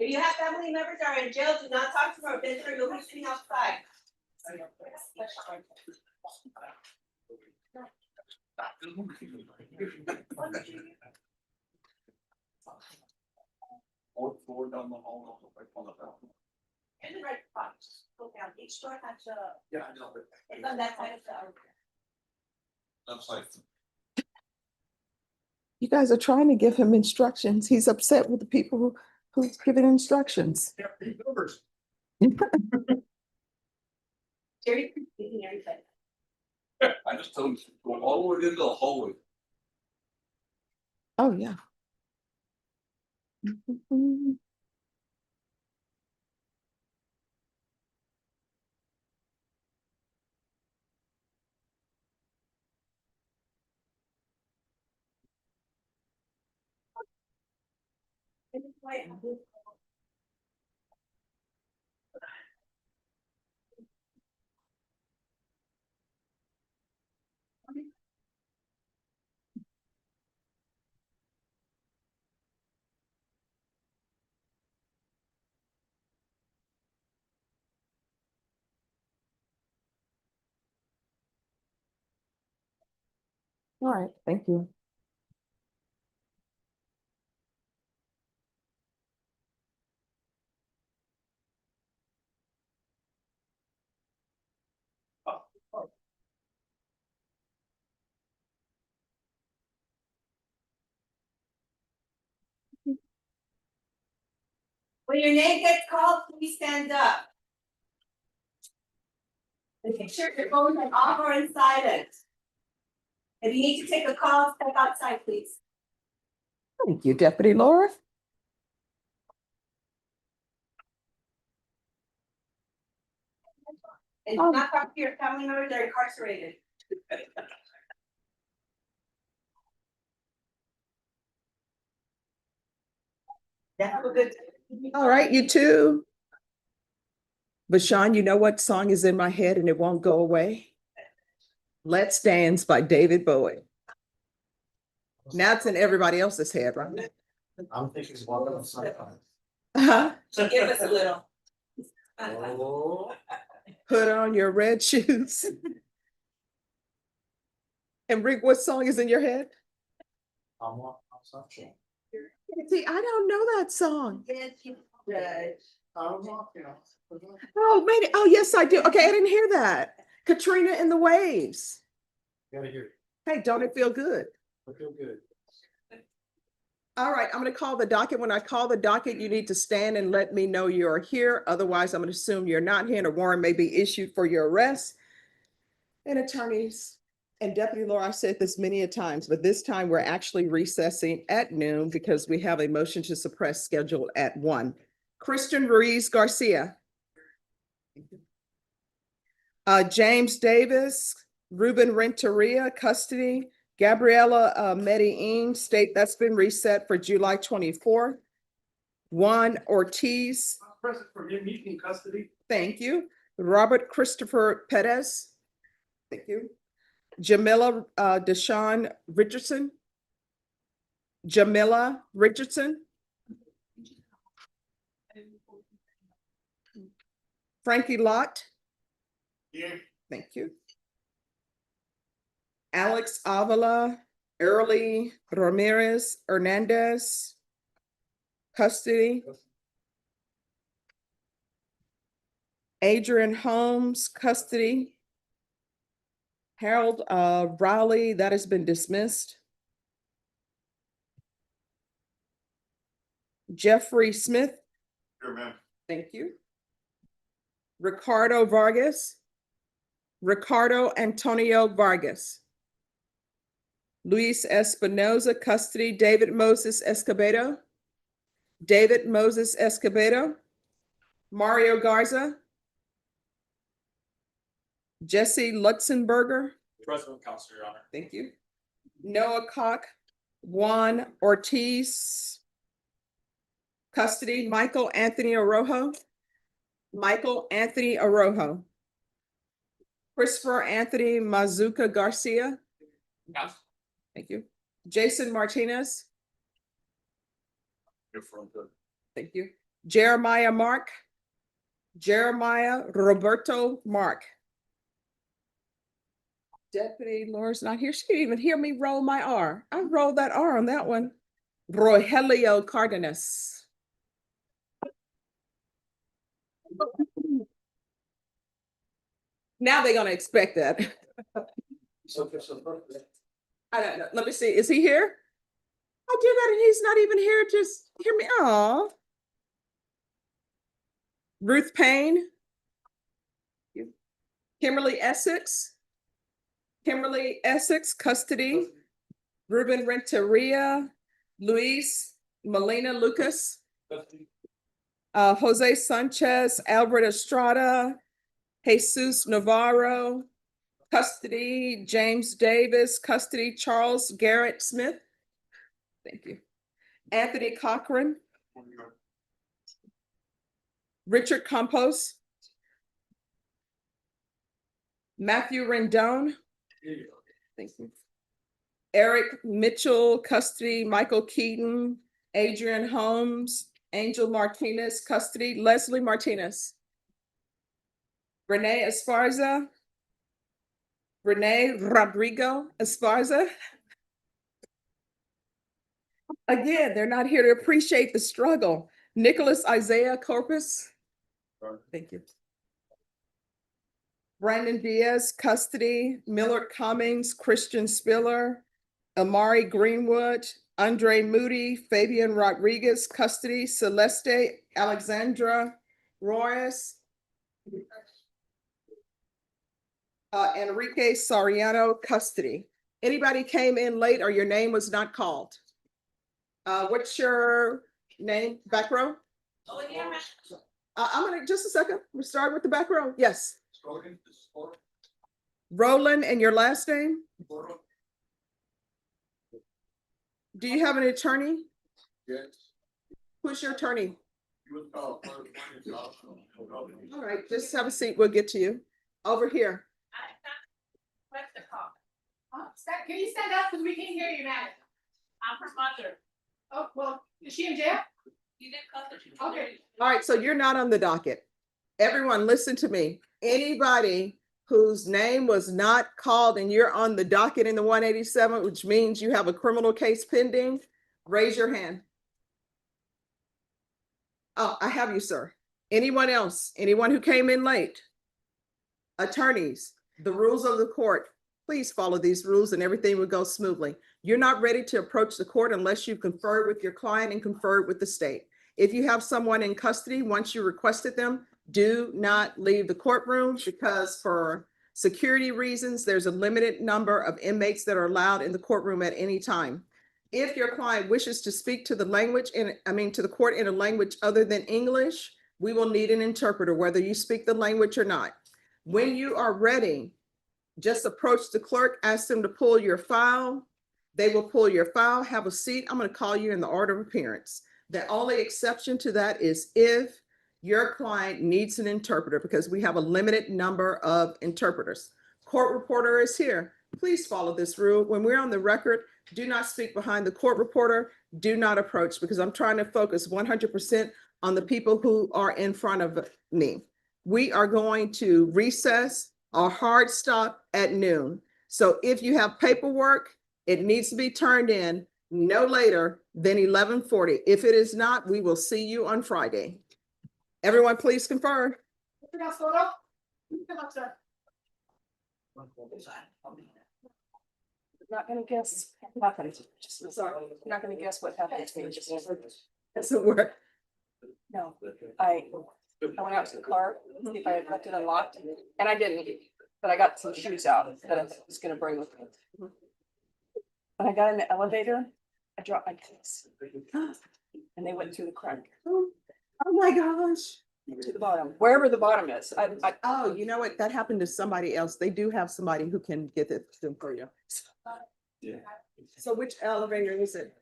If you have family members that are in jail, do not talk to them or visit, or you'll be sitting outside. Four down the hall. In the red box, go down, each store has a, Yeah, I know, but. it's on that side of the. That's like. You guys are trying to give him instructions. He's upset with the people who's giving instructions. Yeah, numbers. Jerry, speaking everything. I just told him to go all the way into the hallway. Oh, yeah. All right, thank you. When your name gets called, please stand up. And make sure your phones are off or in silent. If you need to take a call, step outside, please. Thank you, Deputy Laura. And do not talk to your family members that are incarcerated. Have a good day. All right, you too. But Sean, you know what song is in my head and it won't go away? Let's Dance by David Bowie. Now it's in everybody else's head, right? I'm thinking it's walking on side. Uh-huh. So give us a little. Oh. Put on your red shoes. And Rick, what song is in your head? I'm walking on sunshine. See, I don't know that song. Yes, you judge. I'm walking on. Oh, maybe. Oh, yes, I do. Okay, I didn't hear that. Katrina and the Waves. Gotta hear it. Hey, don't it feel good? I feel good. All right, I'm going to call the docket. When I call the docket, you need to stand and let me know you're here. Otherwise, I'm going to assume you're not here and a warrant may be issued for your arrest. And attorneys and Deputy Laura, I said this many a times, but this time we're actually recessing at noon because we have a motion to suppress scheduled at 1. Christian Ruiz Garcia. James Davis, Ruben Renteria, custody. Gabriela Medellin, state that's been reset for July 24th. Juan Ortiz. Present for your meeting custody. Thank you. Robert Christopher Perez. Thank you. Jamila Deshawn Richardson. Jamila Richardson. Frankie Lott. Yeah. Thank you. Alex Avila, Early Ramirez Hernandez, custody. Adrian Holmes, custody. Harold Riley, that has been dismissed. Jeffrey Smith. Here, ma'am. Thank you. Ricardo Vargas. Ricardo Antonio Vargas. Luis Espinoza, custody. David Moses Escobedo. David Moses Escobedo. Mario Garza. Jesse Lutzenberger. President Council, Your Honor. Thank you. Noah Koch. Juan Ortiz. Custody. Michael Anthony Orojo. Michael Anthony Orojo. Christopher Anthony Mazuka Garcia. Yes. Thank you. Jason Martinez. You're from good. Thank you. Jeremiah Mark. Jeremiah Roberto Mark. Deputy Laura's not here. She didn't even hear me roll my R. I rolled that R on that one. Rogelio Cardenas. Now they're gonna expect that. I don't know. Let me see. Is he here? Oh, dear God, and he's not even here. Just hear me. Oh. Ruth Payne. Kimberly Essex. Kimberly Essex, custody. Ruben Renteria. Luis Molina Lucas. Jose Sanchez, Albert Estrada. Jesus Navarro. Custody, James Davis. Custody, Charles Garrett Smith. Thank you. Anthony Cochran. Richard Campos. Matthew Rendon. Thank you. Eric Mitchell, custody, Michael Keaton, Adrian Holmes, Angel Martinez, custody, Leslie Martinez. Renee Esparza. Renee Rodrigo Esparza. Again, they're not here to appreciate the struggle. Nicholas Isaiah Corpus. Thank you. Brandon Diaz, custody. Millard Cummings, Christian Spiller. Amari Greenwood, Andre Moody, Fabian Rodriguez, custody. Celeste Alexandra Royes. Enrique Soriano, custody. Anybody came in late or your name was not called? What's your name? Back row? I'm gonna, just a second. We'll start with the back row. Yes. Roland, and your last name? Do you have an attorney? Yes. Who's your attorney? All right, just have a seat. We'll get to you. Over here. Can you stand up, because we can't hear you now? I'm her mother. Oh, well, is she in jail? You didn't cut the. Okay. All right, so you're not on the docket. Everyone, listen to me. Anybody whose name was not called and you're on the docket in the 187, which means you have a criminal case pending, raise your hand. Oh, I have you, sir. Anyone else? Anyone who came in late? Attorneys, the rules of the court. Please follow these rules and everything will go smoothly. You're not ready to approach the court unless you've conferred with your client and conferred with the state. If you have someone in custody, once you requested them, do not leave the courtroom, because for security reasons, there's a limited number of inmates that are allowed in the courtroom at any time. If your client wishes to speak to the to the court in a language other than English, we will need an interpreter, whether you speak the language or not. When you are ready, just approach the clerk, ask them to pull your file. They will pull your file, have a seat. I'm going to call you in the order of appearance. The only exception to that is if your client needs an interpreter, because we have a limited number of interpreters. Court reporter is here. Please follow this rule. When we're on the record, do not speak behind the court reporter. Do not approach, because I'm trying to focus 100% on the people who are in front of me. We are going to recess or hard stop at noon. So if you have paperwork, it needs to be turned in no later than 11:40. If it is not, we will see you on Friday. Everyone, please confirm. Not gonna guess what happened. Sorry, not gonna guess what happened to me. Doesn't work. No, I went out to the car, see if I had left it unlocked, and I didn't, but I got some shoes out that I was gonna bring with me. When I got in the elevator, I dropped my keys. And they went through the crack. Oh my gosh. To the bottom, wherever the bottom is. Oh, you know what? That happened to somebody else. They do have somebody who can get it to them for you. Yeah. So which elevator is it?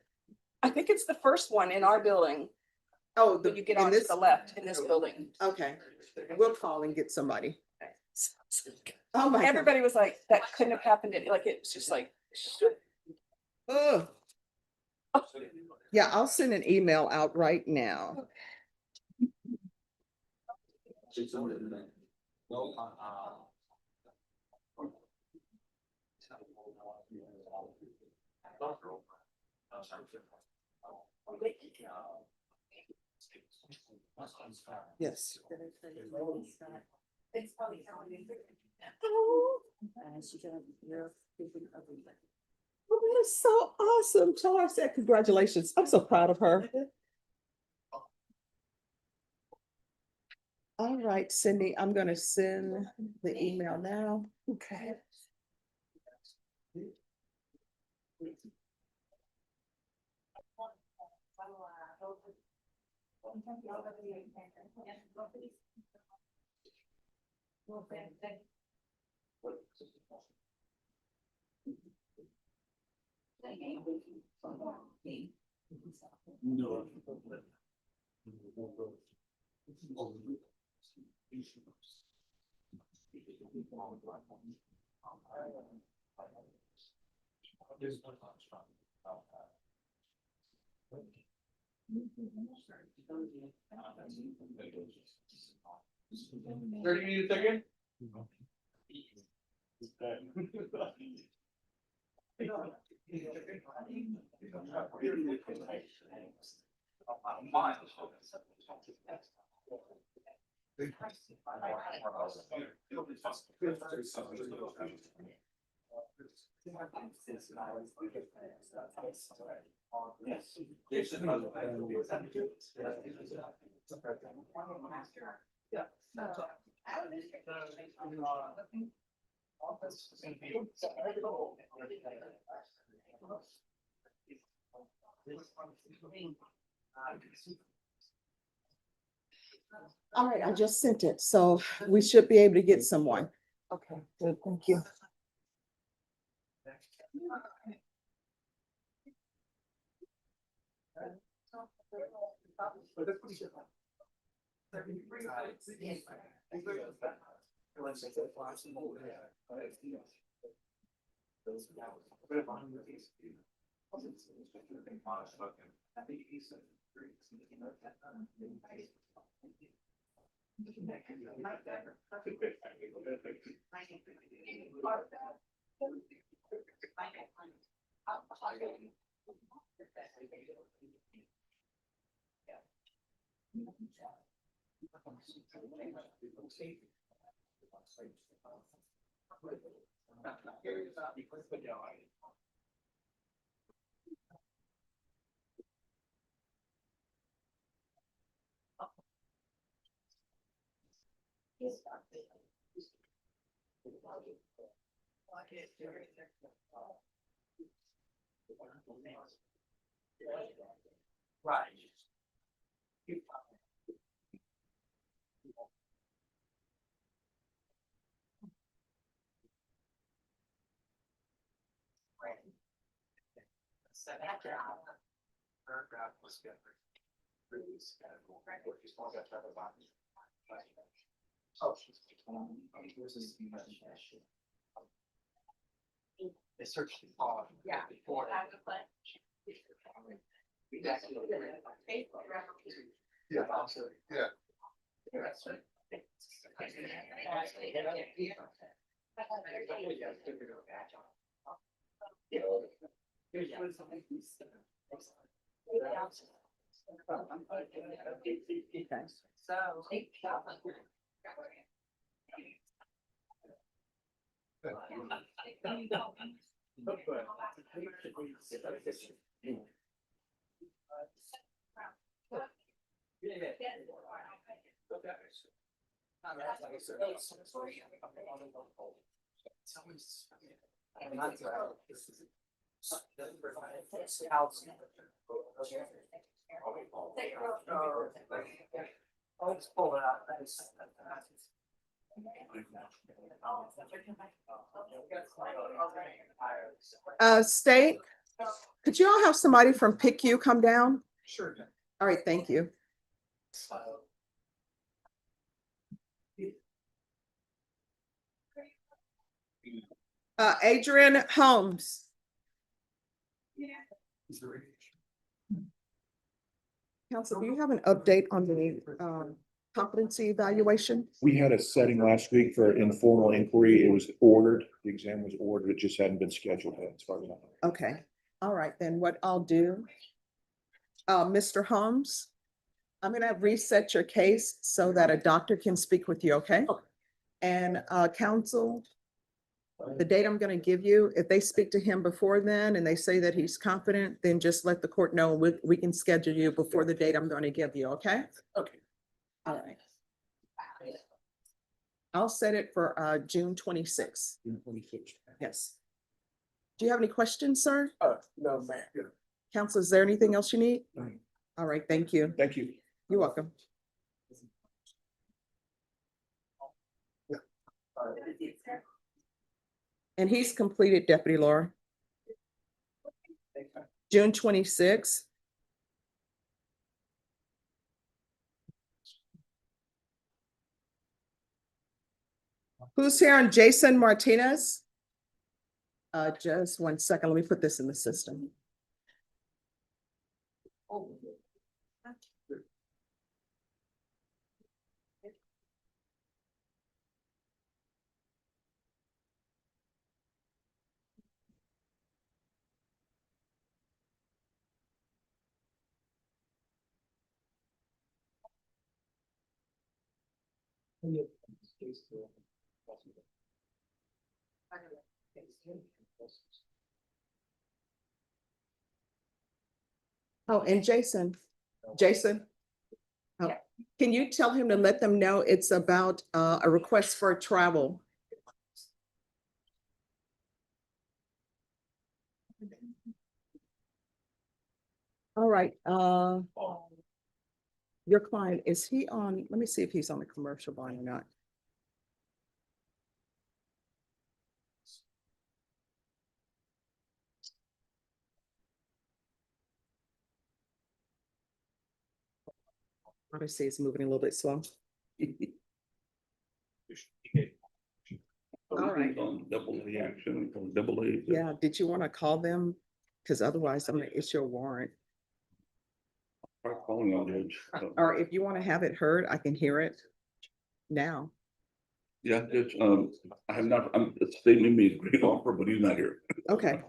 I think it's the first one in our building. Oh, That you get in on to this? the left in this building. Okay, we'll call and get somebody. Oh my God. Everybody was like, that couldn't have happened, like, it was just like. Ugh. Yeah, I'll send an email out right now. Yes. It's probably. Oh, that is so awesome. Tell her I said congratulations. I'm so proud of her. All right, Cindy, I'm gonna send the email now. Okay. No. Thirty minutes again? All right, I just sent it, so we should be able to get someone. Okay, good, thank you. Right. Paragraph was good. Oh. They searched on. Yeah. Before. Yeah, absolutely, yeah. Let's pull it out. State, could you all have somebody from PICU come down? Sure. All right, thank you. Adrian Holmes. Council, do you have an update on the competency evaluation? We had a setting last week for informal inquiry. It was ordered. The exam was ordered. It just hadn't been scheduled yet, as far as I know. Okay, all right, then what I'll do. Mr. Holmes, I'm gonna reset your case so that a doctor can speak with you, okay? And counsel, the date I'm gonna give you, if they speak to him before then and they say that he's confident, then just let the court know. We can schedule you before the date I'm gonna give you, okay? Okay. All right. I'll set it for June 26th. June 26th. Yes. Do you have any questions, sir? No, ma'am. Counsel, is there anything else you need? No. All right, thank you. Thank you. You're welcome. And he's completed, Deputy Laura. June 26th. Who's here on Jason Martinez? Just 1 second, let me put this in the system. Oh, and Jason, oh, can you tell him to let them know it's about a request for travel? All right, your client, is he on, let me see if he's on the commercial bond or not. Obviously, it's moving a little bit slow. All right. Double A action, double A. Yeah, did you want to call them? Because otherwise I'm gonna issue a warrant. Try calling on Judge. Or if you want to have it heard, I can hear it now. Yeah, Judge, I have not, they made me a great offer, but he's not here. Okay.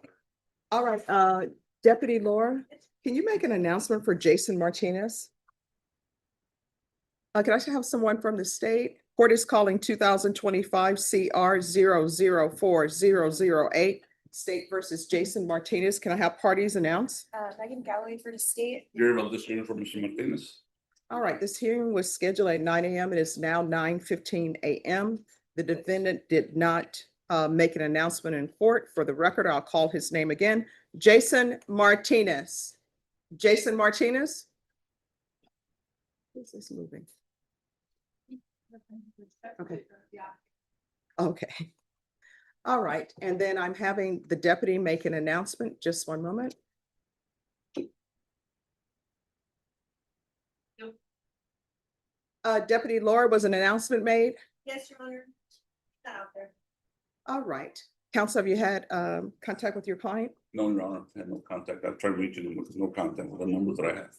All right, Deputy Laura, can you make an announcement for Jason Martinez? Can I have someone from the state? Court is calling 2025 CR 004-008, State versus Jason Martinez. Can I have parties announced? Megan Galloway for the state. You're about this hearing for Mr. Martinez. All right, this hearing was scheduled at 9 a.m. It is now 9:15 a.m. The defendant did not make an announcement in court. For the record, I'll call his name again. Jason Martinez. Jason Martinez? Is this moving? Okay. Okay. All right, and then I'm having the deputy make an announcement. Just one moment. Deputy Laura, was an announcement made? Yes, Your Honor. Not out there. All right. Counsel, have you had contact with your client? No, Your Honor, I have no contact. I've tried reaching him, with no contact with the numbers that I have.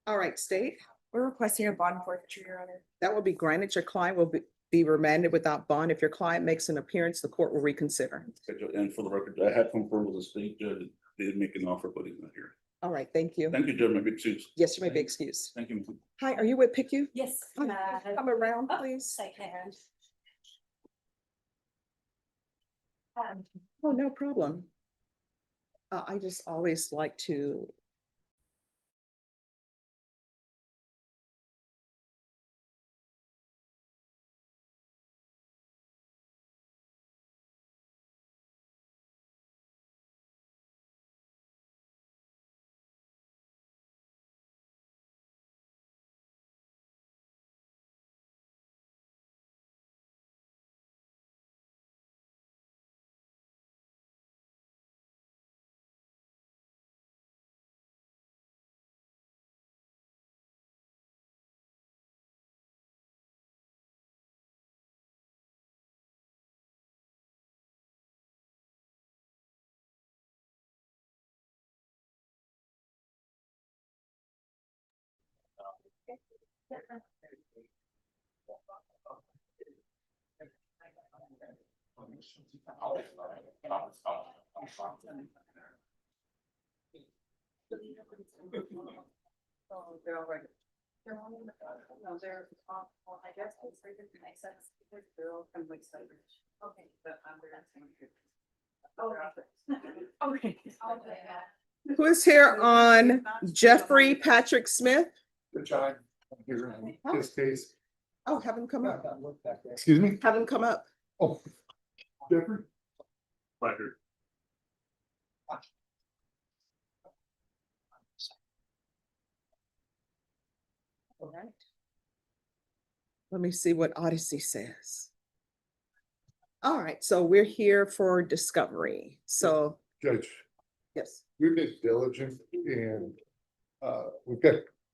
All right, state. We're requesting a bond forfeiture, Your Honor. That will be granted. Your client will be remanded without bond. If your client makes an appearance, the court will reconsider. And for the record, I had confirmed with the state judge, they did make an offer, but he's not here. All right, thank you. Thank you, Judge, my big excuse. Yes, you may be excused. Thank you. Hi, are you with PICU? Yes. Come around, please. I can. Oh, no problem. I just always like to Oh, they're all right. No, they're, well, I guess it's very different accents because they're all kind of like Southern. Okay, but I'm very. Okay. Who is here on Jeffrey Patrick Smith? Which I'm here in this case. Oh, have him come up. Excuse me? Have him come up. Oh. Jeffrey? Right here. All right. Let me see what Odyssey says. All right, so we're here for discovery. So, Judge, yes. we've been diligent and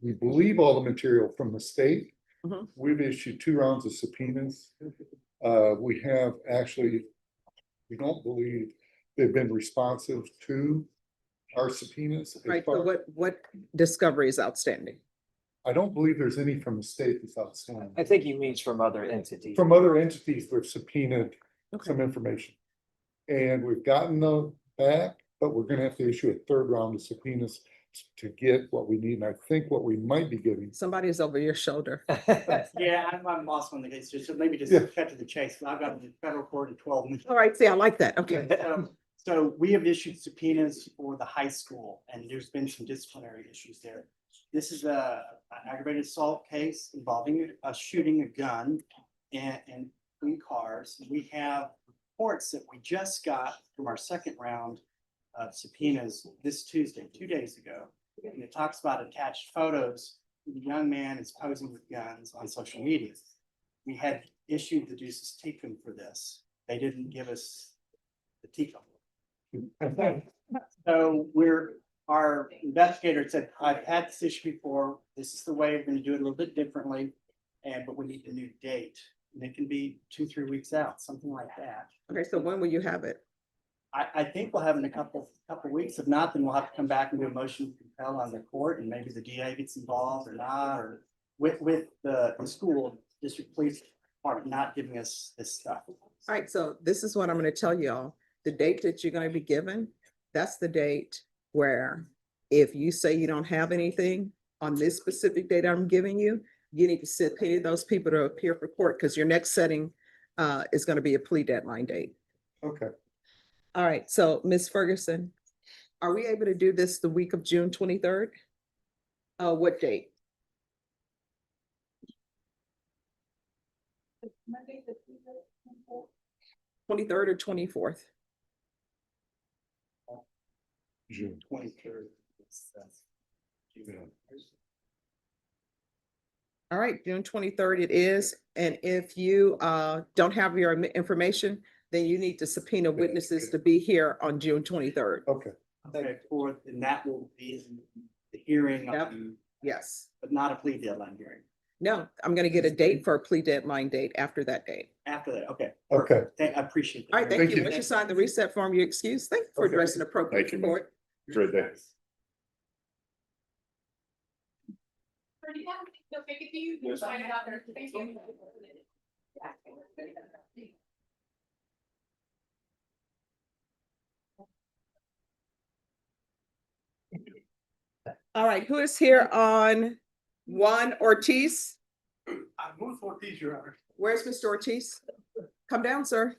we believe all the material from the state. Mhm. We've issued 2 rounds of subpoenas. We have actually, we don't believe they've been responsive to our subpoenas. as Right, far- so what discovery is outstanding? I don't believe there's any from the state that's outstanding. I think he means from other entities. From other entities, we've subpoenaed Okay. some information. And we've gotten them back, but we're gonna have to issue a 3rd round of subpoenas to get what we need. And I think what we might be getting. Somebody's over your shoulder. Yeah, I'm lost on the case, so maybe just Yeah. cut to the chase. I've got the federal court in 12 minutes. All right, see, I like that. Okay. So we have issued subpoenas for the high school, and there's been some disciplinary issues there. This is an aggravated assault case involving a shooting a gun and 3 cars. We have reports that we just got from our 2nd round of subpoenas this Tuesday, 2 days ago. And it talks about attached photos. The young man is posing with guns on social media. We had issued the Duces Tecum for this. They didn't give us the Tecum. So our investigator said, I've had this issue before. This is the way we're gonna do it a little bit differently. But we need a new date. And it can be 2-3 weeks out, something like that. Okay, so when will you have it? I think we'll have it in a couple weeks. If not, then we'll have to come back and do a motion to compel on the court, and maybe the DA gets involved or not, or with the school district police department not giving us this stuff. All right, so this is what I'm gonna tell y'all. The date that you're gonna be given, that's the date where if you say you don't have anything on this specific date I'm giving you, you need to subpoena those people to appear for court, because your next setting is gonna be a plea deadline date. Okay. All right, so Ms. Ferguson, are we able to do this the week of June 23rd? What date? Monday, the 23rd or 24th? June. 23rd. All right, June 23rd it is. And if you don't have your information, then you need to subpoena witnesses to be here on June 23rd. Okay. Okay, and that will be the hearing, Yep. Yes. but not a plea deadline hearing. No, I'm gonna get a date for a plea deadline date after that date. After that, okay. Okay. perfect. I appreciate that. All right, thank Thank you. you. Once you sign the reset form, you excuse. Thank you for Okay. addressing appropriate Thank you. support. Right there. All right, who is here on Juan Ortiz? I moved for these, Your Honor. Where's Mr. Ortiz? Come down, sir.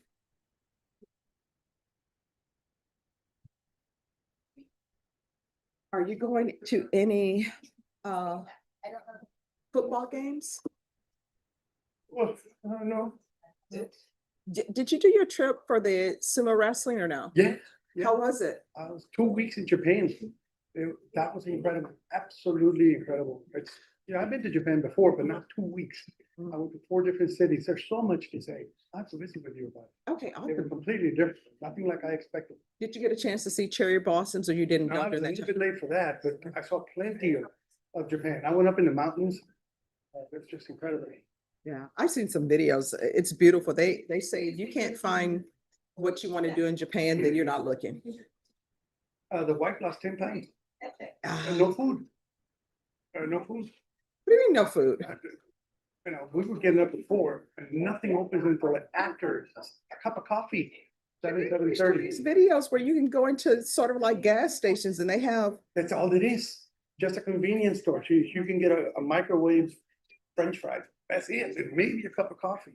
Are you going to any football games? Well, no. Did you do your trip for the sumo wrestling or no? Yeah, How was it? I was 2 weeks in Japan. That was incredible, absolutely incredible. It's, I've been to Japan before, but not 2 weeks. I went to 4 different cities. There's so much to say. I have to visit with you about it. Okay, They were awesome. completely different, nothing like I expected. Did you get a chance to see cherry blossoms or you didn't Now, go I was during a that little time? bit late for that, but I saw plenty of Japan. I went up in the mountains. It's just incredible. Yeah, I've seen some videos. It's beautiful. They say if you can't find what you want to do in Japan, then you're not looking. The wife lost 10 pounds Ah, and no food. No food. What do you mean no food? You know, we were getting up at 4 and nothing opens until after a cup of coffee, 7:30. These videos where you can go into sort of like gas stations and they have, That's all it is. Just a convenience store. You can get a microwave French fries. That's it. And maybe a cup of coffee.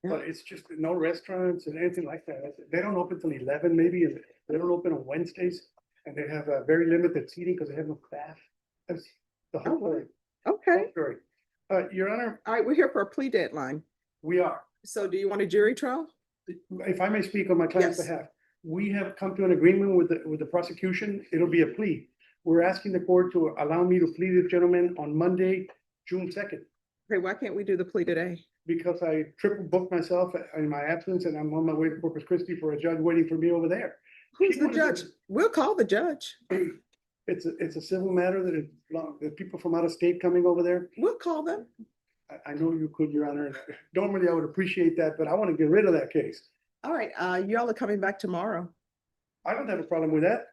But it's just no restaurants and anything like that. They don't open till 11 maybe. And they don't open on Wednesdays. And they have a very limited seating because they have no staff. That's the whole story. okay, Story. Your Honor, all right, we're here for a plea deadline. we are. So do you want a jury trial? If I may speak on my client's Yes. behalf, we have come to an agreement with the prosecution. It'll be a plea. We're asking the court to allow me to plead this gentleman on Monday, June 2nd. Okay, why can't we do the plea today? Because I triple booked myself in my absence and I'm on my way to Corpus Christi for a judge waiting for me over there. Who's She the wanted judge? to- We'll call the judge. It's a civil matter that the people from out of state coming over there. We'll call them. I know you could, Your Honor. Normally I would appreciate that, but I want to get rid of that case. All right, y'all are coming back tomorrow. I don't have a problem with that.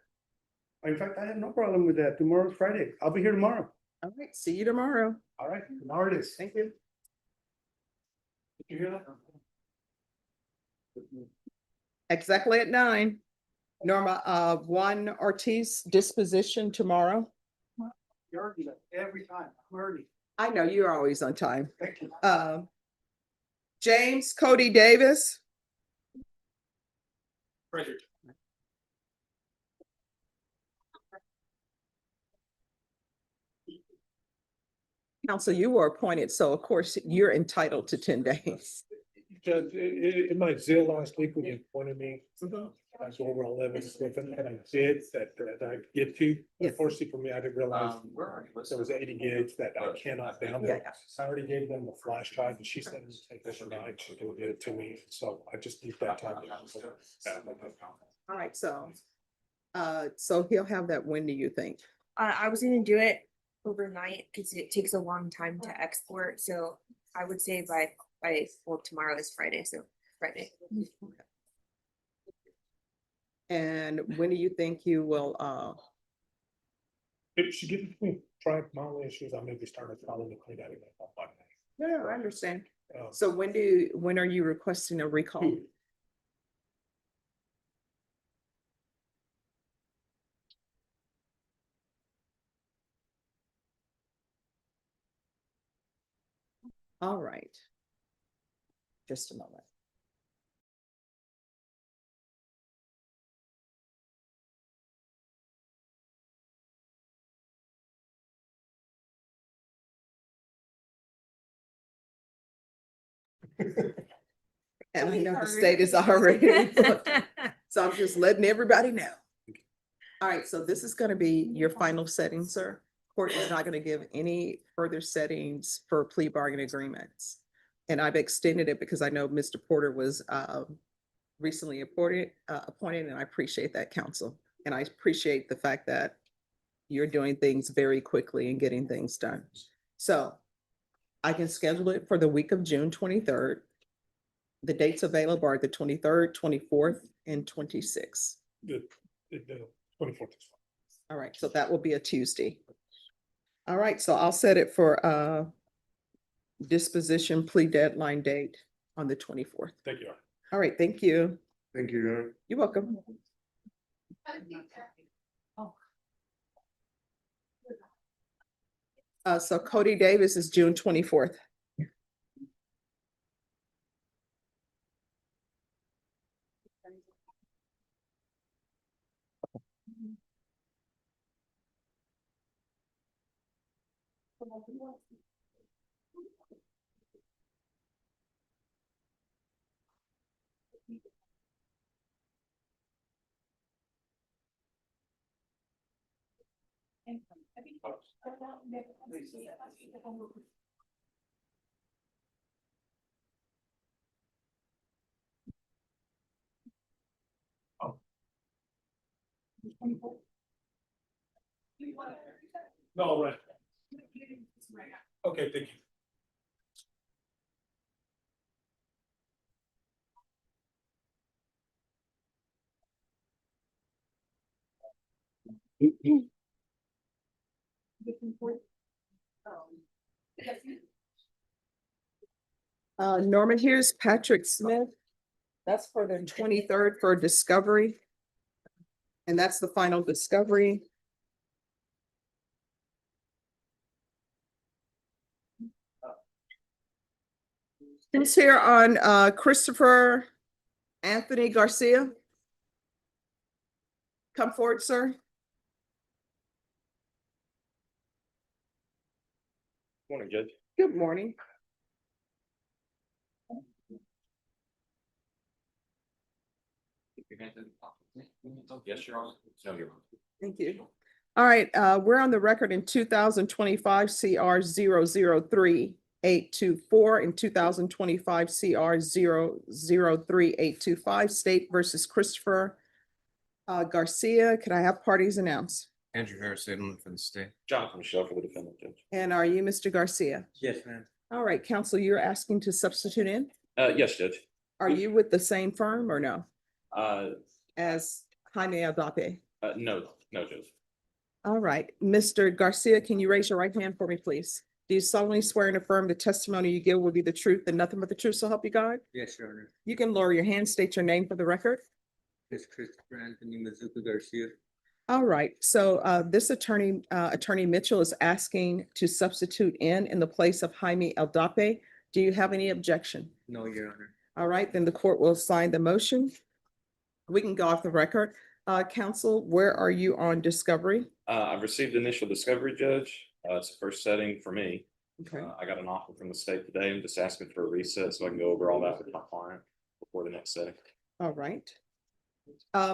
In fact, I have no problem with that. Tomorrow's Friday. I'll be here tomorrow. All right, see you tomorrow. All right, tomorrow it is. Thank you. Did you hear that? Exactly at 9. Norma, Juan Ortiz disposition tomorrow. You argue that every time. I'm early. I know you're always on time. Thank you. James Cody Davis. Present. Counsel, you were appointed, so of course you're entitled to 10 days. Judge, in my zeal last week when you appointed me, I was over 11, and I did that I get to. Yes. Unfortunately for me, I didn't realize there was 80 gigs that I cannot download. Yeah. I already gave them the flash drive and she said, take this tonight, she will get it to me, so I just need that time. All right, so he'll have that. When do you think? I was gonna do it overnight because it takes a long time to export, so I would say well, tomorrow is Friday, so Friday. And when do you think you will, If she gives me, try my only issues, I may be starting to follow the clean out again on Monday. no, I understand. Um, So when are you requesting a recall? All right. Just a moment. And I know the state is already booked, so I'm just letting everybody know. All right, so this is gonna be your final setting, sir. Court is not gonna give any further settings for plea bargain agreements. And I've extended it because I know Mr. Porter was recently appointed, and I appreciate that, counsel. And I appreciate the fact that you're doing things very quickly and getting things done. So I can schedule it for the week of June 23rd. The dates available are the 23rd, 24th, and 26th. The 24th is fine. All right, so that will be a Tuesday. All right, so I'll set it for disposition plea deadline date on the 24th. Thank you. All right, thank you. Thank you, Your Honor. You're welcome. So Cody Davis is June 24th. No, right. Okay, thank you. Norman, here's Patrick Smith. That's for the 23rd for discovery. And that's the final discovery. Who's here on Christopher Anthony Garcia? Come forward, sir. Morning, Judge. Good morning. Yes, Your Honor. No, Your Honor. Thank you. All right, we're on the record in 2025 CR 003-824 and 2025 CR 003-825 State versus Christopher Garcia. Can I have parties announced? Andrew Harris, settlement for the state. Jonathan Michelle for the defendant, Judge. And are you Mr. Garcia? Yes, ma'am. All right, counsel, you're asking to substitute in? Yes, Judge. Are you with the same firm or no? Uh, As Jaime Aldape? no, Judge. All right, Mr. Garcia, can you raise your right hand for me, please? Do you solemnly swear and affirm the testimony you give will be the truth and nothing but the truth, so help you God? Yes, Your Honor. You can lower your hand, state your name for the record. It's Christopher Anthony Mizuka Garcia. All right, so this attorney, Attorney Mitchell is asking to substitute in the place of Jaime Aldape. Do you have any objection? No, Your Honor. All right, then the court will sign the motion. We can go off the record. Counsel, where are you on discovery? I've received initial discovery, Judge. It's the first setting for me. Okay, I got an offer from the state today. I'm just asking for a reset so I can go over all that with my client before the next setting. all right.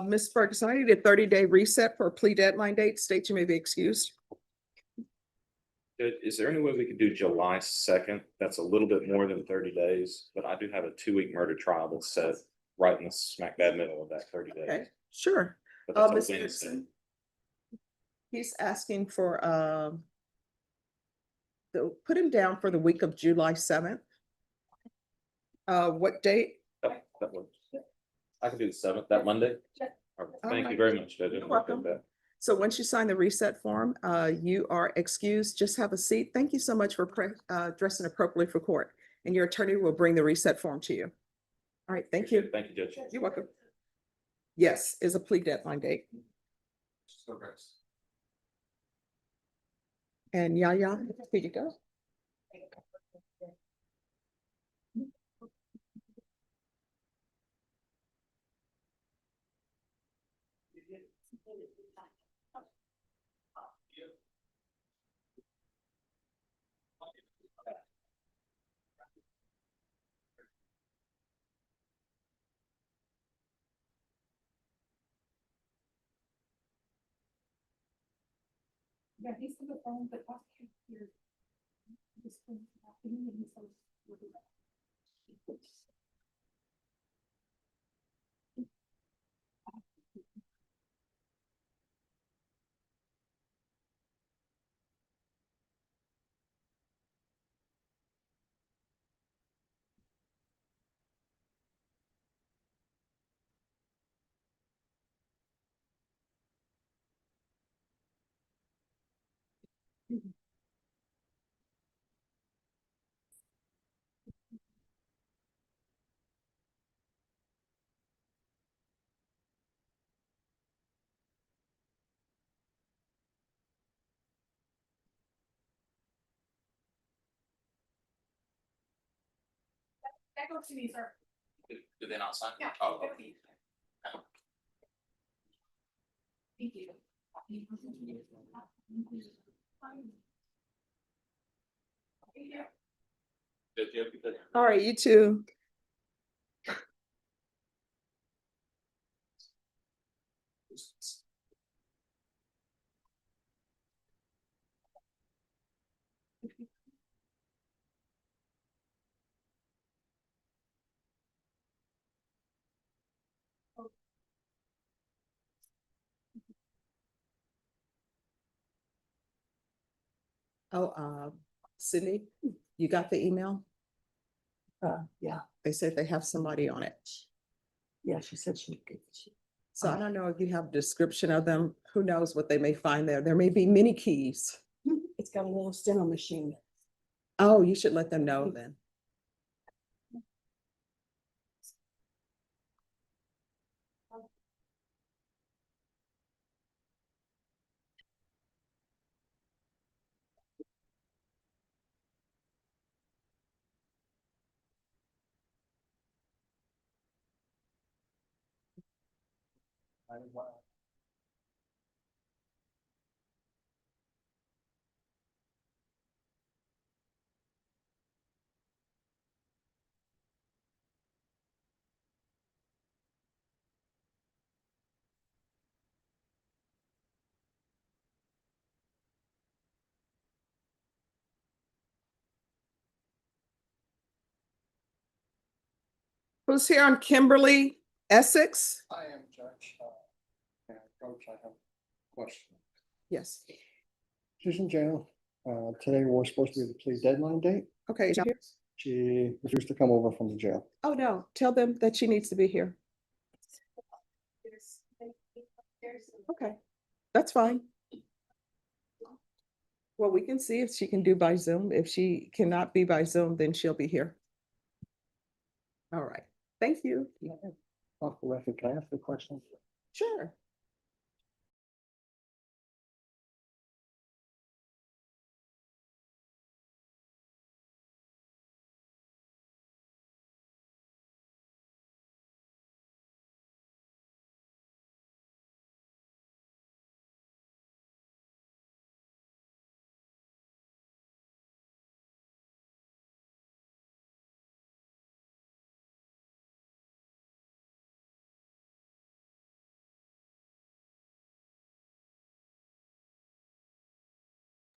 Ms. Ferguson, I need a 30-day reset for a plea deadline date. State you may be excused. Judge, is there any way we could do July 2nd? That's a little bit more than 30 days, but I do have a 2-week murder trial that's set right in the smack dab middle of that 30 Okay, days. sure. But that's a Ms. Wednesday. Ferguson, he's asking for, put him down for the week of July 7th. What date? That works. I can do the 7th, that Monday. All right, Thank you very much, Judge. You're welcome. So once you sign the reset form, you are excused. Just have a seat. Thank you so much for dressing appropriately for court. And your attorney will bring the reset form to you. All right, thank you. Thank you, Judge. You're welcome. Yes, is a plea deadline date. And Yaya, here you go. Yeah, he's on the phone, but prosecutor. That goes to me, sir. Do they not sign? Yeah. Oh, okay. Thank you. Did you have a good day? All right, you too. Oh, Sydney, you got the email? Yeah, They said they have somebody on it. yeah, she said she could. So I don't know if you have a description of them. Who knows what they may find there? There may be many keys. It's got a little steno machine. Oh, you should let them know then. Who's here on Kimberly, Essex? I am Judge. Coach, I have a question. Yes. She's in jail. Today was supposed to be the plea deadline date. Okay. is she here? She refused to come over from the jail. Oh, no, tell them that she needs to be here. Okay, that's fine. Well, we can see if she can do by Zoom. If she cannot be by Zoom, then she'll be here. All right, thank you. Off the record, can I ask a question? Sure.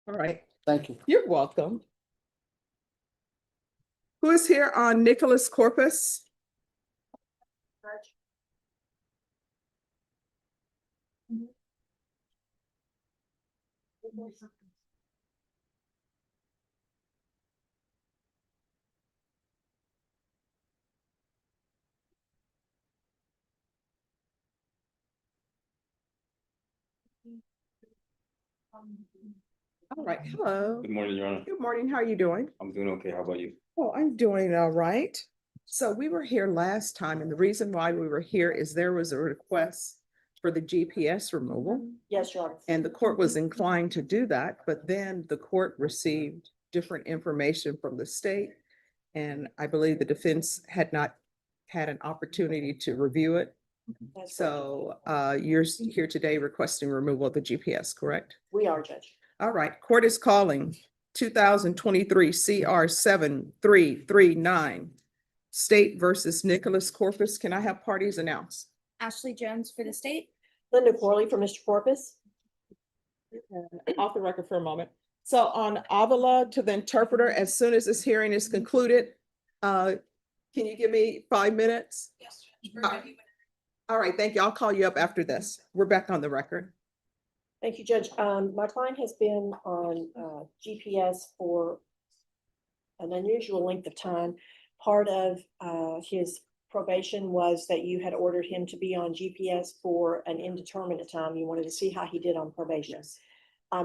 All right, Thank you. you're welcome. Who is here on Nicholas Corpus? All right, hello. Good morning, Your Honor. Good morning, how are you doing? I'm doing okay. How about you? Oh, I'm doing all right. So we were here last time, and the reason why we were here is there was a request for the GPS removal. Yes, Your Honor. And the court was inclined to do that, but then the court received different information from the state. And I believe the defense had not had an opportunity to review it. That's So you're here today requesting removal of the GPS, correct? We are, Judge. All right, court is calling 2023 CR 7339. State versus Nicholas Corpus. Can I have parties announced? Ashley Jones for the state. Linda Corley for Mr. Corpus. Off the record for a moment. So on Avila to the interpreter, as soon as this hearing is concluded, can you give me 5 minutes? Yes. All right, thank you. I'll call you up after this. We're back on the record. Thank you, Judge. My client has been on GPS for an unusual length of time. Part of his probation was that you had ordered him to be on GPS for an indeterminate time. You wanted to see how he did on probation.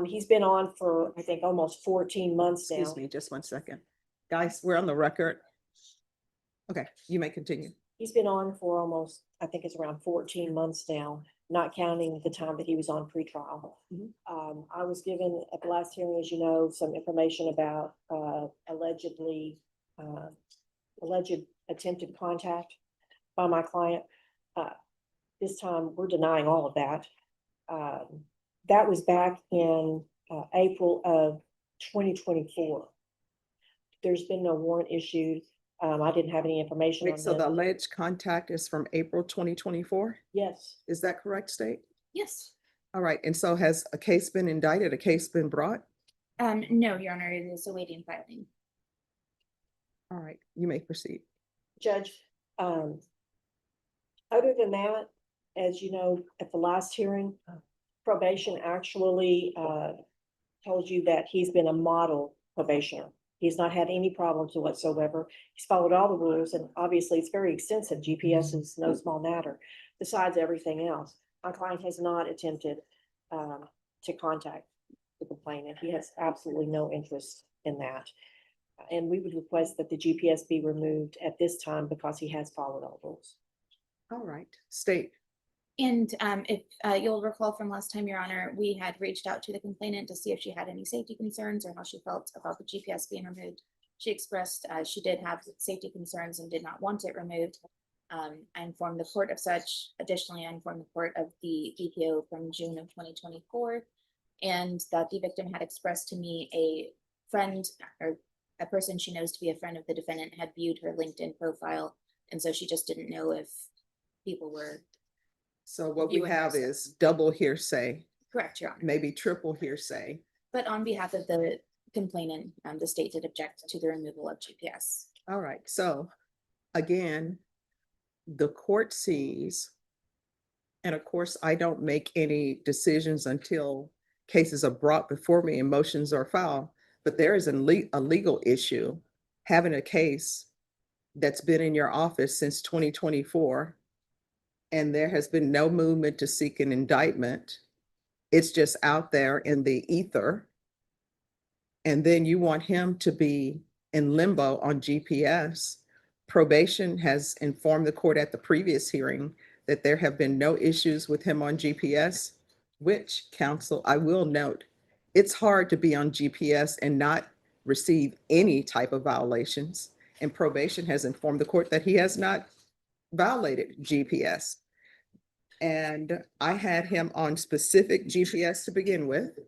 He's been on for, I think, almost 14 months now. Excuse me, just 1 second. Guys, we're on the record. Okay, you may continue. He's been on for almost, I think it's around 14 months now, not counting the time that he was on pretrial. I was given at the last hearing, as you know, some information about alleged attempted contact by my client. This time, we're denying all of that. That was back in April of 2024. There's been no warrant issued. I didn't have any information on Wait, so this. the alleged contact is from April 2024? Yes, Is that correct, State? Yes. All right, and so has a case been indicted, a case been brought? No, Your Honor, it is awaiting filing. All right, you may proceed. Judge, other than that, as you know, at the last hearing, probation actually told you that he's been a model probationer. He's not had any problems whatsoever. He's followed all the rules, and obviously it's very extensive. GPS is no small matter. Besides everything else, my client has not attempted to contact the complainant. He has absolutely no interest in that. And we would request that the GPS be removed at this time because he has followed all rules. All right, State. And if you'll recall from last time, Your Honor, we had reached out to the complainant to see if she had any safety concerns or how she felt about the GPS being removed. She expressed she did have safety concerns and did not want it removed. I informed the court of such. Additionally, I informed the court of the VPO from June of 2024, and that the victim had expressed to me a friend or a person she knows to be a friend of the defendant had viewed her LinkedIn profile, and so she just didn't know if people were So what we Viewing have ourselves. is double hearsay, correct, Your Honor. maybe triple hearsay. But on behalf of the complainant, the state did object to the removal of GPS. All right, so again, the court sees, and of course, I don't make any decisions until cases are brought before me and motions are filed, but there is a legal issue having a case that's been in your office since 2024, and there has been no movement to seek an indictment. It's just out there in the ether. And then you want him to be in limbo on GPS. Probation has informed the court at the previous hearing that there have been no issues with him on GPS, which, counsel, I will note, it's hard to be on GPS and not receive any type of violations. And probation has informed the court that he has not violated GPS. And I had him on specific GPS to begin with.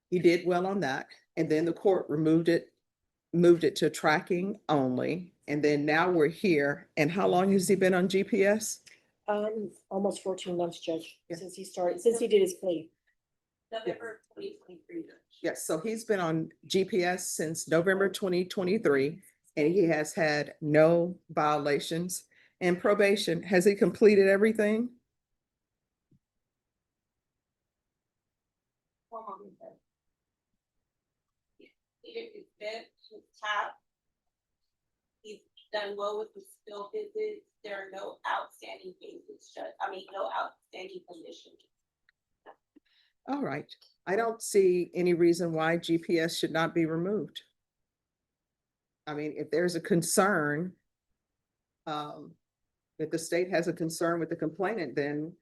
He did well on that. And then the court moved it to tracking only. And then now we're here. And how long has he been on GPS? Almost 14 months, Judge, Yeah. since he did his plea. November 2023. Yes, so he's been on GPS since November 2023, and he has had no violations. And probation, has he completed everything? His bed, his top. He's done well with the skill visits. There are no outstanding cases, no outstanding conditions. All right, I don't see any reason why GPS should not be removed. I mean, if there's a concern, if the state has a concern with the complainant, then,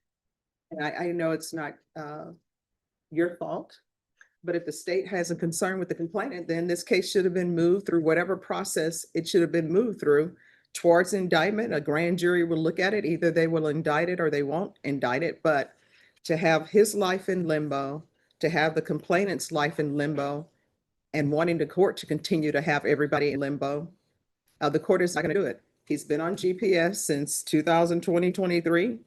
and I know it's not your fault, but if the state has a concern with the complainant, then this case should have been moved through whatever process it should have been moved through towards indictment. A grand jury will look at it. Either they will indict it or they won't indict it. But to have his life in limbo, to have the complainant's life in limbo, and wanting the court to continue to have everybody in limbo, the court is not going to do it. He's been on GPS since 2023.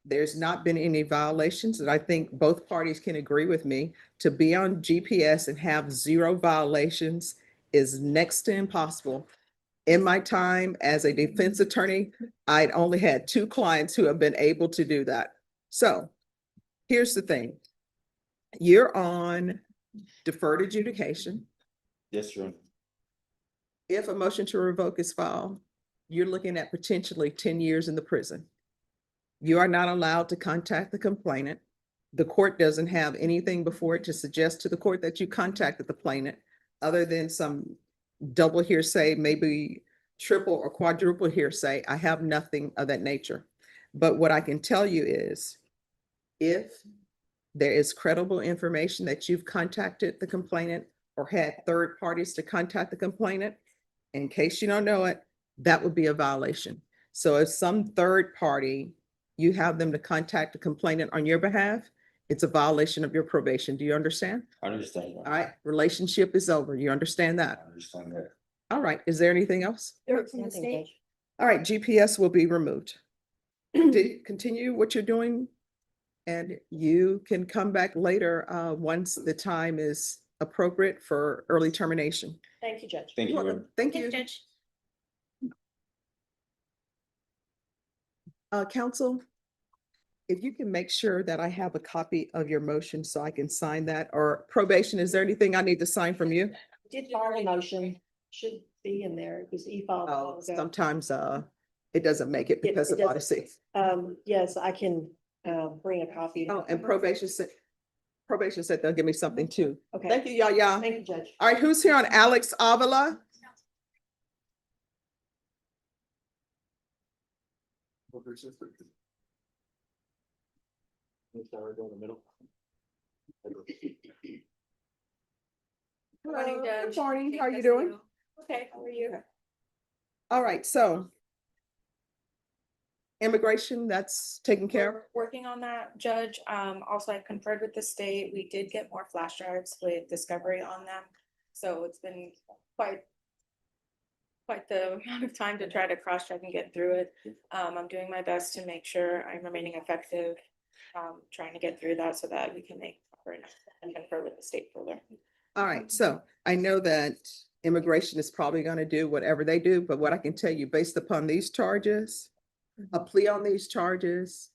There's not been any violations that I think both parties can agree with me. To be on GPS and have zero violations is next to impossible. In my time as a defense attorney, I'd only had 2 clients who have been able to do that. So here's the thing. You're on deferred adjudication. Yes, Your Honor. If a motion to revoke is filed, you're looking at potentially 10 years in the prison. You are not allowed to contact the complainant. The court doesn't have anything before it to suggest to the court that you contacted the complainant, other than some double hearsay, maybe triple or quadruple hearsay. I have nothing of that nature. But what I can tell you is, if there is credible information that you've contacted the complainant or had third parties to contact the complainant, in case you don't know it, that would be a violation. So if some third party, you have them to contact the complainant on your behalf, it's a violation of your probation. Do you understand? I understand. All right, relationship is over. You understand that? I understand that. All right, is there anything else? There's From the nothing, state? Judge. All right, GPS will be removed. Continue what you're doing, and you can come back later once the time is appropriate for early termination. Thank you, Judge. Thank you, You're Your welcome. Honor. Thank Thank you. you, Judge. Counsel, if you can make sure that I have a copy of your motion so I can sign that, or probation, is there anything I need to sign from you? Did file a motion, should be in there, because e-filed. Oh, sometimes it doesn't make it because it of doesn't. Odyssey. Yes, I can bring a copy. Oh, and probation said they'll give me something too. Okay. Thank you, Yaya. Thank you, Judge. All right, who's here on Alex Avila? Morning, Hello, Judge. good morning. How are you Yes, doing? Okay, how are you? All right, so Immigration, that's taken care of? We're working on that, Judge. Also I conferred with the state. We did get more flash drives with Discovery on them. So it's been quite the amount of time to try to cross-check and get through it. I'm doing my best to make sure I'm remaining effective, trying to get through that so that we can make and confer with the state further. All right, so I know that immigration is probably gonna do whatever they do, but what I can tell you, based upon these charges, a plea on these charges,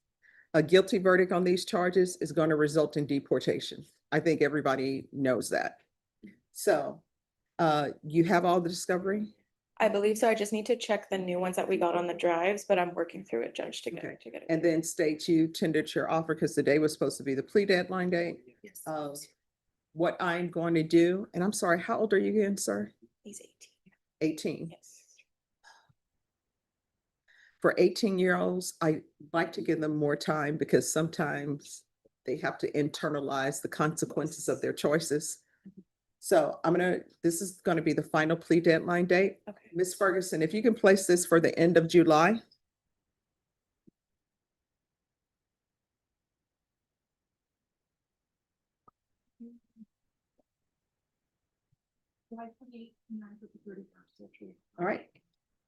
a guilty verdict on these charges is gonna result in deportation. I think everybody knows that. So, you have all the discovery? I believe so. I just need to check the new ones that we got on the drives, but I'm working through it, Judge, to Okay. get it. And then state you tendered your offer because the day was supposed to be the plea deadline date. Yes. What I'm going to do, and I'm sorry, how old are you again, sir? He's 18. 18. Yes. For 18-year-olds, I like to give them more time because sometimes they have to internalize the consequences of their choices. So this is gonna be the final plea deadline date. Okay. Ms. Ferguson, if you can place this for the end of July. All right,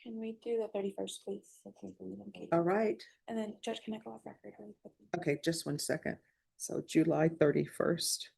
Can we do the 31st, please? Okay. all right. And then Judge, can I go off record really quickly? Okay, just one second. So July 31st.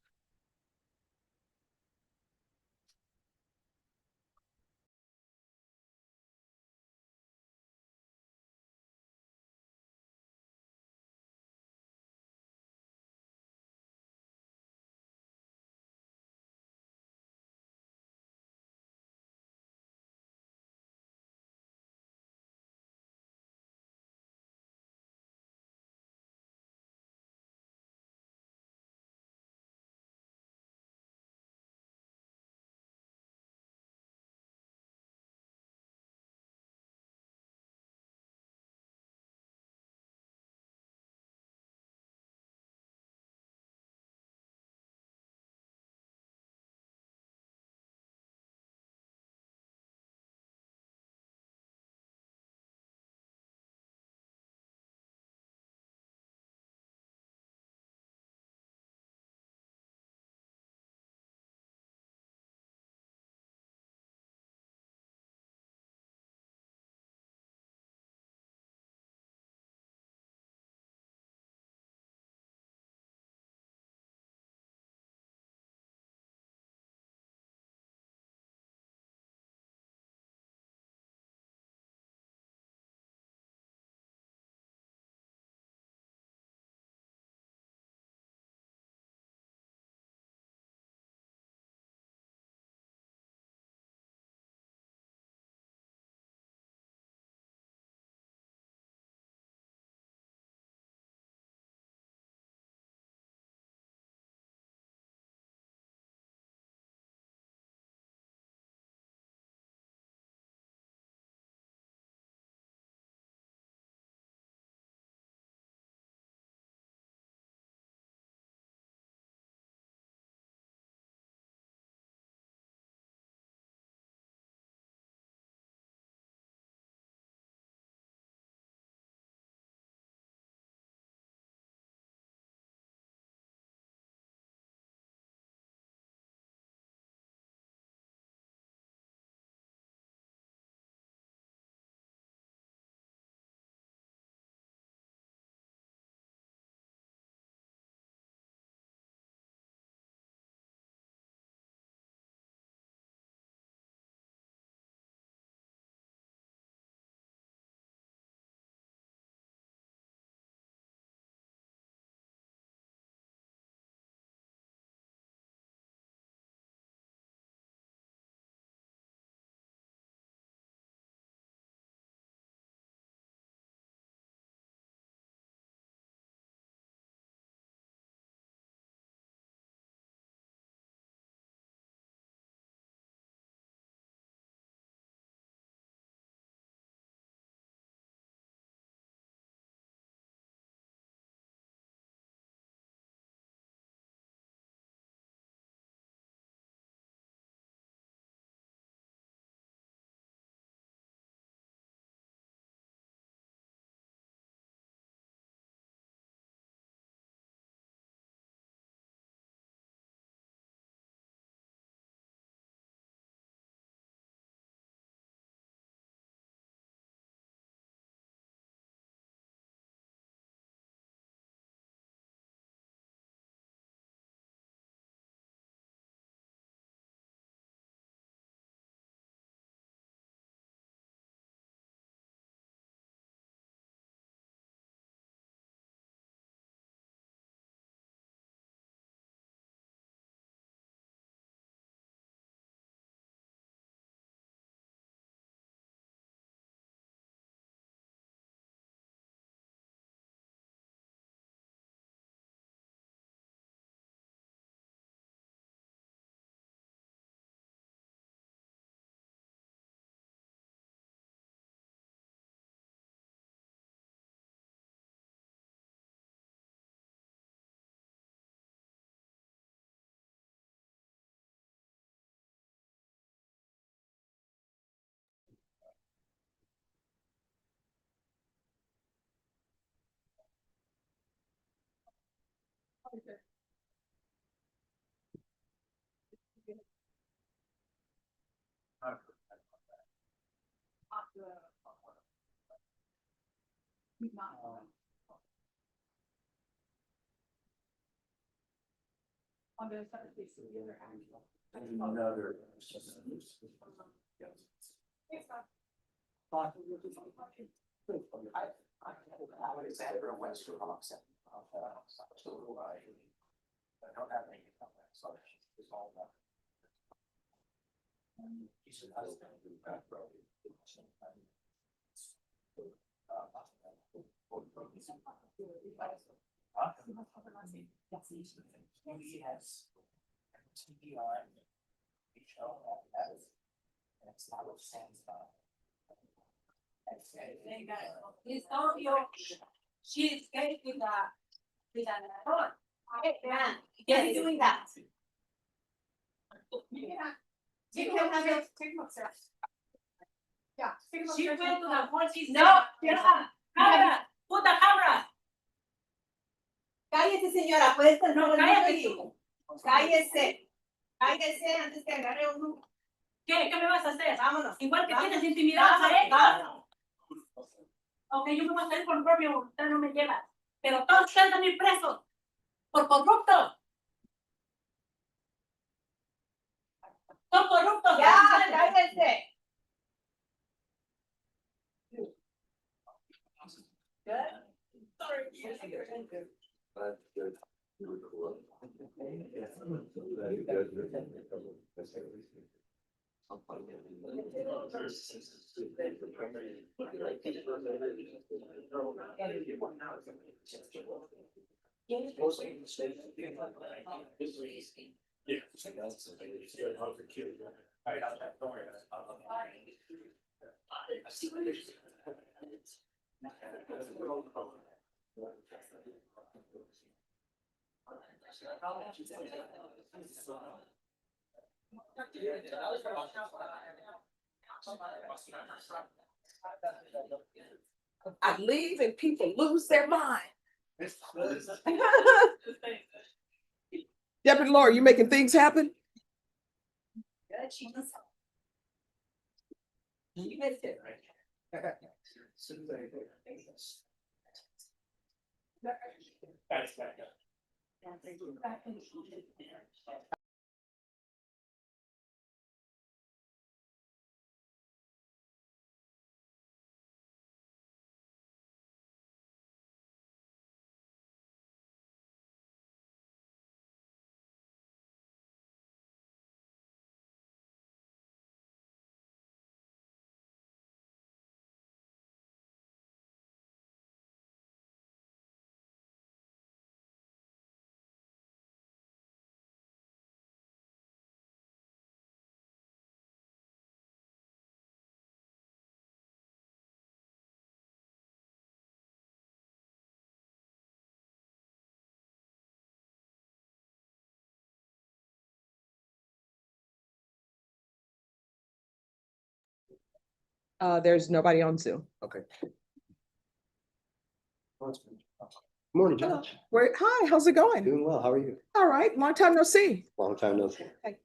She's good with that. Yes, doing that. You can have it. Yeah. She went to the point, she said. No, camera, put the camera. Cállese, señora, puede estar. No, cállate. Cállese. Cállese antes que agarre uno. ¿Qué me vas a hacer? Vámonos. Igual que tienes intimidados a ellos. Ok, yo me voy a hacer por propio voluntad, no me llevas. Pero todos ustedes van a ir presos. Por corruptos. Son corruptos. Ya, cállese. I leave and people lose their mind. Deputy Laura, you making things happen? You missed it. There's nobody on Zoom. Okay. Morning, Hello. Judge. Hi, how's it going? Doing well. How are you? All right, long time no see. Long time no see.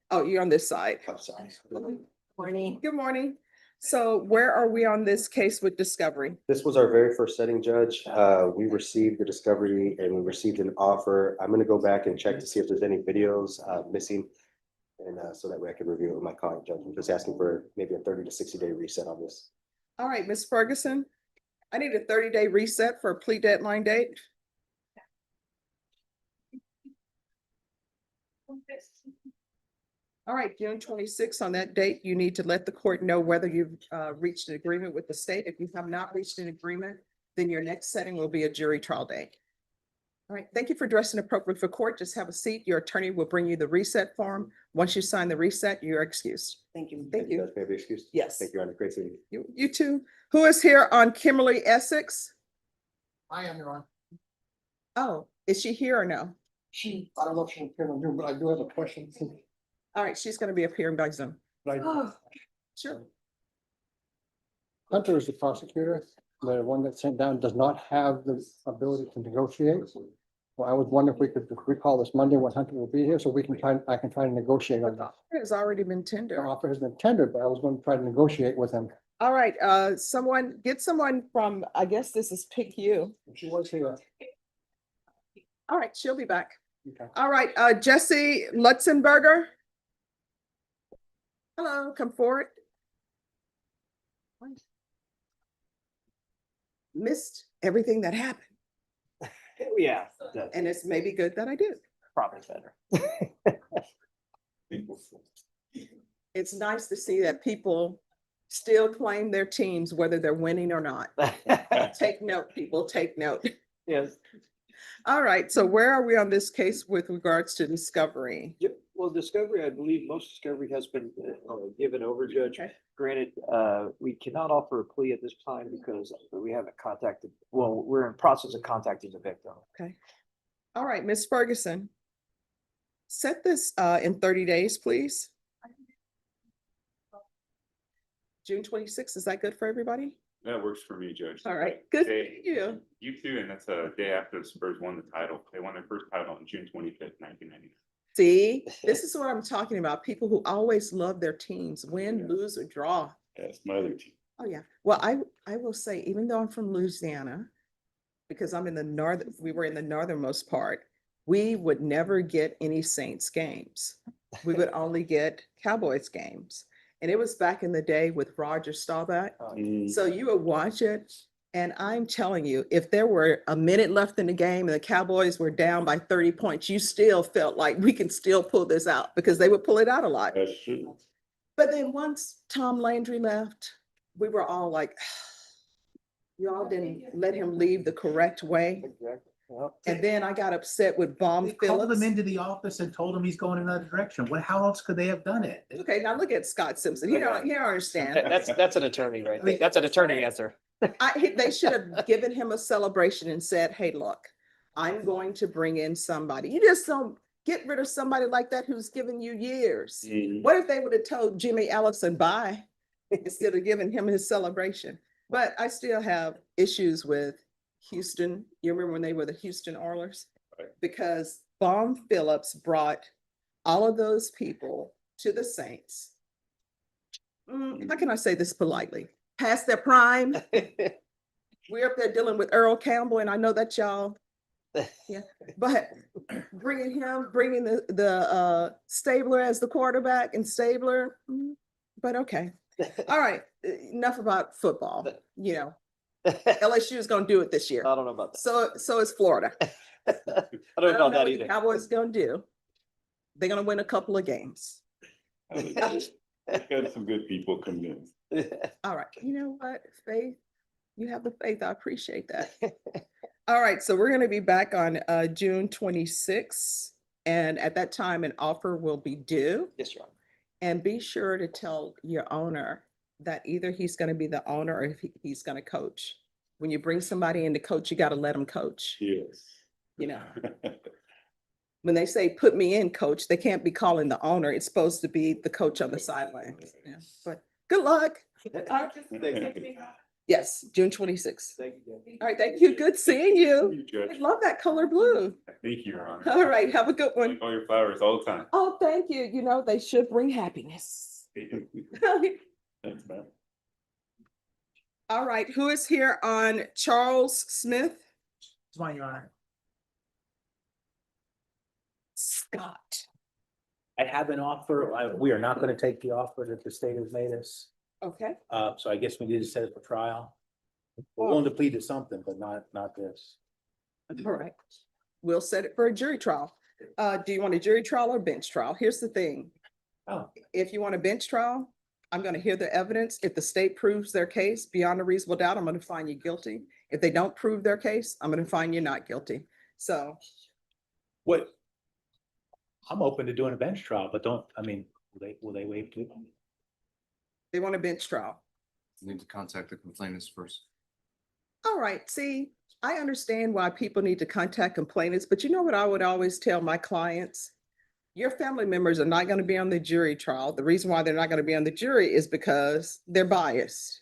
Oh, you're on this side. I'm sorry. Morning. Good morning. So where are we on this case with discovery? This was our very first setting, Judge. We received the discovery and we received an offer. I'm gonna go back and check to see if there's any videos missing. And so that way I can review it with my client, Judge. I'm just asking for maybe a 30 to 60-day reset on this. All right, Ms. Ferguson, I need a 30-day reset for a plea deadline date. All right, June 26th, on that date, you need to let the court know whether you've reached an agreement with the state. If you have not reached an agreement, then your next setting will be a jury trial date. All right, thank you for dressing appropriate for court. Just have a seat. Your attorney will bring you the reset form. Once you sign the reset, you're excused. Thank you. Thank you. Judge, may I be excused? Yes. Thank you, Your Honor. Great seeing you. You too. Who is here on Kimberly Essex? I am, Your Honor. Oh, is she here or no? I don't know if she's here on Zoom, but I do have a question. All right, she's gonna be appearing by Zoom. Sure. Hunter is the prosecutor. The one that sent down does not have the ability to negotiate. Well, I was wondering if we could recall this Monday when Hunter will be here, so we can try, I can try to negotiate on that. It has already been The tendered. offer has been tendered, but I was going to try to negotiate with him. All right, someone, get someone from, I guess this is Pick You. She was here. All right, she'll be back. Okay. All right, Jesse Lutzenberger. Hello, come forward. Missed everything that happened, Yeah, and it's maybe good that I did. probably better. It's nice to see that people still claim their teams, whether they're winning or not. Take note, people, take note. Yes. All right, so where are we on this case with regards to discovery? Well, discovery, I believe most discovery has been given over, Judge. Okay. Granted, we cannot offer a plea at this time because we haven't contacted, well, we're in process of contacting the victim. Okay. All right, Ms. Ferguson. Set this in 30 days, please. June 26th, is that good for everybody? That works for me, Judge. All right, good. Hey, Thank you. You too, and that's a day after the Spurs won the title. They won their first title on June 25th, 1990. See, this is what I'm talking about. People who always love their teams, win, lose, or draw. That's my other team. Oh, yeah. Well, I will say, even though I'm from Louisiana, because I'm in the northern, we were in the northernmost part, we would never get any Saints games. We would only get Cowboys games. And it was back in the day with Roger Staubach. So you would watch it. And I'm telling you, if there were a minute left in the game and the Cowboys were down by 30 points, you still felt like we can still pull this out because they would pull it out a lot. That's true. But then once Tom Landry left, we were all like, you all didn't let him leave the correct way. And then I got upset with Baum They called him Phillips. into the office and told him he's going another direction. How else could they have done it? Okay, now look at Scott Simpson. He don't understand. That's an attorney, right? That's an attorney answer. They should have given him a celebration and said, hey, look, I'm going to bring in somebody. You just don't get rid of somebody like that who's given you years. What if they would have told Jimmy Ellison bye instead of giving him his celebration? But I still have issues with Houston. You remember when they were the Houston Oilers? Right. Because Baum Phillips brought all of those people to the Saints. How can I say this politely? Past their prime. We're up there dealing with Earl Campbell, and I know that y'all, yeah, but bringing the Stabler as the quarterback and Stabler, but okay. All right, enough about football, you know. LSU is gonna do it this year. I don't know about that. So is Florida. I don't know what that the either. Cowboys gonna do. They're gonna win a couple of games. We've got some good people coming in. All right, you know what, Faith, you have the faith, I appreciate that. All right, so we're gonna be back on June 26th, and at that time, an offer will be due. Yes, Your Honor. And be sure to tell your owner that either he's gonna be the owner or if he's gonna coach. When you bring somebody in to coach, you gotta let them coach, Yes. you know. When they say, put me in, coach, they can't be calling the owner. It's supposed to be the coach on the sideline. Yeah, but good luck. Yes, June 26th. Thank you. All right, thank you. Good seeing you. You, Judge. I love that color blue. Thank you, Your Honor. All right, have a good one. Like all your flowers all the time. Oh, thank you. You know, they should bring happiness. Thanks, man. All right, who is here on Charles Smith? It's mine, Your Honor. Scott. I have an offer. We are not going to take the offer that the state has made us. Okay, So I guess we need to set it for trial. We're willing to plead to something, but not this. all right. We'll set it for a jury trial. Do you want a jury trial or bench trial? Here's the thing. Oh. If you want a bench trial, I'm gonna hear the evidence. If the state proves their case beyond a reasonable doubt, I'm gonna find you guilty. If they don't prove their case, I'm gonna find you not guilty. So, What? I'm open to doing a bench trial, but will they waive too? they want a bench trial. Need to contact the complainants first. All right, see, I understand why people need to contact complainants, but you know what I would always tell my clients? Your family members are not gonna be on the jury trial. The reason why they're not gonna be on the jury is because they're biased.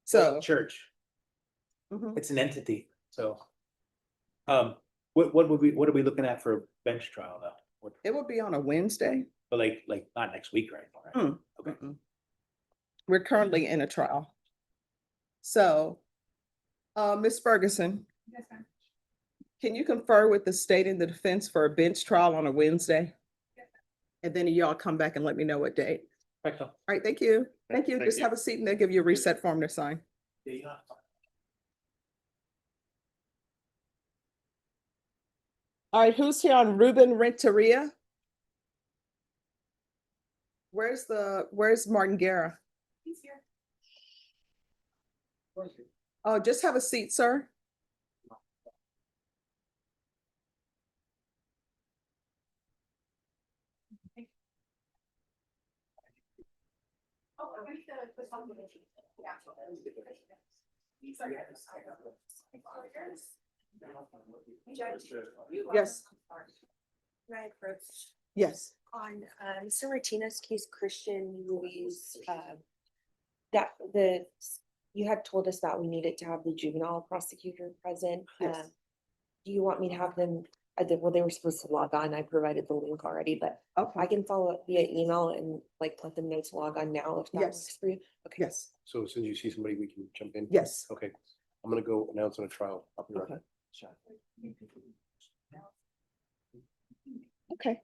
So. Church, Mhm. it's an entity, so. What are we looking at for a bench trial though? It will be on a Wednesday. But like not next week, right? Mm. Okay. Mm-mm. We're currently in a trial. So, Ms. Ferguson, can you confer with the state and the defense for a bench trial on a Wednesday? And then y'all come back and let me know what date. Right. All right, thank you. Thank you. Thank Just you. have a seat and they'll give you a reset form to sign. All right, who's here on Ruben Renteria? Where's Martin Guerra? He's here. Oh, just have a seat, sir. Oh, I wish that I put something in. Yeah. These are yours. Yes, Right, approach yes. on Mr. Martinez case, Christian Louise, you had told us that we needed to have the juvenile prosecutor present. Yes. Do you want me to have them, well, they were supposed to log on, I provided the link already, but I Okay, can follow up via email and like let them know to log on now if that Yes. works for you. Okay. yes, So as soon as you see somebody, we can jump in? yes. Okay, I'm gonna go announce on a trial. I'll be right Okay. back. Okay.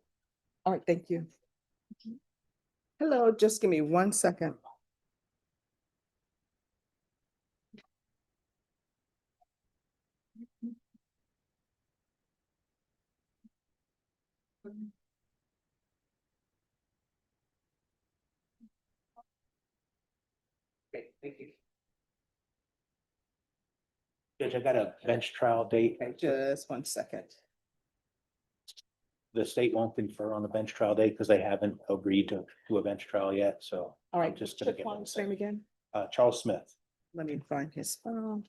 All right, thank you. Hello, just give me 1 second. Okay, thank you. Judge, I got a bench trial date. Okay, just 1 second. The state won't confer on the bench trial date because they haven't agreed to do a bench trial yet, so. All I'm right, just gonna get client's name again? Charles Smith. Let me find his phone.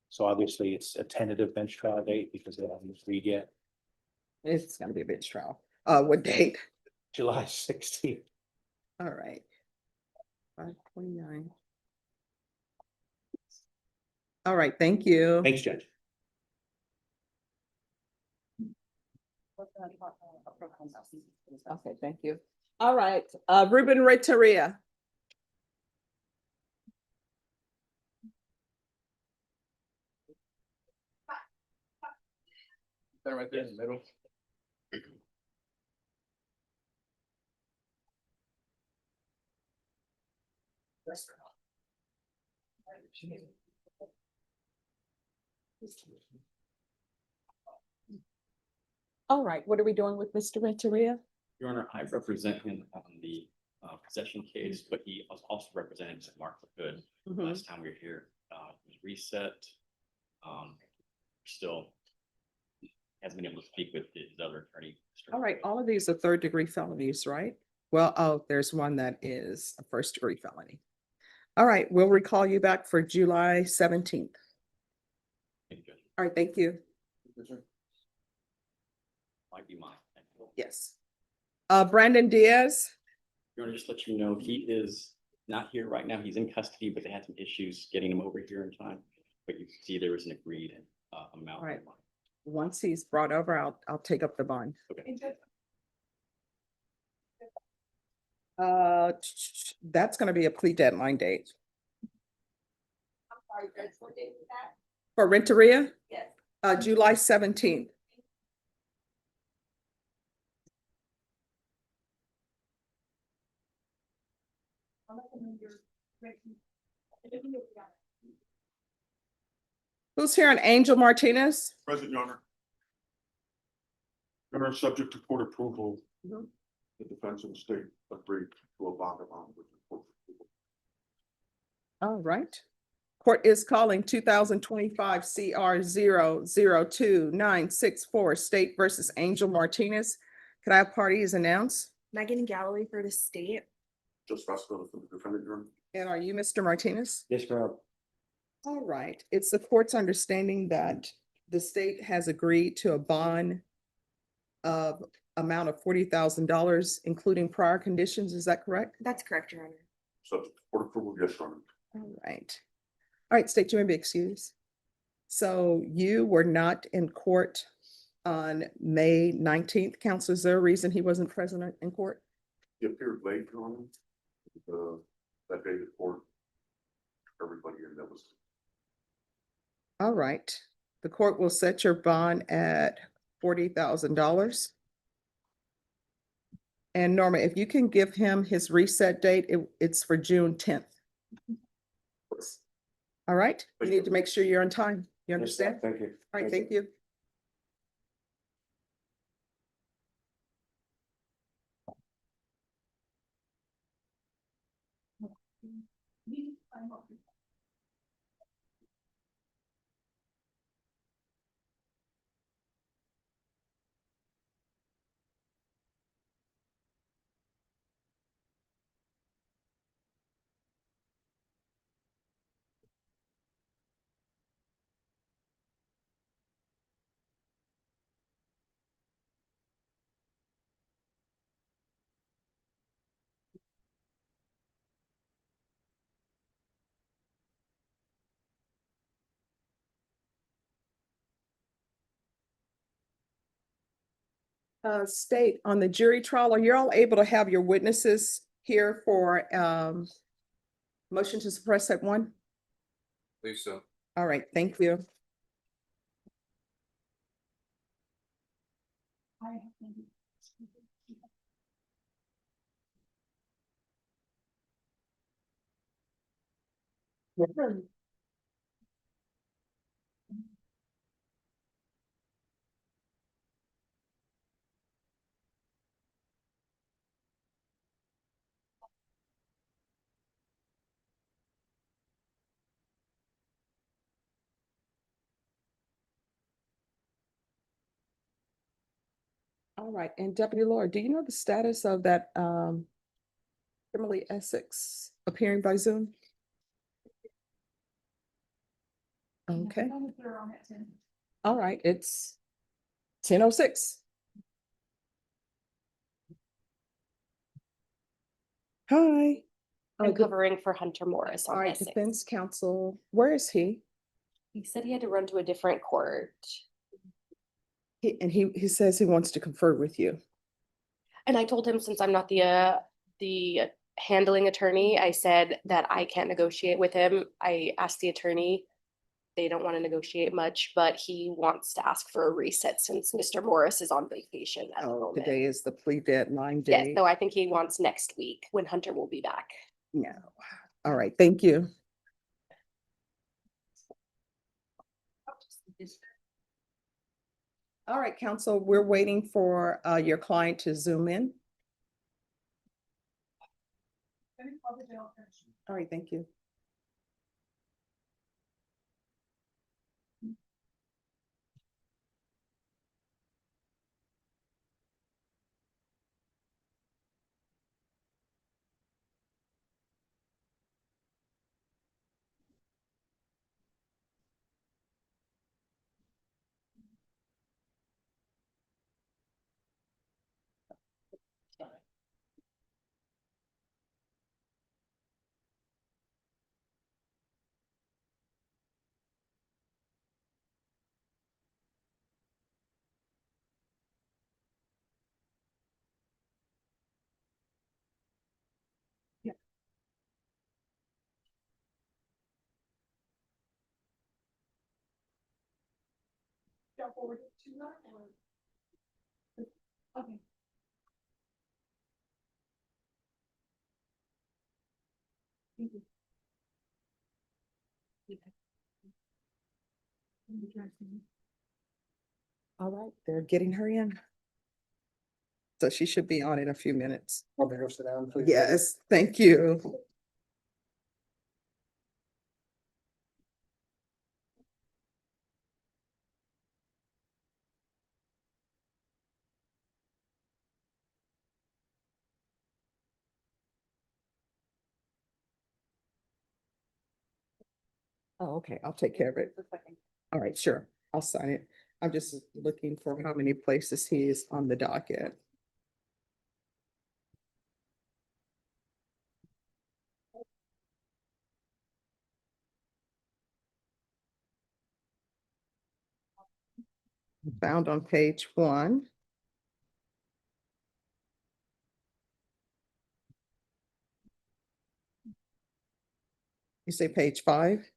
So obviously it's a tentative bench trial date because they haven't agreed yet. It's gonna be a bench trial. What date? July 16th. All right. 5/29. All right, thank you. Thanks, Judge. Okay, thank you. All right, Ruben Renteria. That right there in the middle. All right, what are we doing with Mr. Renteria? Your Honor, I represent him on the possession case, but he was also representing Mr. Mark Hood. Mhm. Last time we were here, it was reset. Still hasn't been able to speak with his other attorney. Mr. All right, Hood. all of these are third-degree felonies, right? Well, oh, there's one that is a first-degree felony. All right, we'll recall you back for July 17th. Thank you, Judge. All right, thank you. Might be mine. Thank you. Yes. Brandon Diaz. Your Honor, just to let you know, he is not here right now. He's in custody, but they had some issues getting him over here in time. But you can see there was an agreed amount. All right. Once he's brought over, I'll take up the bond. Okay. That's gonna be a plea deadline date. I'm sorry, Judge, what date is that? For Renteria, Yes. July 17th. Who's here on Angel Martinez? Present, Your Honor. Your Honor, subject to court approval, Mhm. the defense and the state agreed to a bond amount with the court approval. All right. Court is calling 2025 CR 002-964 State versus Angel Martinez. Could I have parties announced? Megan Galloway for the state. Just Vesta for the defendant, Your Honor. And are you Mr. Martinez? Yes, ma'am. All right. It's the court's understanding that the state has agreed to a bond of amount of $40,000, including prior conditions. Is that correct? That's correct, Your Honor. Subject to court approval, yes, Your Honor. All right. All right, state, you may be excused. So you were not in court on May 19th. Counsel, is there a reason he wasn't present in court? He appeared late on, that day before everybody in that was. All right. The court will set your bond at $40,000. And Norma, if you can give him his reset date, it's for June 10th. All right, you need to make sure you're on time. You understand? Thank you. All right, thank you. State on the jury trial, are you all able to have your witnesses here for motion to suppress at one? Please so. All right, thank you. All right, and Deputy Laura, do you know the status of that Kimberly Essex appearing by Zoom? Okay. All right, it's 10:06. Hi. I'm covering for Hunter Morris All on right, this. defense counsel, where is he? He said he had to run to a different court. He says he wants to confer with you. And I told him, since I'm not the handling attorney, I said that I can't negotiate with him. I asked the attorney. They don't want to negotiate much, but he wants to ask for a reset since Mr. Morris is on vacation at the moment. Today is the plea deadline Yes, day. so I think he wants next week when Hunter will be back. No. All right, thank you. All right, counsel, we're waiting for your client to zoom in. All right, thank you. Okay. All right, they're getting her in. So she should be on in a few minutes. Want me to go sit down, please? Yes, thank you. Oh, okay, I'll take care of it. All right, sure, I'll sign it. I'm just looking for how many places he is on the docket. found on page 1. You say page 5?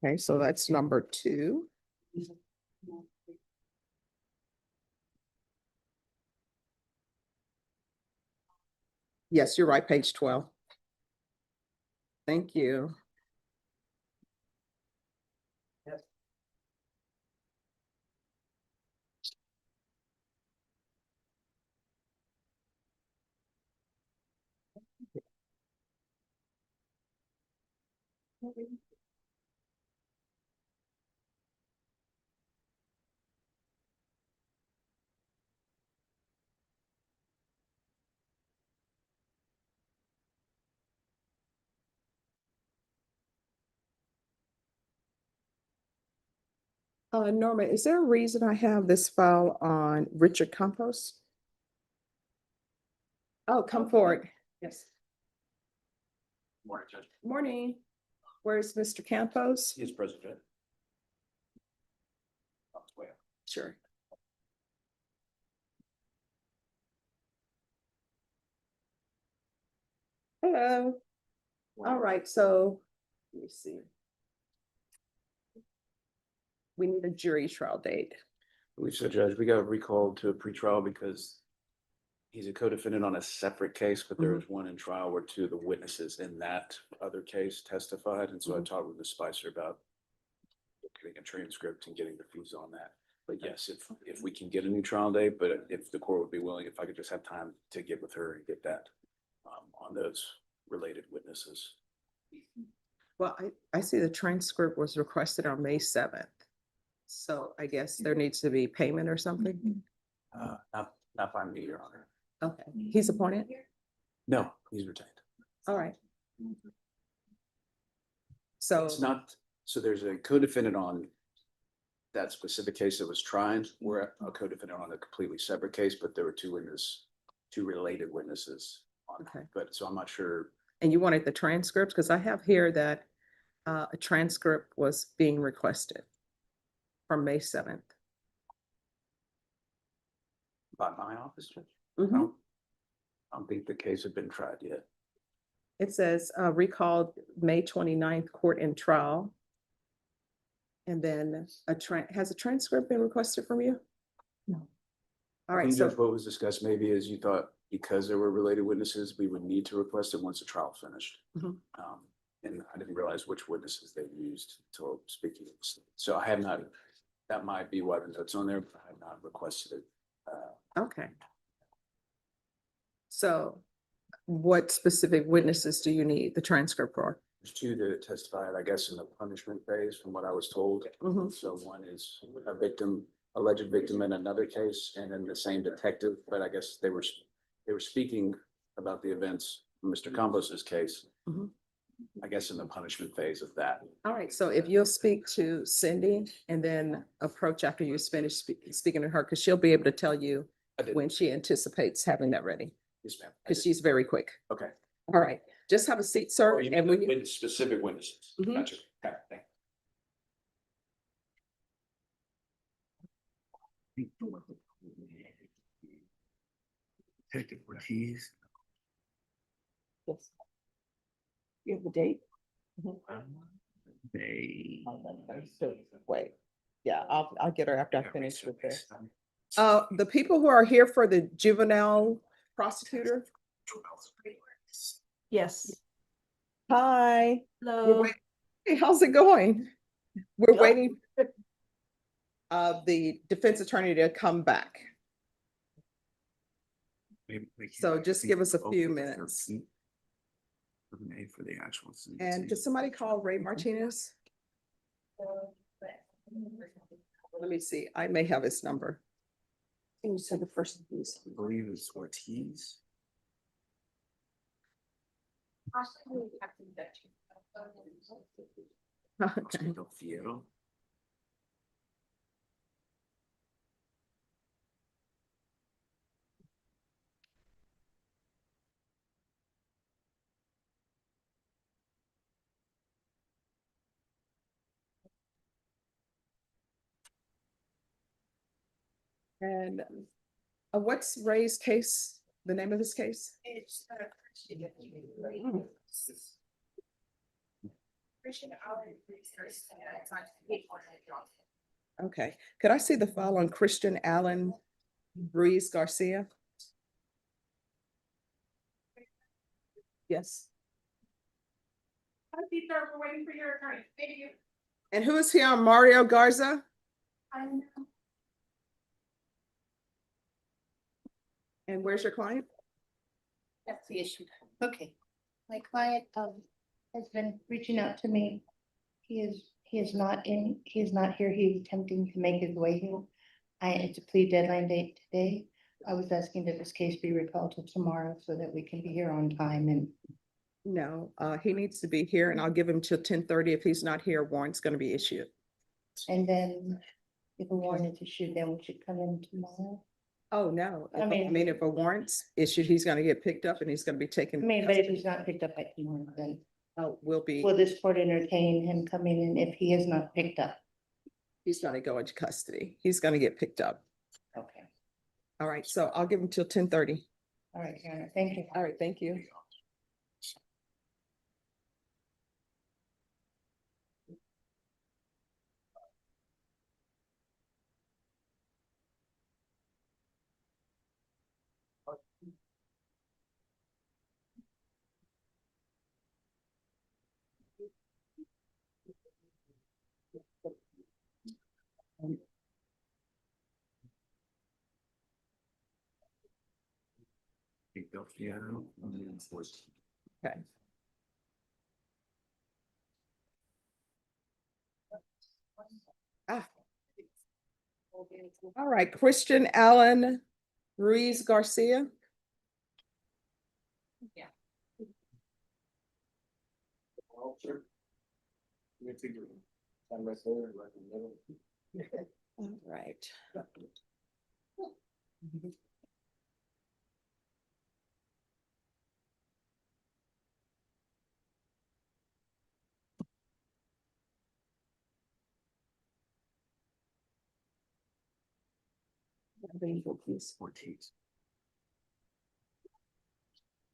Okay, so that's number 2. Yes, you're right, page 12. Thank you. Norma, is there a reason I have this file on Richard Campos? Oh, come forward. Yes. Morning, Judge. Morning. Where's Mr. Campos? He is present, Judge. On his way up. Sure. Hello. All right, so let me see. We need a jury trial date. We said, Judge, we got recalled to a pretrial because he's a co-defendant on a separate case, but there was one in trial where 2 of the witnesses in that other case testified. And so I talked with Ms. Spicer about getting a transcript and getting the fees on that. But yes, if we can get a new trial date, but if the court would be willing, if I could just have time to get with her and get that on those related witnesses. Well, I see the transcript was requested on May 7th. So I guess there needs to be payment or something. Not by me, Your Honor. Okay, he's appointed? No, he's retained. All right. So It's not, so there's a co-defendant on that specific case that was tried. We're a co-defendant on a completely separate case, but there were 2 related witnesses on that. Okay. But so I'm not sure. And you wanted the transcripts? Because I have here that a transcript was being requested from May 7th. By my office, Judge? Mhm. I don't think the case had been tried yet. It says recalled May 29th court and trial. And then has a transcript been requested from you? No. All I right, think, so Judge, what was discussed maybe is you thought because there were related witnesses, we would need to request it once the trial finished. Mhm. And I didn't realize which witnesses they used until speaking. So I have not, that might be why the note's on there, but I have not requested it. okay. So what specific witnesses do you need the transcript for? There's 2 that testified, I guess, in the punishment phase, from what I was told. Mhm. So one is a victim, alleged victim in another case, and then the same detective, but I guess they were speaking about the events in Mr. Campos's case. Mhm. I guess in the punishment phase of that. All right, so if you'll speak to Cindy and then approach after you finish speaking to her, because she'll be able to tell you I did. when she anticipates having that ready, Yes, ma'am. because she's very quick. Okay. All right, just have a seat, sir. And when you, With specific witnesses. Mhm. Gotcha. Okay, thank Detective Ortiz. yes. You have the date? They. Wait, yeah, I'll get her after I finish with this. The people who are here for the juvenile prosecutor. Yes. Hi. Hello. Hey, how's it going? We're waiting. The defense attorney to come back. So just give us a few minutes. For the actual. And does somebody call Ray Martinez? Let me see, I may have his number. Can you say the first, please? I believe it's Ortiz. Okay. Fiero. And what's Ray's case, the name of this case? It's, Okay, could I see the file on Christian Allen Ruiz Garcia? Yes. Hi, Peter, we're waiting for your attorney. Thank you. And who is here on Mario Garza? And where's your client? That's the issue. Okay. My client has been reaching out to me. He is not here. He's attempting to make his way here. It's a plea deadline date today. I was asking that this case be recalled till tomorrow so that we can be here on time and. No, he needs to be here and I'll give him till 10:30. If he's not here, warrant's gonna be issued. And then if a warrant is issued, then we should come in tomorrow. Oh, no. I mean- If a warrant's issued, he's gonna get picked up and he's gonna be taken. But if he's not picked up by tomorrow, then Will be, will this court entertain him coming in if he is not picked up? he's gonna go into custody. He's gonna get picked up. Okay. All right, so I'll give him till 10:30. All right, Your Honor. Thank you. All right, thank you. Okay. All right, Christian Allen Ruiz Garcia. Yeah. All right.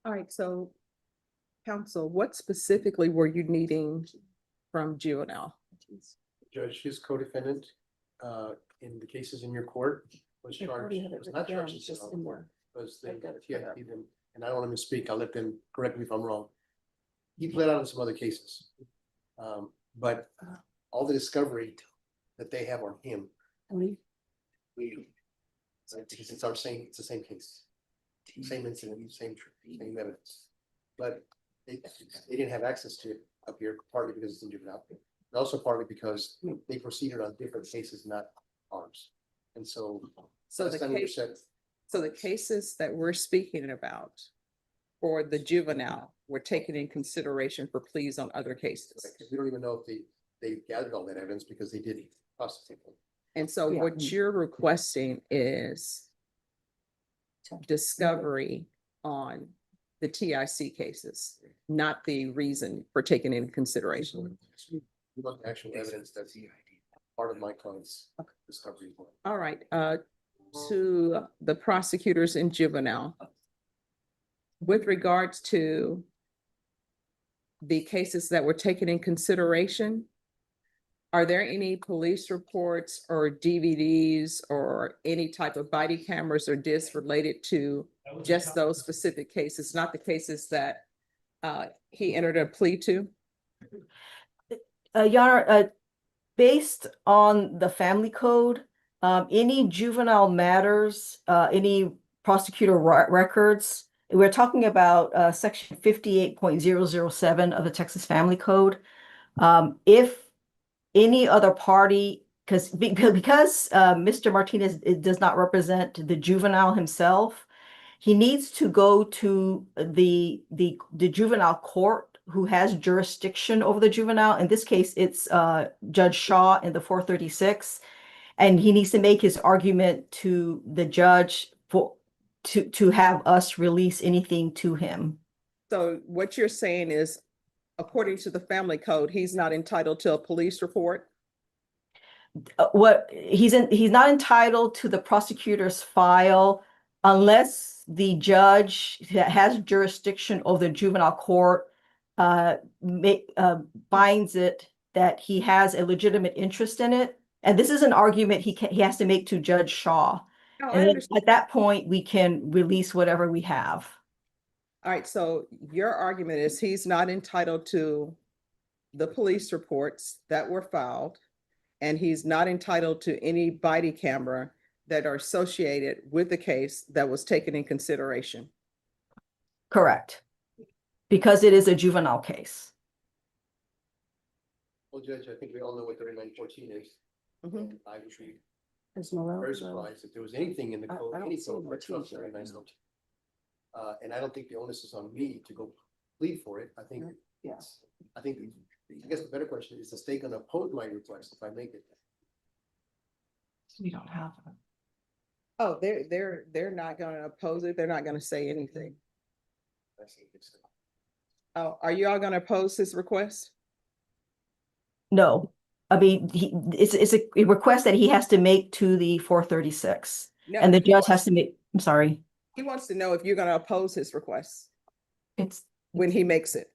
All right, so counsel, what specifically were you needing from juvenile? Judge, his co-defendant, in the cases in your court was charged, was not charged, was the TIP them, and I don't want to misspeak, I'll let them correct me if I'm wrong. He pled out in some other cases. But all the discovery that they have on him, it's our same, it's the same case. Same incident, same evidence. But they didn't have access to it up here, partly because it's in juvenile. And also partly because they proceeded on different cases, not ours. And so. So the cases that we're speaking about for the juvenile were taken in consideration for pleas on other cases. We don't even know if they gathered all that evidence because they didn't process it. And so what you're requesting is discovery on the TIC cases, not the reason for taking in consideration. We want actual evidence that's part of my client's discovery. All right, to the prosecutors in juvenile. With regards to the cases that were taken in consideration, are there any police reports or DVDs or any type of body cameras or discs related to just those specific cases, not the cases that he entered a plea to? Your Honor, based on the family code, any juvenile matters, any prosecutor records, we're talking about section 58.007 of the Texas Family Code. If any other party, because Mr. Martinez does not represent the juvenile himself, he needs to go to the juvenile court who has jurisdiction over the juvenile. In this case, it's Judge Shaw in the 436, and he needs to make his argument to the judge to have us release anything to him. So what you're saying is, according to the family code, he's not entitled to a police report? he's not entitled to the prosecutor's file unless the judge that has jurisdiction over the juvenile court finds it that he has a legitimate interest in it. And this is an argument he has to make to Judge Shaw. No, I And then understand. at that point, we can release whatever we have. All right, so your argument is he's not entitled to the police reports that were filed, and he's not entitled to any body camera that are associated with the case that was taken in consideration. Correct. Because it is a juvenile case. Well, Judge, I think we all know what 3914 is. Mhm. I would be There's no very surprised if there was anything in the code, any code where it trumps 3914. And I don't think the onus is on me to go plead for it. I think, Yes. I guess the better question is the state gonna oppose my request if I make it? We don't have it. Oh, they're not gonna oppose it. They're not gonna say anything. Oh, are you all gonna oppose his request? No, I mean, it's a request that he has to make to the 436. No, And the he judge has wants- to make, I'm sorry, He wants to know if you're gonna oppose his request it's, when he makes it.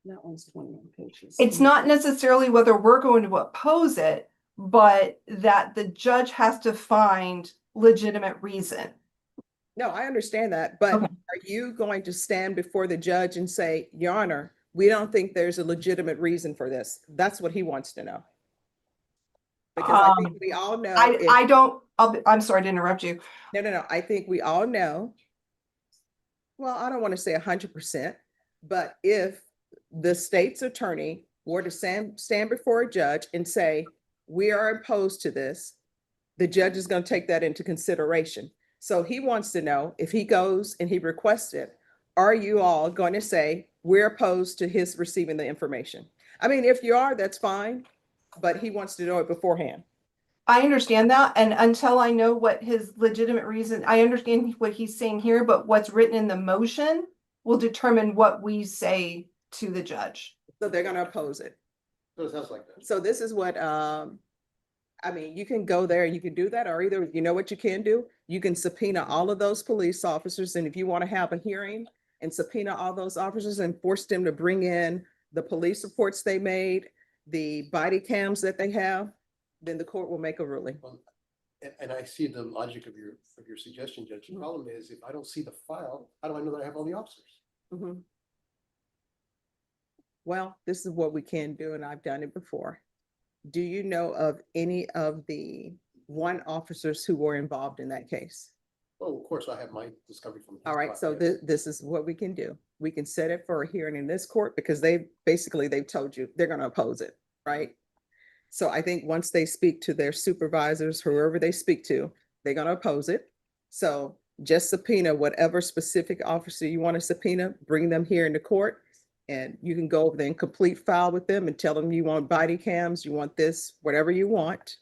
that one's 21 pages. It's not necessarily whether we're going to oppose it, but that the judge has to find legitimate reason. No, I understand that, but Okay. are you going to stand before the judge and say, Your Honor, we don't think there's a legitimate reason for this? That's what he wants to know. Because I think we all know. I don't, I'm sorry to interrupt you. No. I think we all know. Well, I don't want to say 100%, but if the state's attorney were to stand before a judge and say, we are opposed to this, the judge is going to take that into consideration. So he wants to know, if he goes and he requests it, are you all going to say, we're opposed to his receiving the information? I mean, if you are, that's fine, but he wants to know it beforehand. I understand that, and until I know what his legitimate reason, I understand what he's saying here, but what's written in the motion will determine what we say to the judge. So they're going to oppose it. So it sounds like that. So this is what, I mean, you can go there and you can do that, or either, you know what you can do? You can subpoena all of those police officers, and if you want to have a hearing and subpoena all those officers and force them to bring in the police reports they made, the body cams that they have, then the court will make a ruling. And I see the logic of your suggestion, Judge. The problem is, if I don't see the file, how do I know that I have all the officers? Mhm. Well, this is what we can do, and I've done it before. Do you know of any of the officers who were involved in that case? Oh, of course, I have my discovery from. All right, so this is what we can do. We can set it for a hearing in this court because they've told you they're gonna oppose it, right? So I think once they speak to their supervisors, whoever they speak to, they're gonna oppose it. So just subpoena whatever specific officer you want to subpoena, bring them here into court. And you can go over there and complete file with them and tell them you want body cams, you want this, whatever you want.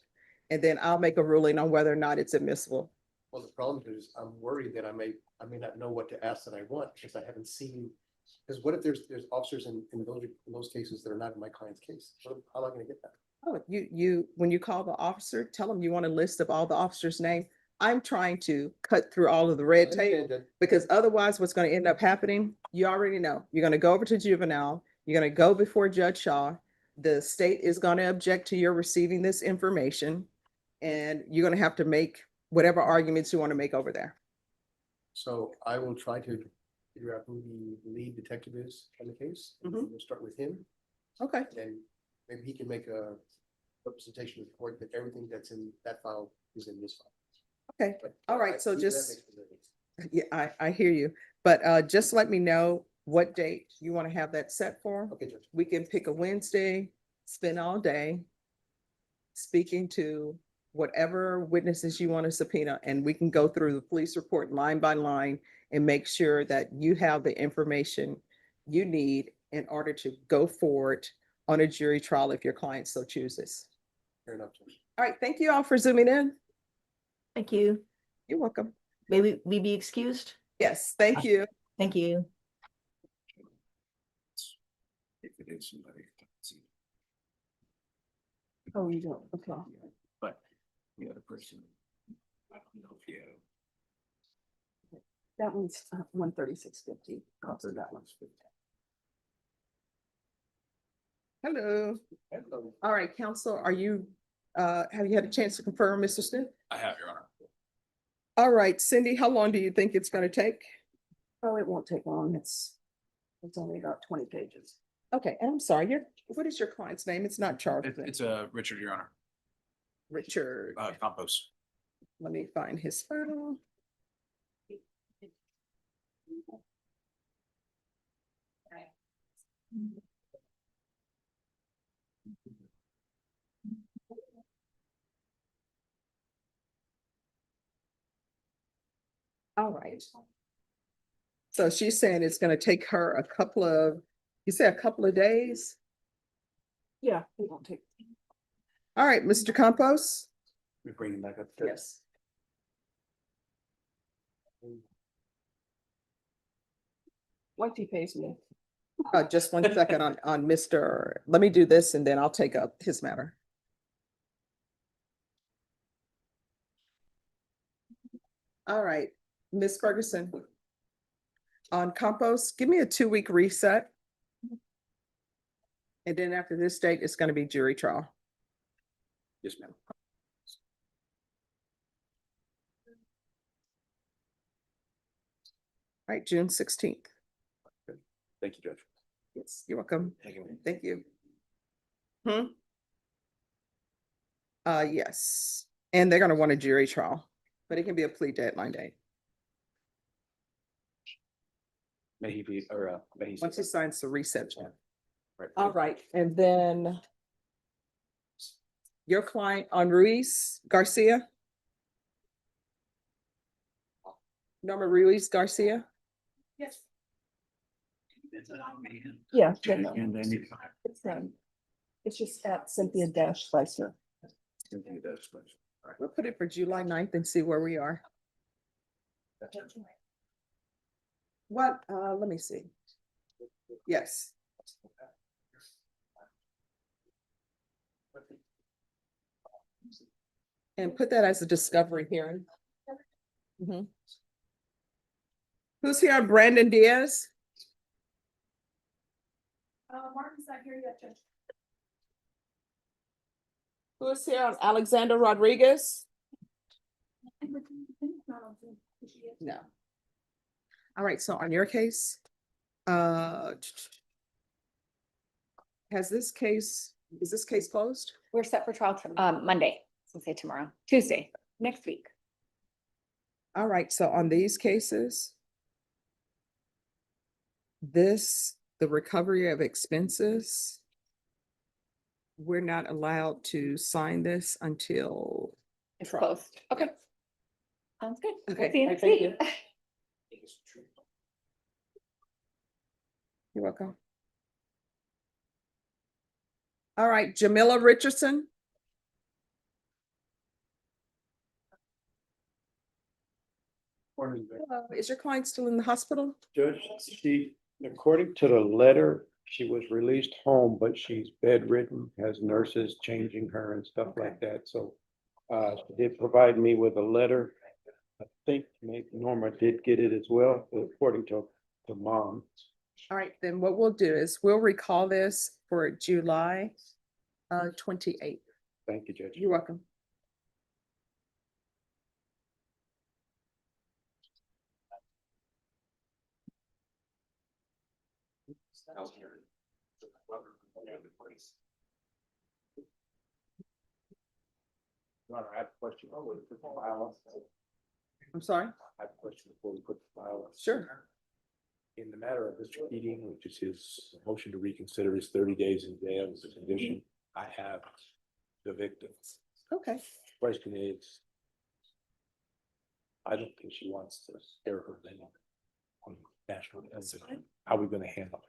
And then I'll make a ruling on whether or not it's admissible. Well, the problem is I'm worried that I may not know what to ask that I want because I haven't seen. Because what if there's officers in those cases that are not in my client's case? How am I gonna get that? Oh, when you call the officer, tell them you want a list of all the officers' name. I'm trying to cut through all of the red tape because otherwise what's going to end up happening, you already know. You're going to go over to juvenile. You're going to go before Judge Shaw. The state is going to object to your receiving this information, and you're going to have to make whatever arguments you want to make over there. So I will try to figure out who the lead detective is on the case. Mhm. We'll start with him. Okay. And maybe he can make a representation of the court that everything that's in that file is in this file. Okay. But, All right. So that just, makes the difference. yeah, I hear you. But just let me know what date you want to have that set for. Okay, Judge. We can pick a Wednesday, spend all day speaking to whatever witnesses you want to subpoena, and we can go through the police report line by line and make sure that you have the information you need in order to go forward on a jury trial if your client so chooses. Fair enough, Judge. All right. Thank you all for zooming in. Thank you. You're welcome. May we be excused? Yes, thank you. Thank you. If it get somebody. Oh, you don't, okay. But the other person. I don't know if you. That one's 136.50. Also that one's 50. Hello. Hello. All right, counsel, are you, have you had a chance to confirm, Mr. Smith? I have, Your Honor. All right, Cindy, how long do you think it's gonna take? Oh, it won't take long. It's only about 20 pages. Okay, and I'm sorry, what is your client's name? It's not Charles. It's Richard, Your Honor. Richard. Campos. Let me find his photo. All right. So she's saying it's gonna take her a couple of, you say a couple of days? Yeah, it won't take. All right, Mr. Campos? We bring him back up. Yes. Once he pays me. Just 1 second on Mr. Let me do this and then I'll take up his matter. All right, Ms. Ferguson. On Campos, give me a 2-week reset. And then after this date, it's gonna be jury trial. Yes, ma'am. All right, June 16th. Thank you, Judge. Yes, you're welcome. Thank you. Thank you. Yes, and they're gonna want a jury trial, but it can be a plea deadline date. May he be, or may he. Once he signs the reset. Right. All right, and then your client on Ruiz Garcia? Norma Ruiz Garcia? Yes. Yeah. It's just at Cynthia Spicer. We'll put it for July 9th and see where we are. What, let me see. Yes. And put that as a discovery hearing. Mhm. Who's here? Brandon Diaz? Martin's not here yet, Judge. Who's here? Alexander Rodriguez? No. All right, so on your case, has this case, is this case closed? We're set for trial Monday, so say tomorrow, Tuesday, next week. All right, so on these cases, the recovery of expenses, we're not allowed to sign this until It's closed. Okay. Sounds good. We'll Okay, see you next thank week. you. You're welcome. All right, Jamila Richardson. Hello, is your client still in the hospital? Judge, according to the letter, she was released home, but she's bedridden, has nurses changing her and stuff like that, so. She did provide me with a letter. I think maybe Norma did get it as well, according to mom. All right, then what we'll do is we'll recall this for July 28th. Thank you, Judge. You're welcome. I have a question. I'm sorry? I have a question before we put the file. Sure. In the matter of Mr. Keating, which is his motion to reconsider his 30 days in jail as a condition, I have the victim. Okay. Question is, I don't think she wants to scare her then on national anthem. How are we gonna handle it?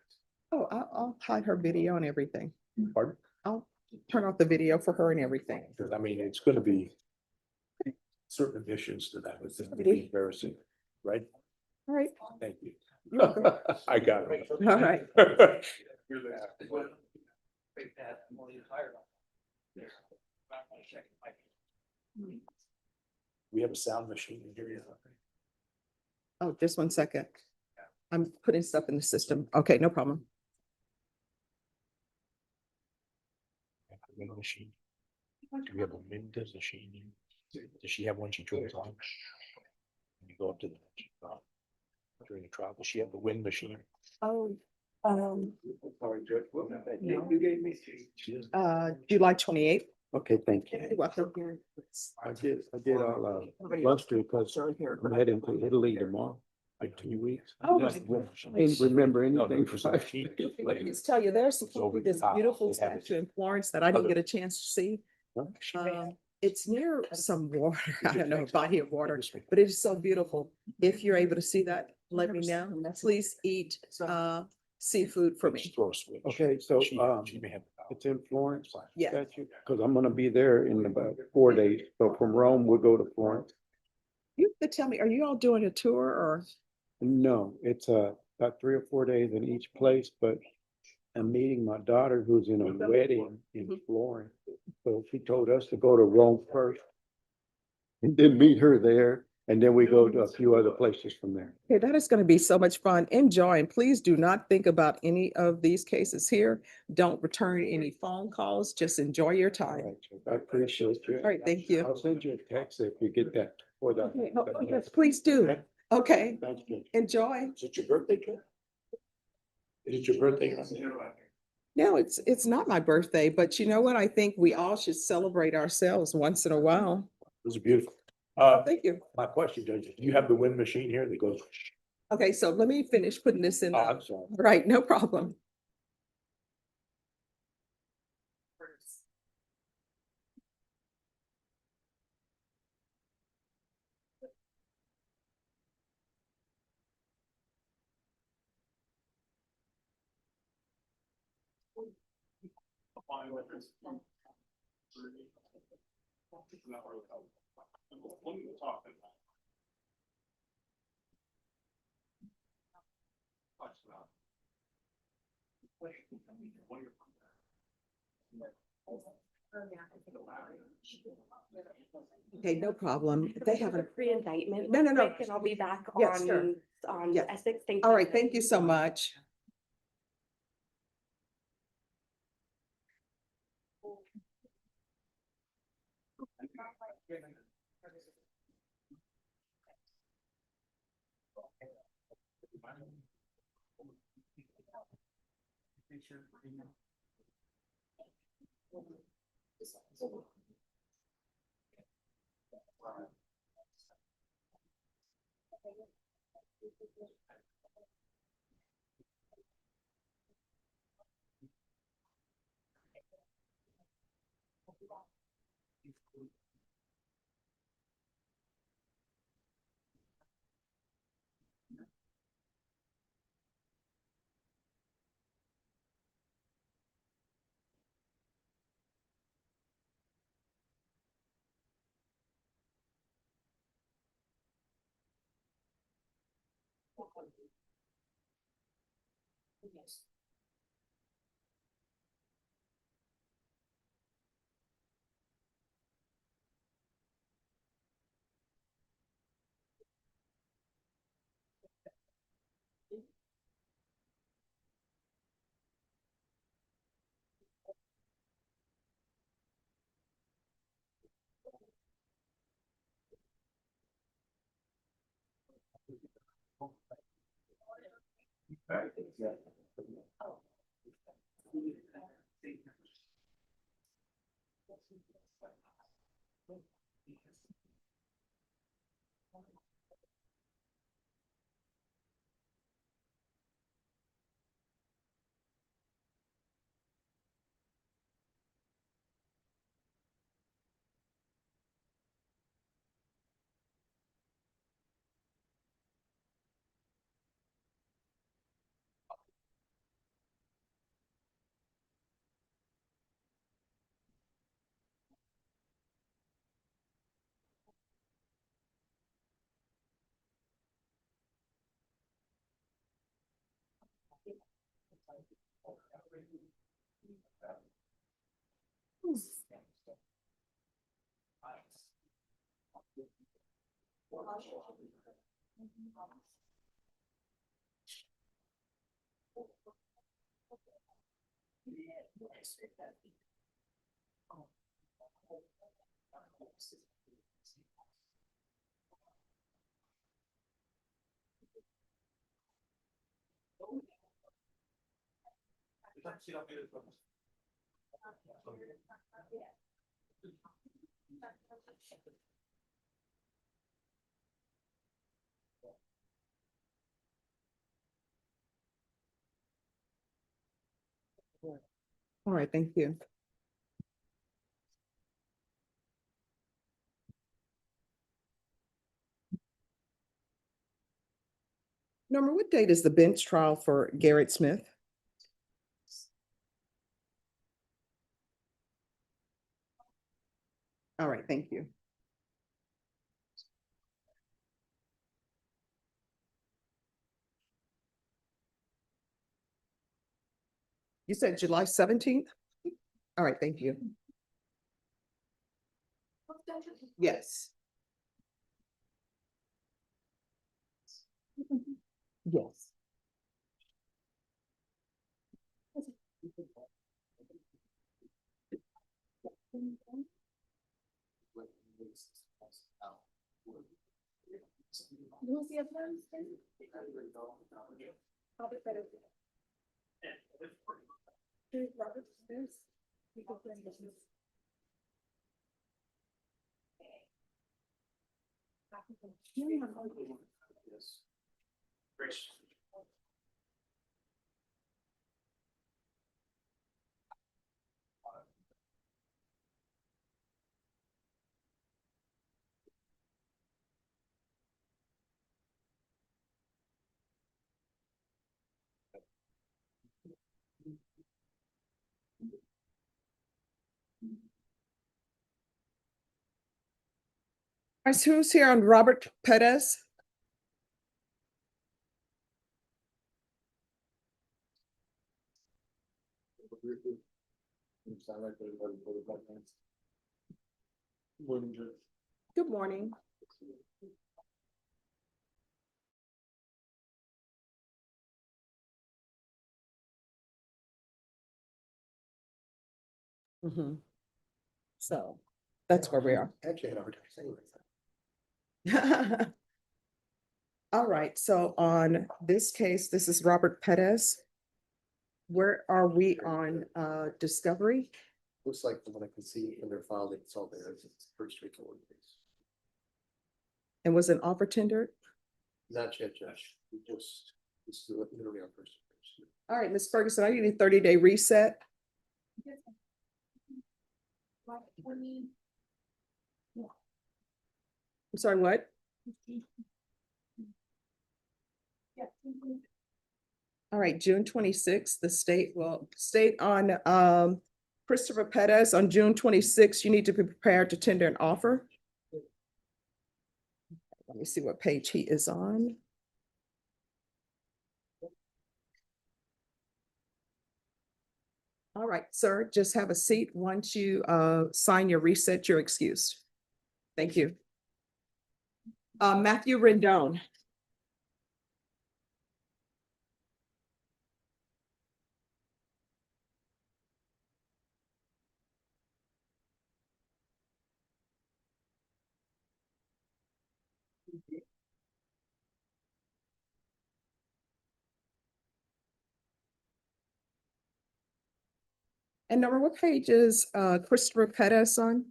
Oh, I'll hide her video and everything. Pardon? I'll turn off the video for her and everything. Because I mean, it's gonna be certain additions to that, it's gonna be embarrassing, right? All right. Thank you. You're welcome. I got it. All right. We have a sound machine in here. Oh, just 1 second. I'm putting stuff in the system. Okay, no problem. Wind machine. Do we have a wind machine? Does she have one she turns on? When you go up to the during the trial, does she have the wind machine? Oh, Sorry, Judge, what was that date you gave me? July 28th. Okay, thank you. You're welcome. I did all bluster because I'm heading to Italy tomorrow, like 2 weeks. Oh. I didn't remember anything for Let me just tell you, there's this beautiful statue in Florence that I didn't get a chance to see. It's near some water, I don't know, body of water, but it is so beautiful. If you're able to see that, let me know. Please eat seafood for me. Okay, so She may have. it's in Florence. Yeah. Because I'm gonna be there in about 4 days. So from Rome, we'll go to Florence. You have to tell me, are you all doing a tour or? No, it's about 3 or 4 days in each place, but I'm meeting my daughter who's in a wedding in Florence. So she told us to go to Rome first. And then meet her there, and then we go to a few other places from there. Okay, that is going to be so much fun. Enjoy, and please do not think about any of these cases here. Don't return any phone calls. Just enjoy your time. I appreciate you. All right, thank you. I'll send you a text if you get that for that. Okay, oh, yes, please do. Okay, Thank you. enjoy. Is it your birthday, Ken? Is it your birthday? No, it's not my birthday, but you know what? I think we all should celebrate ourselves once in a while. This is beautiful. Thank you. My question, Judge, do you have the wind machine here that goes? Okay, so let me finish putting this in. Oh, I'm sorry. Right, no problem. Okay, no problem. They have a Pre-indictment. No, no, no. quick, And I'll be back Yes, sure. on Yeah. Essex. Thank All you. right, thank you so much. All right, thank you. Norma, what date is the bench trial for Garrett Smith? All right, thank you. You said July 17th? All right, thank you. Yes. Yes. Who's here on Robert Perez? Good morning. Mhm. So that's where we are. Actually, I had already saying All right, so on this case, this is Robert Perez. Where are we on discovery? Looks like from what I can see in their file, it's all there. It's pretty straightforward. And was an offer tendered? Not yet, Josh. We just, this is literally our first. All right, Ms. Ferguson, I need a 30-day reset. I'm sorry, what? All right, June 26th, the state will state on Christopher Perez on June 26th, you need to be prepared to tender an offer. Let me see what page he is on. All right, sir, just have a seat. Once you sign your reset, you're excused. Thank you. Matthew Rendon. And number, what page is Christopher Perez on?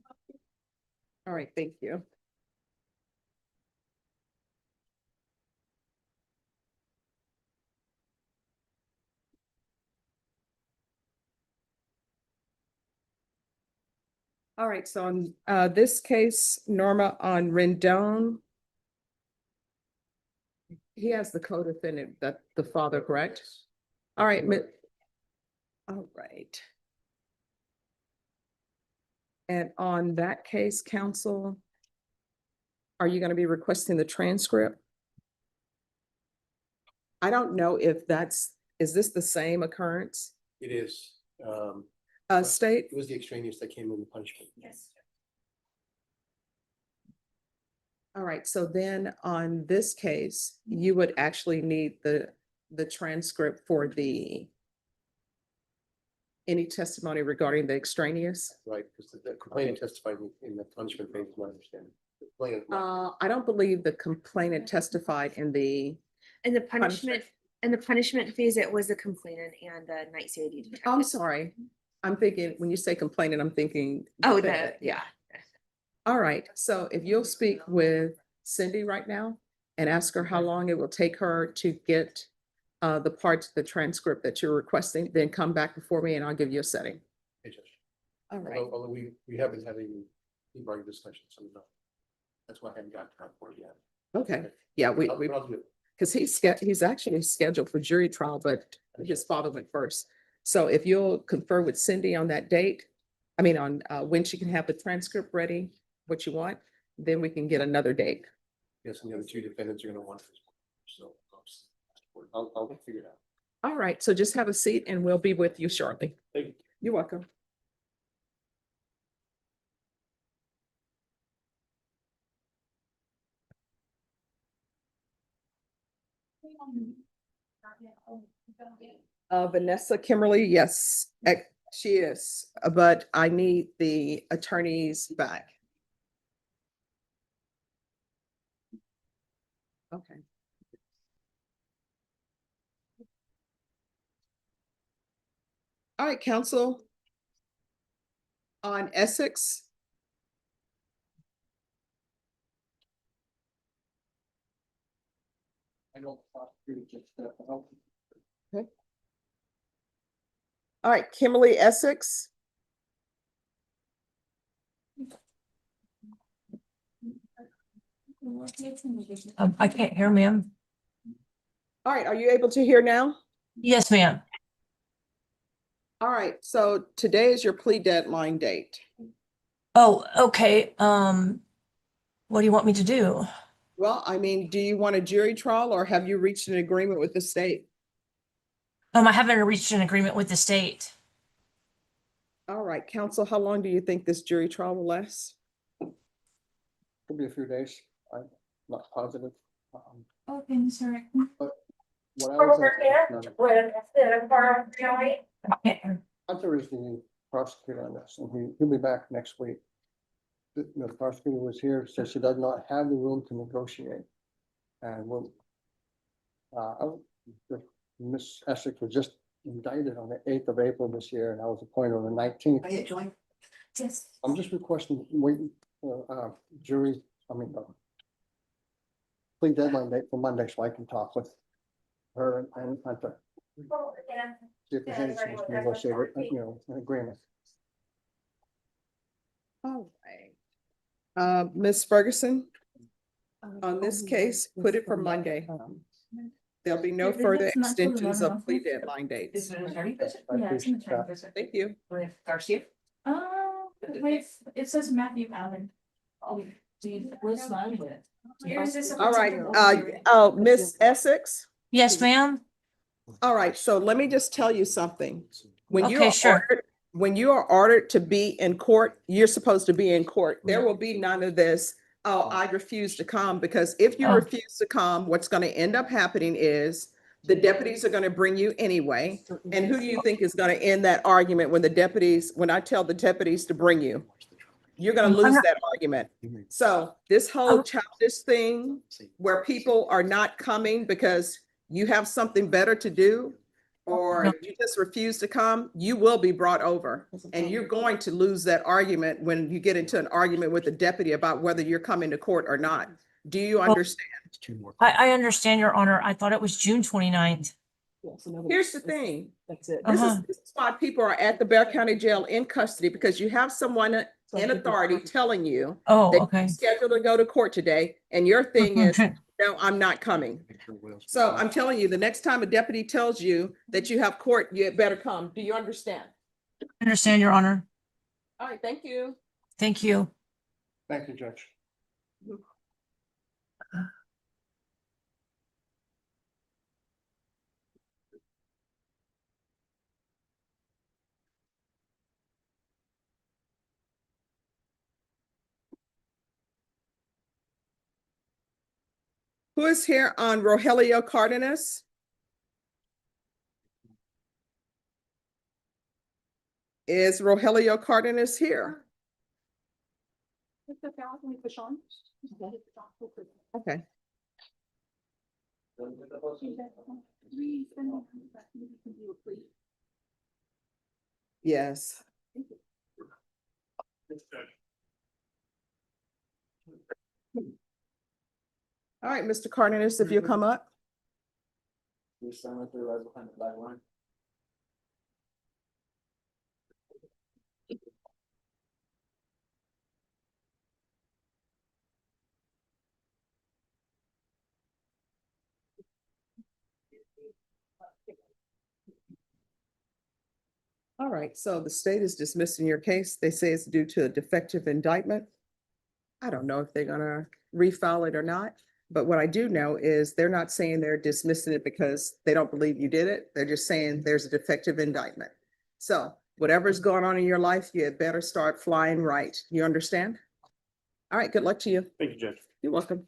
All right, thank you. All right, so on this case, Norma, on Rendon, he has the co-defendant, that the father, correct? All right. All right. And on that case, counsel, are you going to be requesting the transcript? I don't know if is this the same occurrence? It is. State? It was the extraneous that came in the punishment. Yes. All right, so then on this case, you would actually need the transcript for any testimony regarding the extraneous? Right, because the complainant testified in the punishment phase, is my understanding. The complainant- I don't believe the complainant testified in the, In the punishment phase, it was the complainant and the night CID detective. I'm sorry. I'm thinking, when you say complainant, I'm thinking. Oh, defendant. yeah. All right, so if you'll speak with Cindy right now and ask her how long it will take her to get the parts, the transcript that you're requesting, then come back before me and I'll give you a setting. Hey, Judge. All right. Although we haven't had any bargaining discussions, so no. That's why I haven't gotten to that point yet. Okay, yeah, we, But I'll do it. because he's actually scheduled for jury trial, but his father went first. So if you'll confer with Cindy on that date, I mean, on when she can have the transcript ready, what you want, then we can get another date. Yes, and the other two defendants are gonna want this. So I'll figure it out. All right, so just have a seat and we'll be with you shortly. Thank you. You're welcome. Vanessa Kimberly, yes, she is, but I need the attorneys back. Okay. All right, counsel. On Essex. I know. The prosecutor just stepped out. Okay. All right, Kimberly Essex. I can't hear, ma'am. All right, are you able to hear now? Yes, ma'am. All right, so today is your plea deadline date. Oh, okay. What do you want me to do? Well, I mean, do you want a jury trial or have you reached an agreement with the state? I haven't reached an agreement with the state. All right, counsel, how long do you think this jury trial will last? Could be a few days. I'm not positive. Okay, sorry. But what I was. Hunter is the prosecutor on this, and he'll be back next week. The prosecutor was here, says she does not have the room to negotiate. And we'll, Miss Essex was just indicted on the 8th of April this year, and I was appointed on the 19th. Yes. I'm just requesting, waiting for, jury, plea deadline date for Monday, so I can talk with her and Hunter. See if there's any chance to negotiate, an agreement. All right. Ms. Ferguson, on this case, put it for Monday. There'll be no further extensions of plea deadline dates. Thank you. Garcia? It says Matthew Allen. Oh, where's mine with? All right, Miss Essex? Yes, ma'am. All right, so let me just tell you something. When you Okay, are sure. ordered, when you are ordered to be in court, you're supposed to be in court. There will be none of this, oh, I refuse to come, because if you Oh. refuse to come, what's going to end up happening is the deputies are going to bring you anyway. And who do you think is going to end that argument when I tell the deputies to bring you? You're going to lose that argument. So this whole childish thing where people are not coming because you have something better to do, or you just refuse to come, you will be brought over. And you're going to lose that argument when you get into an argument with the deputy about whether you're coming to court or not. Do you understand? I understand, Your Honor. I thought it was June 29th. Here's the thing. That's it. This is why people are at the Bexar County Jail in custody, because you have someone in authority telling you Oh, that okay. you're scheduled to go to court today, and your thing is, no, I'm not coming. So I'm telling you, the next time a deputy tells you that you have court, you better come. Do you understand? Understand, Your Honor. All right, thank you. Thank you. Thank you, Judge. Who is here on Rogelio Cardenas? Is Rogelio Cardenas here? Okay. Yes. All right, Mr. Cardenas, if you'll come up. All right, so the state is dismissing your case. They say it's due to a defective indictment. I don't know if they're gonna refile it or not, but what I do know is they're not saying they're dismissing it because they don't believe you did it. They're just saying there's a defective indictment. So whatever's going on in your life, you had better start flying right. You understand? All right, good luck to you. Thank you, Judge. You're welcome.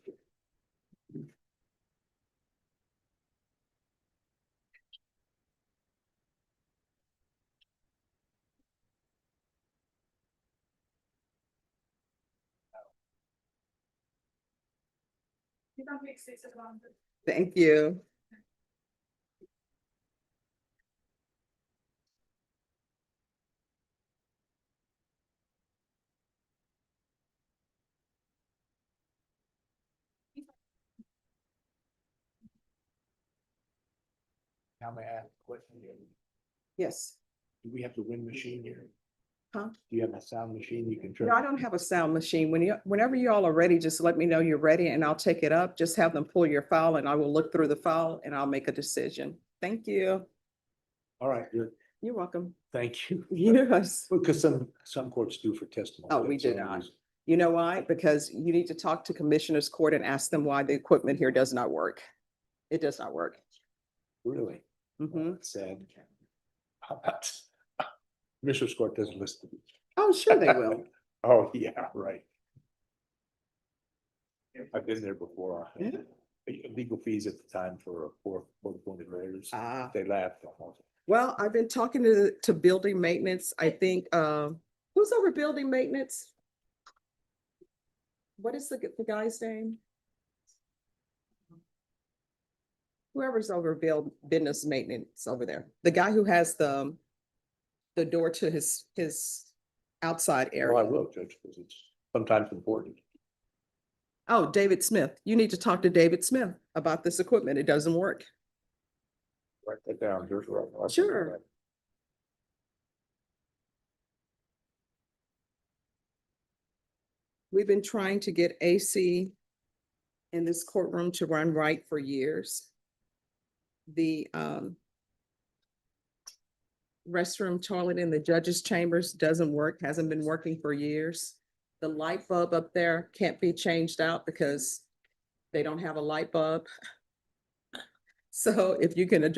Thank you. Now may I ask a question here? Yes. Do we have the wind machine here? Huh? Do you have a sound machine you can turn? No, I don't have a sound machine. Whenever you all are ready, just let me know you're ready and I'll take it up. Just have them pull your file and I will look through the file and I'll make a decision. Thank you. All right, good. You're welcome. Thank you. Yes. Because some courts do for testimony. Oh, we That's do the only not. reason. You know why? Because you need to talk to Commissioner's Court and ask them why the equipment here does not work. It does not work. Really? Mhm. Sad. How about? Commissioner's Court doesn't listen. Oh, sure they will. Oh, yeah, right. I've been there before. Yeah. Legal fees at the time for appointed lawyers. Ah. They laughed. Well, I've been talking to building maintenance. I think, who's over building maintenance? What is the guy's name? Whoever's over business maintenance over there. The guy who has the door to his outside Well, I area. will, Judge, because it's sometimes important. Oh, David Smith. You need to talk to David Smith about this equipment. It doesn't work. Write that down. Here's what I'll- Sure. We've been trying to get AC in this courtroom to run right for years. The restroom toilet in the judge's chambers doesn't work, hasn't been working for years. The light bulb up there can't be changed out because they don't have a light bulb. So if you can,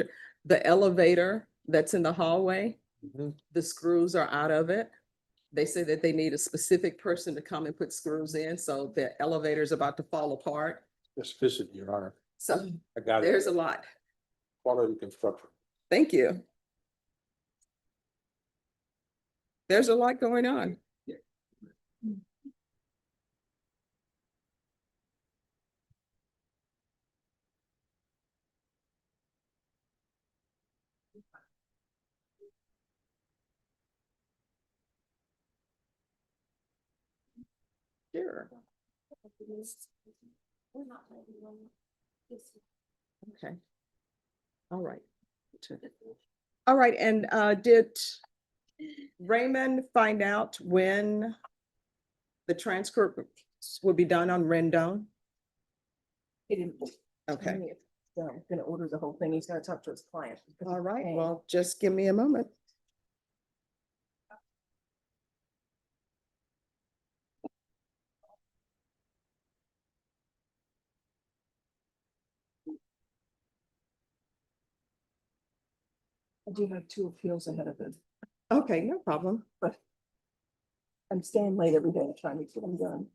the elevator that's in the hallway, the screws are out of it. They say that they need a specific person to come and put screws in, so the elevator's about to fall apart. Just visit, Your Honor. So I got it. there's a lot. Quality construction. Thank you. There's a lot going on. Sure. Okay. All right. All right, and did Raymond find out when the transcript will be done on Rendon? He didn't. Okay. I'm gonna order the whole thing. He's gonna talk to his client. All right, well, just give me a moment. I do have 2 appeals ahead of it, Okay, no problem. but I'm staying late every day trying to get them done.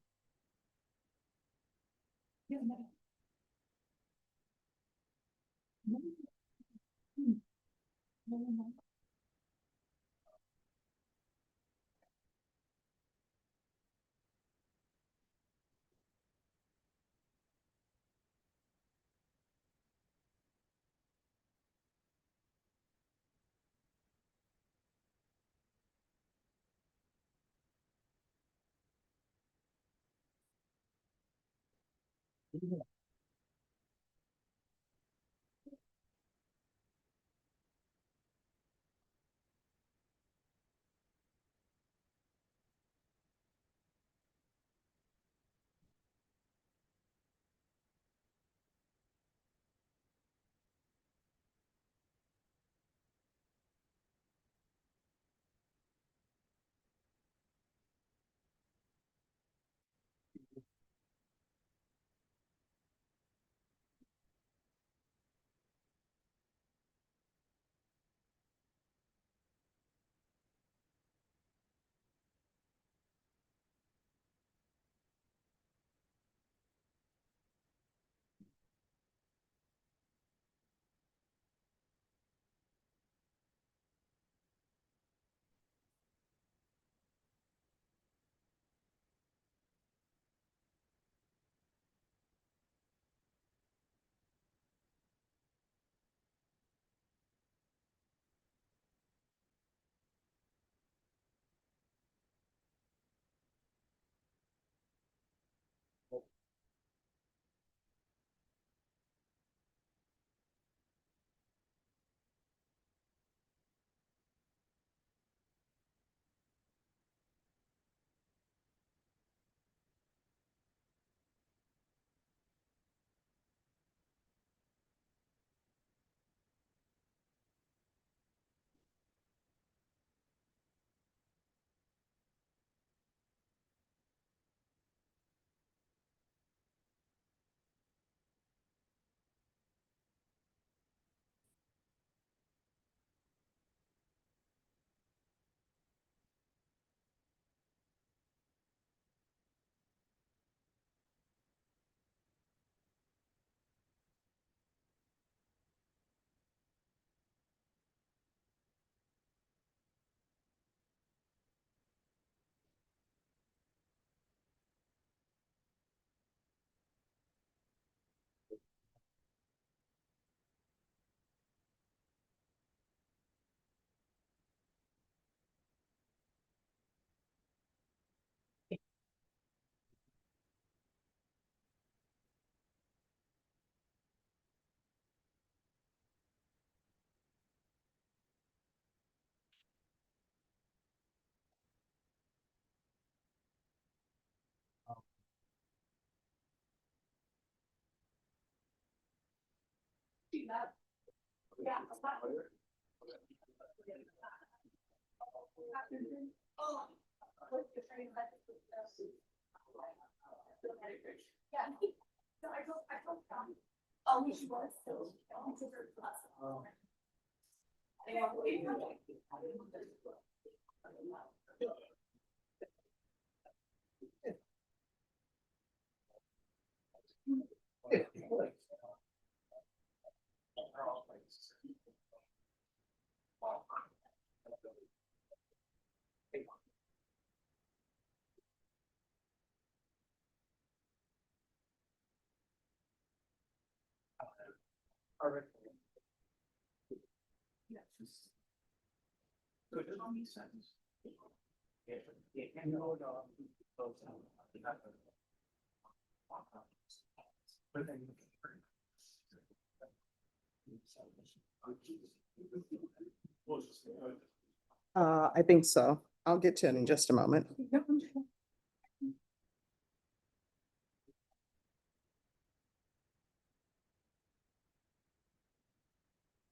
I think so. I'll get to it in just a moment.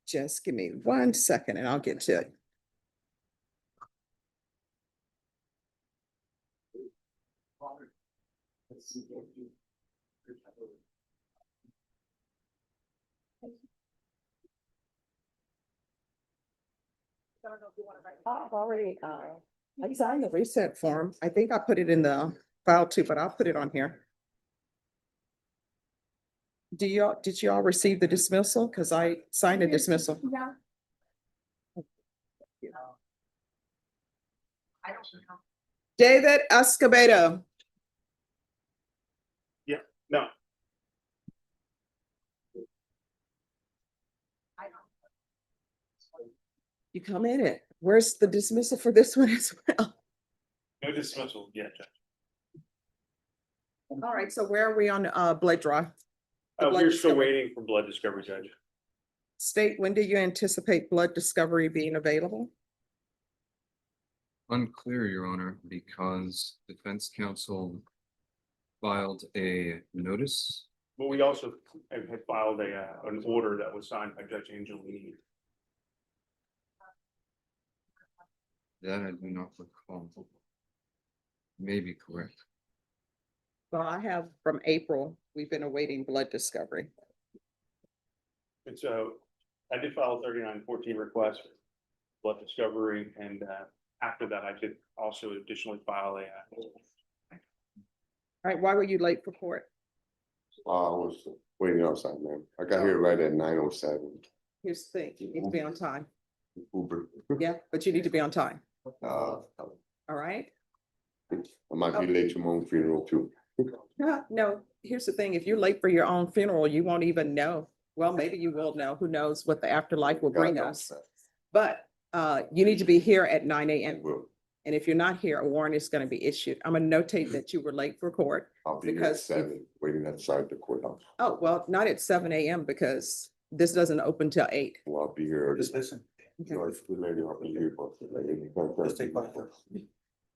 Just give me 1 second and I'll get to it. I've already, I signed the reset form. I think I put it in the file too, but I'll put it on here. Did y'all receive the dismissal? Cause I signed a dismissal. Yeah. I don't know. David Escobedo. Yeah, no. You come in it. Where's the dismissal for this one as well? No dismissal yet, Judge. All right, so where are we on blood draw? The blood We're still discovery. waiting for blood discovery, Judge. State, when do you anticipate blood discovery being available? Unclear, Your Honor, because defense counsel filed a notice. But we also had filed an order that was signed by Judge Angelini. That I do not recall. May be correct. Well, I have from April, we've been awaiting blood discovery. And so I did file a 3914 request for blood discovery, and after that, I did also additionally file a. All right, why were you late for court? I was waiting outside, man. I got here right at 9:07. Here's the thing, you need to be on time. Uber. Yeah, but you need to be on time. All right? I might be late to my own funeral too. No, here's the thing, if you're late for your own funeral, you won't even know. Well, maybe you will know, who knows what the afterlife will bring us. But you need to be here at 9 a.m. And if you're not here, a warrant is gonna be issued. I'm gonna notate that you were late for court. I'll be here at Because 7, waiting outside the courthouse. Oh, well, not at 7 a.m. because this doesn't open till 8. Well, I'll be here. Just listen. You know, it's too late, I'll be here, but let's take my.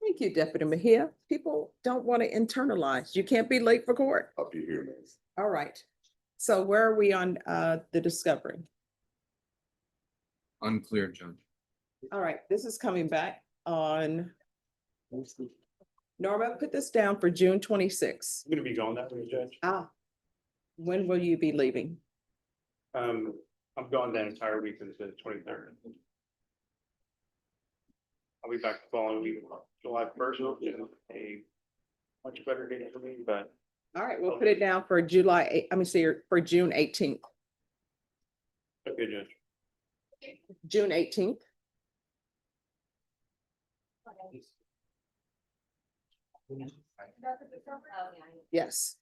Thank you, Deputy Mejia. People don't want to internalize. You can't be late for court. I'll be here, man. All right. So where are we on the discovery? Unclear, Judge. All right, this is coming back on. Norma, put this down for June 26th. I'm gonna be gone that way, Judge. When will you be leaving? I'm gone that entire week until the 23rd. I'll be back the following week, July 1st, which is a much better day for me, but. All right, we'll put it down for for June 18th. Okay, Judge. June 18th. Yes.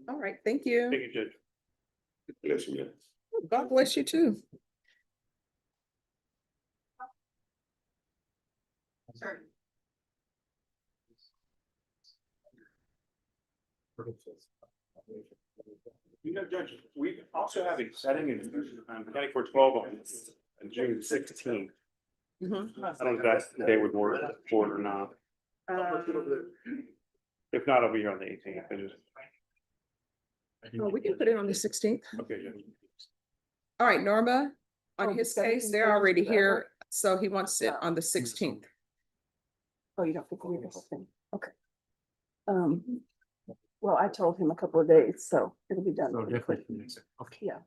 All right, thank you. Thank you, Judge. Bless you, man. God bless you too. You know, Judge, we also have a setting in County Court 12 on June 16th. I don't know if that's the day would work for it or not. If not, I'll be here on the 18th. Oh, we can put it on the 16th. Okay, Judge. All right, Norma, on his the case, 17th they're already is that here, one? so he wants it on the 16th. Oh, you don't think we need the whole thing? Okay. Well, I told him a couple of days, so it'll be done. pretty quick. Okay. Yeah.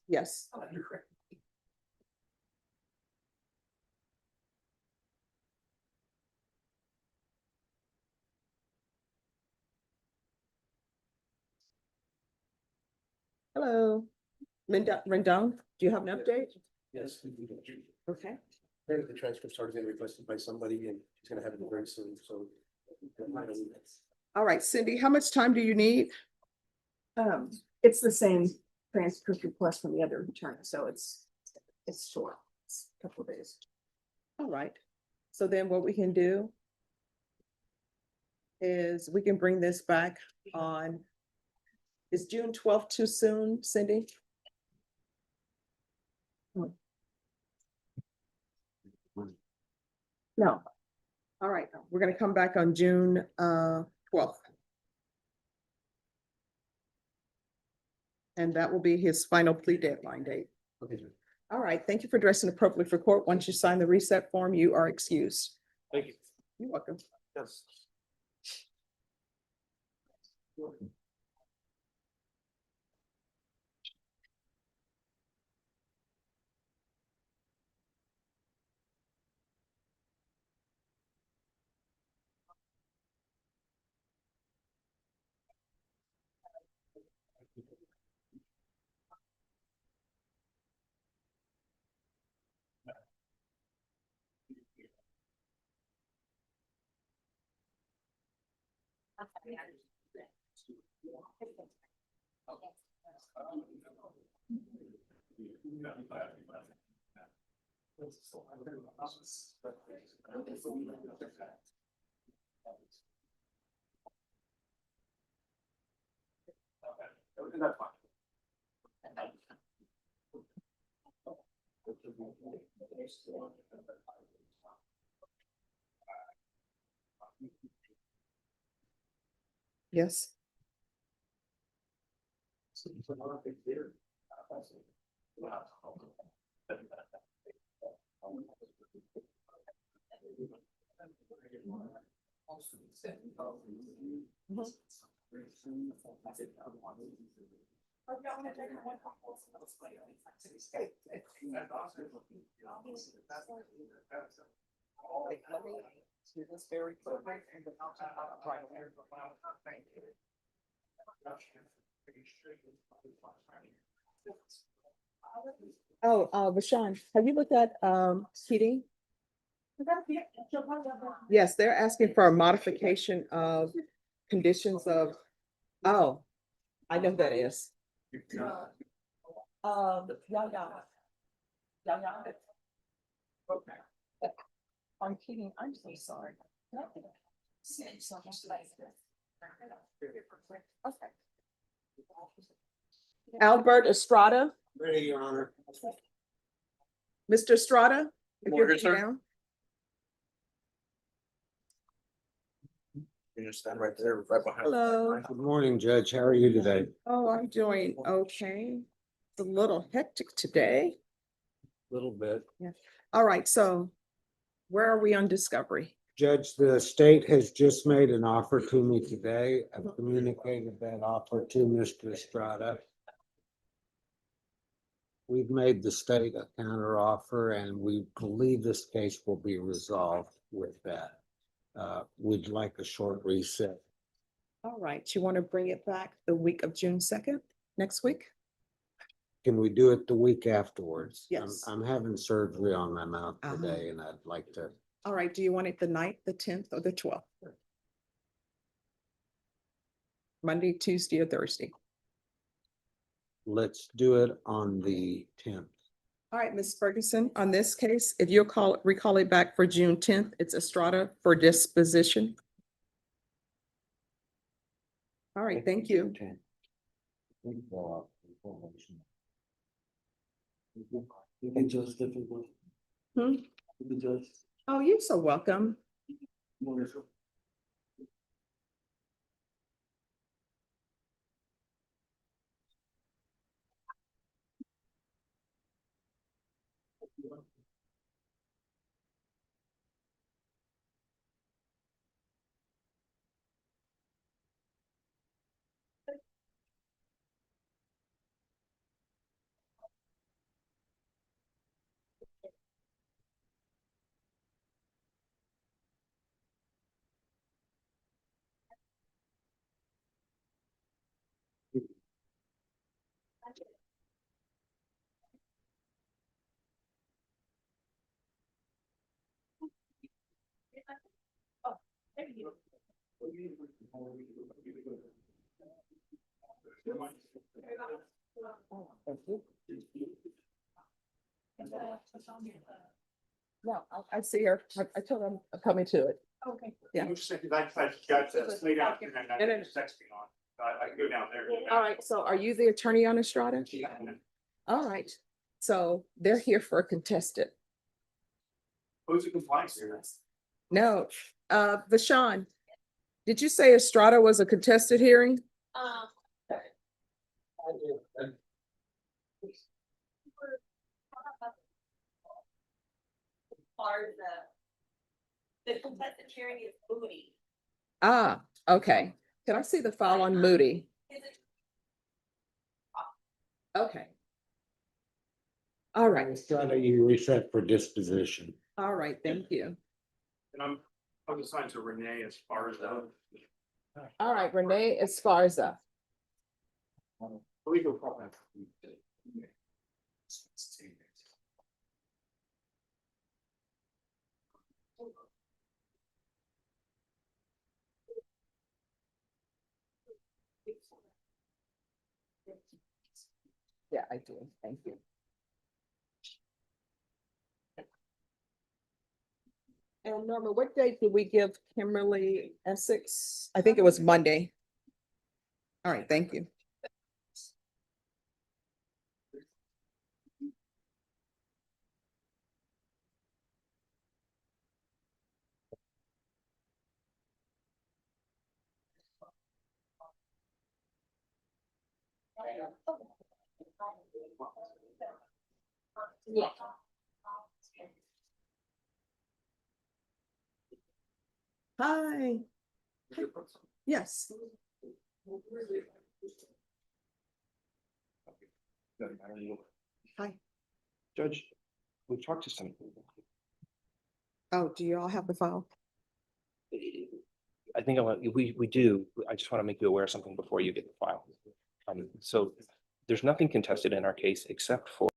Yes. Hello, Rendon, do you have an update? Yes. Okay. Apparently the transcript's already been requested by somebody and he's gonna have it very soon, so. All right, Cindy, how much time do you need? It's the same transcript request from the other attorney, so it's short, it's a couple of days. All right, so then what we can do is we can bring this back on. Is June 12th too soon, Cindy? No. All right, we're gonna come back on June 12th. And that will be his final plea deadline date. Okay. All right, thank you for dressing appropriately for court. Once you sign the reset form, you are excused. Thank you. You're welcome. Yes. That's fine. Yes. Let me do this very quickly. Oh, Rashawn, have you looked at seating? Yes, they're asking for a modification of conditions of, oh, I know who that is. Yeah. Okay. I'm kidding, I'm so sorry. Okay. Albert Estrada. Ready, Your Honor. Mr. Estrada, if you're Morgan, sir. down. You just stand right there, right behind. Hello. Good morning, Judge. How are you today? Oh, I'm doing okay. It's a little hectic today. Little bit. Yeah. All right, so where are we on discovery? Judge, the state has just made an offer to me today. I've communicated that offer to Mr. Estrada. We've made the state a counter offer and we believe this case will be resolved with that. We'd like a short reset. All right, you want to bring it back the week of June 2nd, next week? Can we do it the week afterwards? Yes. I'm having surgery on my mouth today and I'd like to. All right, do you want it the 9th, the 10th, or the 12th? Monday, Tuesday, or Thursday? Let's do it on the 10th. All right, Ms. Ferguson, on this case, if you'll recall it back for June 10th, it's Estrada for disposition. All right, thank you. Hmm? Oh, you're so welcome. No, I see her. I told her I'm coming to it. Okay. Yeah. I'm just saying, I got laid out and then No, no, no. texting on. I can go down there. All right, so are you the attorney on Estrada? All right, so they're here for a contested. Who's the compliance here? No, Vashawn, did you say Estrada was a contested hearing? The contested hearing is Moody. Ah, okay. Can I see the file on Moody? Okay. All right, You reset for disposition. all right, thank you. And I'm assigned to Renee as far as the All right, Renee Esparza. legal problem. Yeah, I do. Thank you. And Norma, what date did we give Kimberly Essex? I think it was Monday. All right, thank you. Yeah. Hi. Yes. Hi. Judge, we talked to some. Oh, do you all have the file? I think we do. I just want to make you aware of something before you get the file. So there's nothing contested in our case except for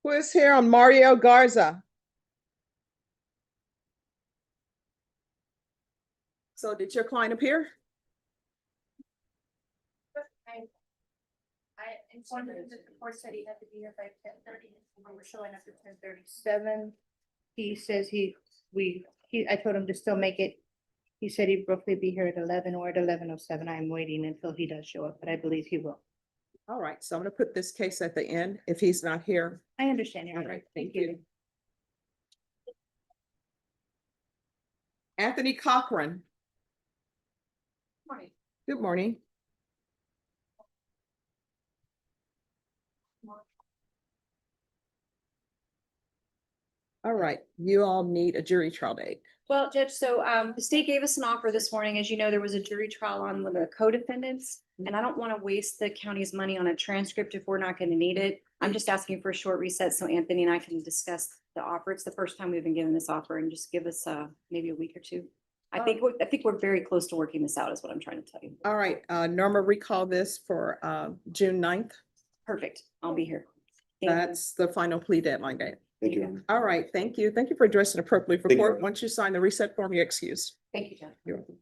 Who is here on Mario Garza? So did your client appear? I informed him that the court said he had to be here by 10:30, and we were showing up at 10:37. He says I told him to still make it. He said he'd roughly be here at 11 or at 11:07. I'm waiting until he does show up, but I believe he will. All right, so I'm gonna put this case at the end if he's not here. I understand. Your All Honor. right, thank you. Anthony Cochran. Morning. Good morning. All right, you all need a jury trial date. Well, Judge, so the state gave us an offer this morning. As you know, there was a jury trial on one of the co-defendants. And I don't want to waste the county's money on a transcript if we're not going to need it. I'm just asking for a short reset so Anthony and I can discuss the offer. It's the first time we've been given this offer, and just give us maybe a week or two. I think we're very close to working this out is what I'm trying to tell you. All right, Norma, recall this for June 9th. Perfect. I'll be here. Thank you. That's the final plea deadline date. Thank you. All right, thank you. Thank you for addressing appropriately for Thank you. court. Once you sign the reset form, you're excused. Thank you, Judge. You're welcome.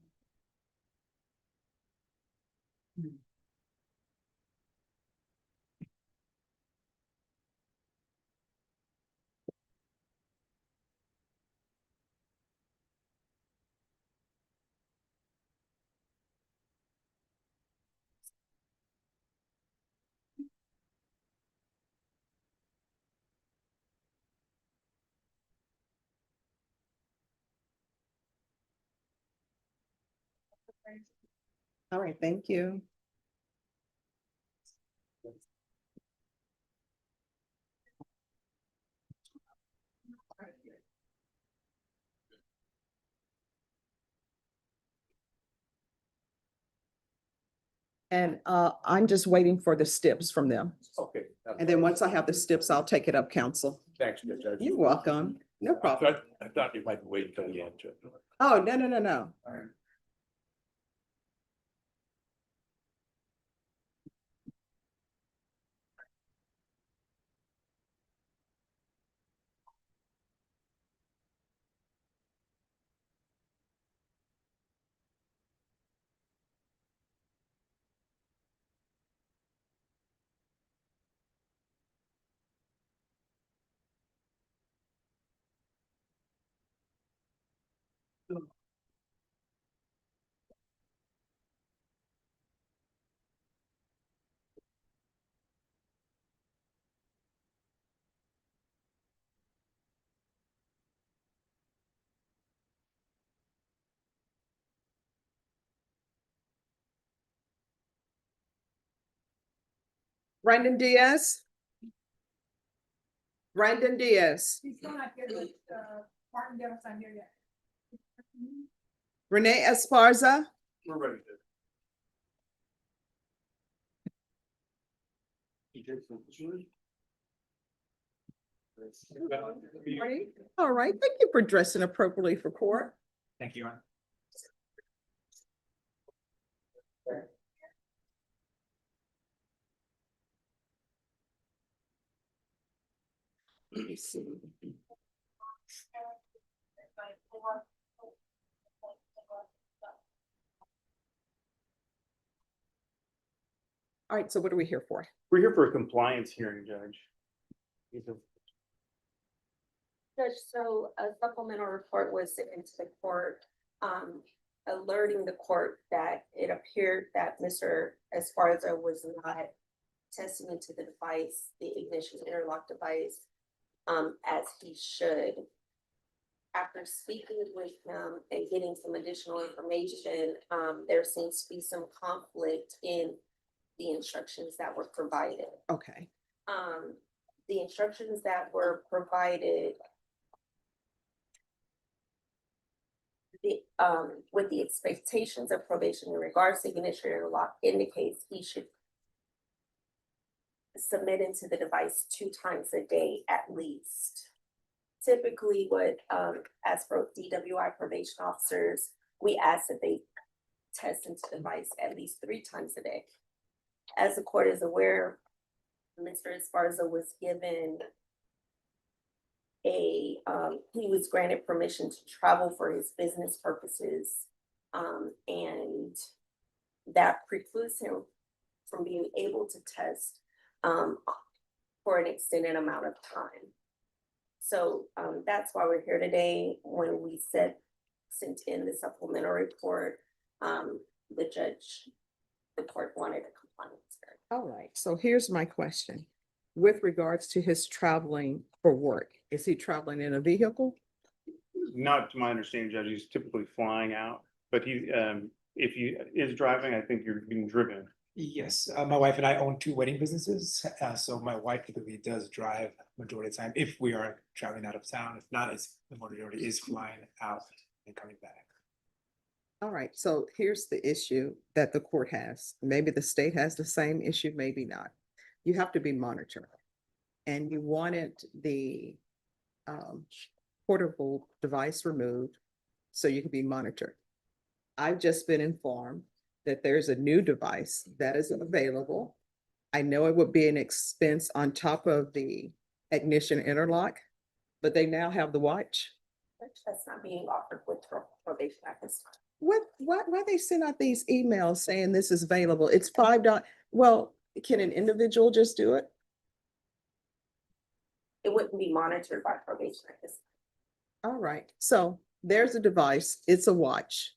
All right, thank you. And I'm just waiting for the steps from them. Okay. And then once I have the steps, I'll take it up, council. Thanks, Judge. You're welcome. No problem. I thought you might wait until the end. Oh, no, no, no, no. Brandon Diaz. Brandon Diaz. He's still not here, Martin Dennis not here yet. Renee Esparza. We're ready to. All right, thank you for dressing appropriately for court. Thank you, Ron. Let me see. All right, so what are we here for? We're here for a compliance hearing, Judge. Judge, so a supplemental report was sent into the court, alerting the court that it appeared that Mr. Esparza was not testing into the device, the ignition interlock device, as he should. After speaking with him and getting some additional information, there seems to be some conflict in the instructions that were provided. Okay. The instructions that were provided with the expectations of probation in regards to ignition interlock indicates he should submit into the device 2 times a day at least. Typically what, as for DWI probation officers, we ask that they test into the device at least 3 times a day. As the court is aware, Mr. Esparza was given he was granted permission to travel for his business purposes. And that precludes him from being able to test for an extended amount of time. So that's why we're here today. When we sent in the supplementary report, the court wanted a compliance hearing. All right, so here's my question. With regards to his traveling for work, is he traveling in a vehicle? Not to my understanding, Judge, he's typically flying out, but he, if he is driving, I think you're being driven. Yes, my wife and I own 2 wedding businesses, so my wife typically does drive majority of the time if we are traveling out of town. If not, it's the majority is flying out and coming back. All right, so here's the issue that the court has. Maybe the state has the same issue, maybe not. You have to be monitored. And you wanted the portable device removed so you can be monitored. I've just been informed that there's a new device that is available. I know it would be an expense on top of the ignition interlock, but they now have the watch. That's not being offered with probation at this time. Why they send out these emails saying this is available? It's $5. Well, can an individual just do it? It wouldn't be monitored by probation at this time. All right, so there's a device, it's a watch.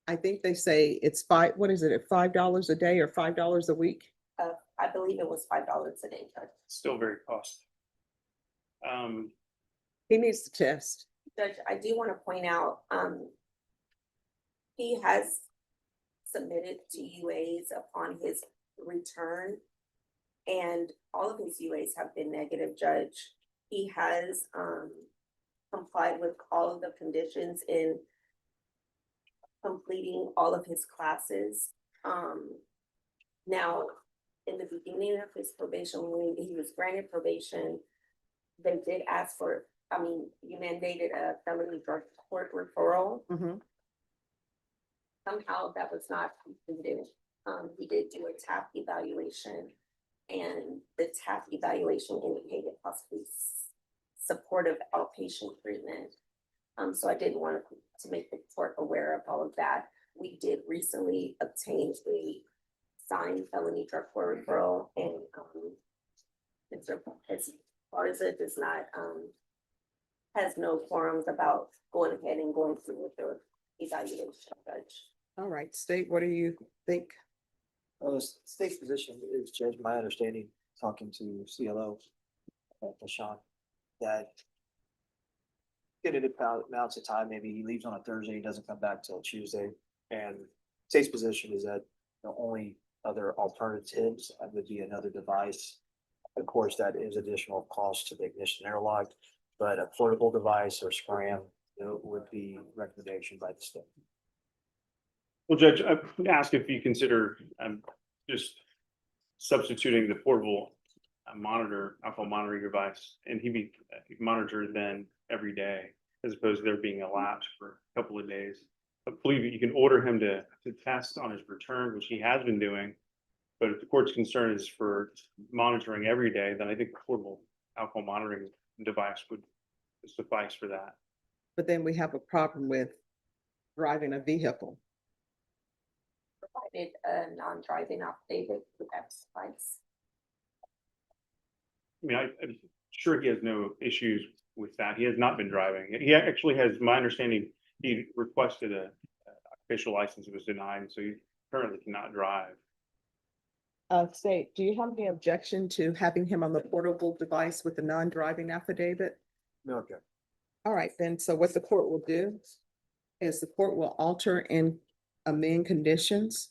I think they say it's what is it, at $5 a day or $5 a week? I believe it was $5 a day, Judge. Still very costly. He needs to test. Judge, I do want to point out, he has submitted to UAs upon his return. And all of his UAs have been negative, Judge. He has complied with all of the conditions in completing all of his classes. Now, in the beginning of his probation, when he was granted probation, they did ask for, you mandated a felony drug court referral. Somehow that was not completed. He did do a TAP evaluation, and the TAP evaluation indicated possibly supportive outpatient treatment. So I did want to make the court aware of all of that. We did recently obtain a signed felony drug court referral, and as far as it does not, has no quorums about going ahead and going through with the evaluation, Judge. All right, State, what do you think? The state's position is, Judge, my understanding, talking to CLO, Sean, that get about amounts of time, maybe he leaves on a Thursday, he doesn't come back till Tuesday. And state's position is that the only other alternatives would be another device. Of course, that is additional cost to the ignition interlock, but a portable device or scram would be recommendation by the state. Well, Judge, I would ask if you consider just substituting the portable alcohol monitoring device, and he be monitored then every day, as opposed to there being a lapse for a couple of days. I believe that you can order him to test on his return, which he has been doing. But if the court's concern is for monitoring every day, then I think the portable alcohol monitoring device would suffice for that. But then we have a problem with driving a vehicle. Provided a non-driving affidavit with that suffice. I'm sure he has no issues with that. He has not been driving. He actually has, my understanding, he requested a official license, it was denied, so he currently cannot drive. State, do you have any objection to having him on the portable device with the non-driving affidavit? No, okay. All right, then, so what the court will do is the court will alter and amend conditions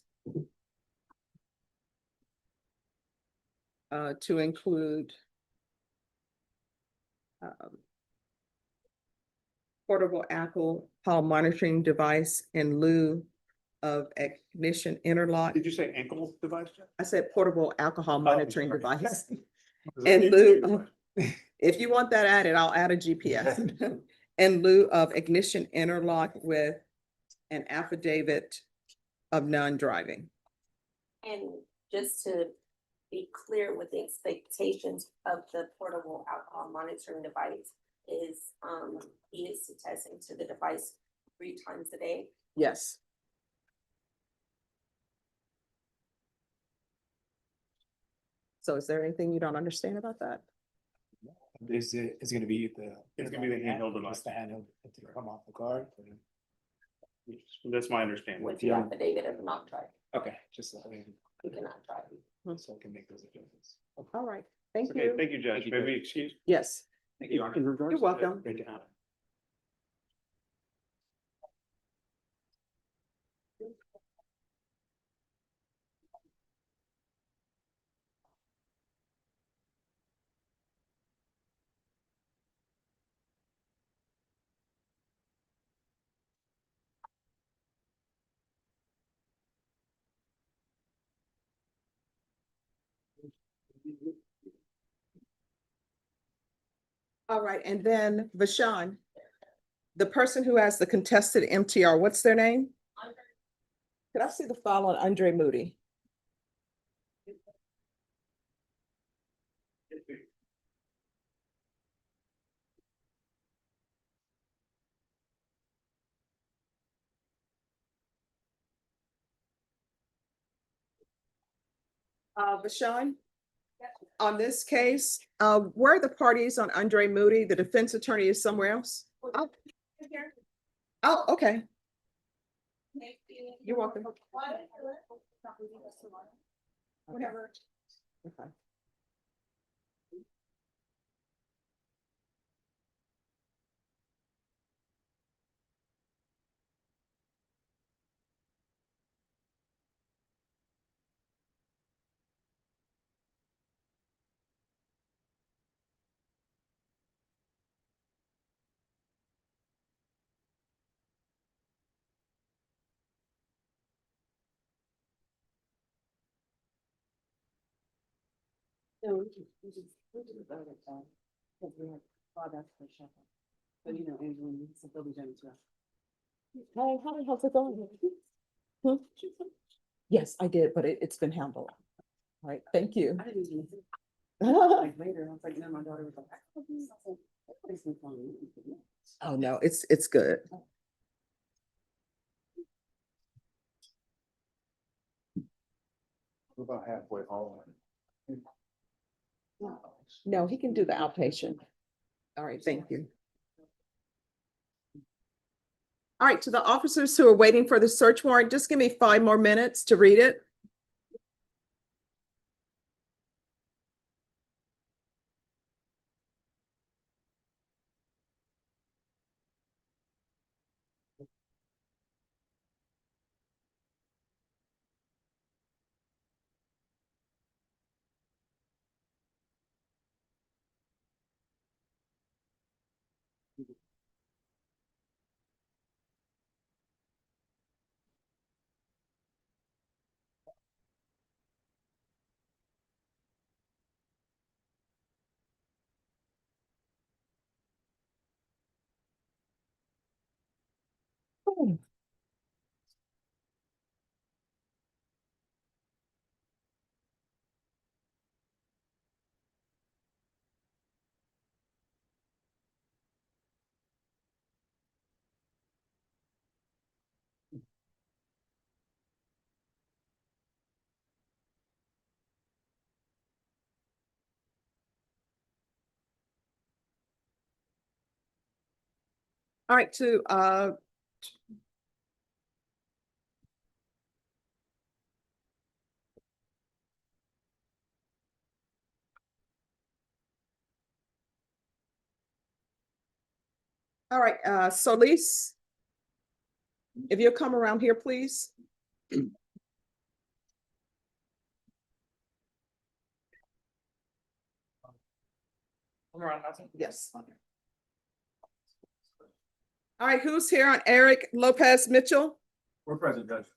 to include portable alcohol monitoring device in lieu of ignition interlock. Did you say ankle device? I said portable alcohol monitoring device. In lieu of, if you want that added, I'll add a GPS. In lieu of ignition interlock with an affidavit of non-driving. And just to be clear with the expectations of the portable alcohol monitoring device is he is attesting to the device 3 times a day. Yes. So is there anything you don't understand about that? It's gonna be the handheld device. It's the handheld to come off the car. That's my understanding. With the affidavit of not driving. Okay, just so You cannot drive. so I can make those adjustments. All right, thank Okay, you. thank you, Judge. Maybe excuse. Yes. Thank you, Your Honor. In regards You're to welcome. Great to have it. All right, and then Vashon, the person who has the contested MTR, what's their name? Could I see the file on Andre Moody? Vashon, on this case, where are the parties on Andre Moody? The defense attorney is somewhere else? Oh, oh, okay. You're welcome. Whatever. Okay. Hey, how's it going? Yes, I did, but it's been handled. All right, thank you. Oh, no, it's good. We're about halfway home. No, he can do the outpatient. All right, thank you. All right, to the officers who are waiting for the search warrant, just give me 5 more minutes to read it. All right, all right, Solis, if you'll come around here, please. Yes. All right, who's here on Eric Lopez Mitchell? We're present, Judge.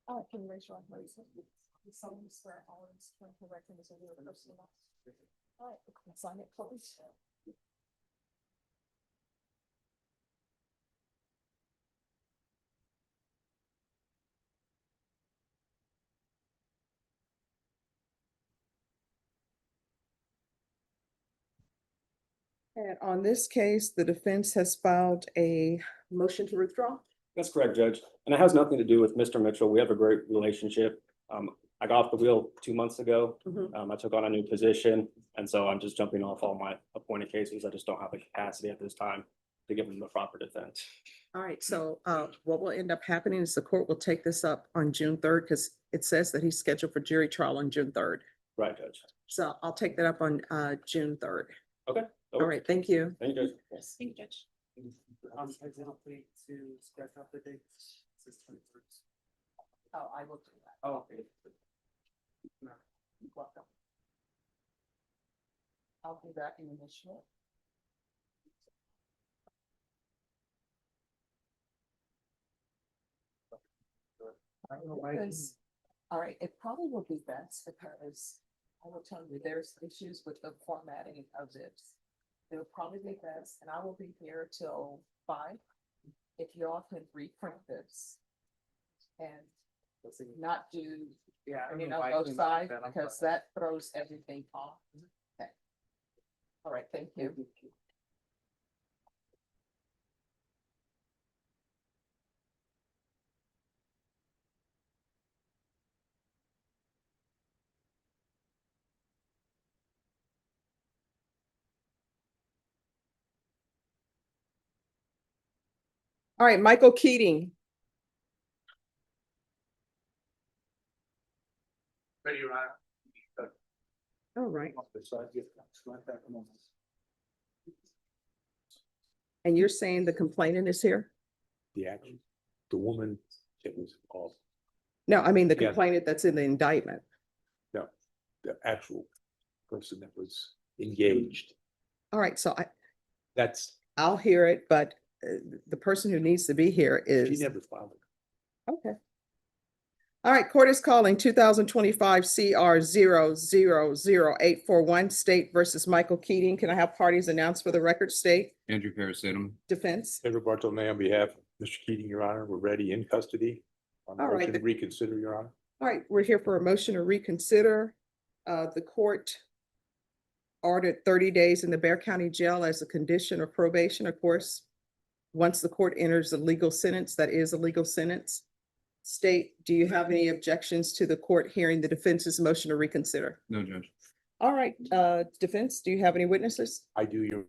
Oh, can you raise your hand, please? You solemnly swear all is correct in this video, personal loss. All right, sign it, please. And on this case, the defense has filed a motion to withdraw. That's correct, Judge. And it has nothing to do with Mr. Mitchell. We have a great relationship. I got off the wheel 2 months ago. I took on a new position, and so I'm just jumping off all my appointed cases. I just don't have the capacity at this time to give them the proper defense. All right, so what will end up happening is the court will take this up on June 3rd because it says that he's scheduled for jury trial on June 3rd. Right, Judge. So I'll take that up on June 3rd. Okay. All right, thank you. Thank you, Judge. Yes. Thank you, Judge. To scratch off the dates. Oh, I will do that. Oh, okay. Welcome. I'll be back in a minute. Because, all right, it probably will be best because I will tell you, there's issues with the formatting of this. It'll probably be best, and I will be here till 5. If y'all can reprint this and not do, both sides, because that throws everything off. Okay. All right, thank you. All right, Michael Keating. Ready, Ryan? All right. And you're saying the complainant is here? The woman that was off, No, I mean the Yeah. complainant that's in the indictment. the actual person that was engaged. All right, so I'll hear it, but the person who needs to be here She is, never filed it. okay. All right, court is calling 2025 CR 0000841 State versus Michael Keating. Can I have parties announced for the record? State, Andrew Parasitum. defense. Edward Bartolome on behalf of Mr. Keating, Your Honor, we're ready in custody. On All right, motion to the- reconsider, Your Honor. All right, we're here for a motion to reconsider. The court ordered 30 days in the Bear County Jail as a condition of probation, of course. Once the court enters a legal sentence, that is a legal sentence. State, do you have any objections to the court hearing the defense's motion to reconsider? No, Judge. All right, defense, do you have any witnesses? I do, Your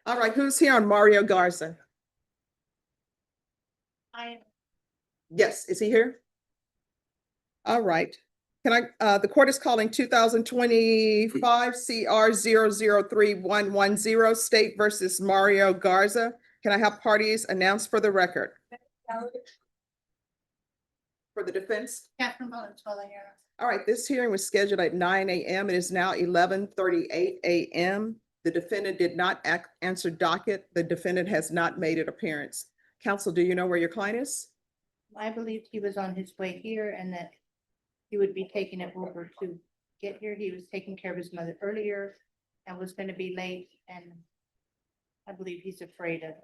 All right, who's here on Mario Garza? Yes, is he here? All right. Can I, the court is calling 2025 CR 0031110 State versus Mario Garza. Can I have parties announced for the record? For the defense? Catherine Valenzuela here. All right, this hearing was scheduled at 9 a.m. It is now 11:38 a.m. The defendant did not answer docket. The defendant has not made an appearance. Counsel, do you know where your client is? I believed he was on his way here and that he would be taking it over to get here. He was taking care of his mother earlier and was gonna be late, and I believe he's afraid of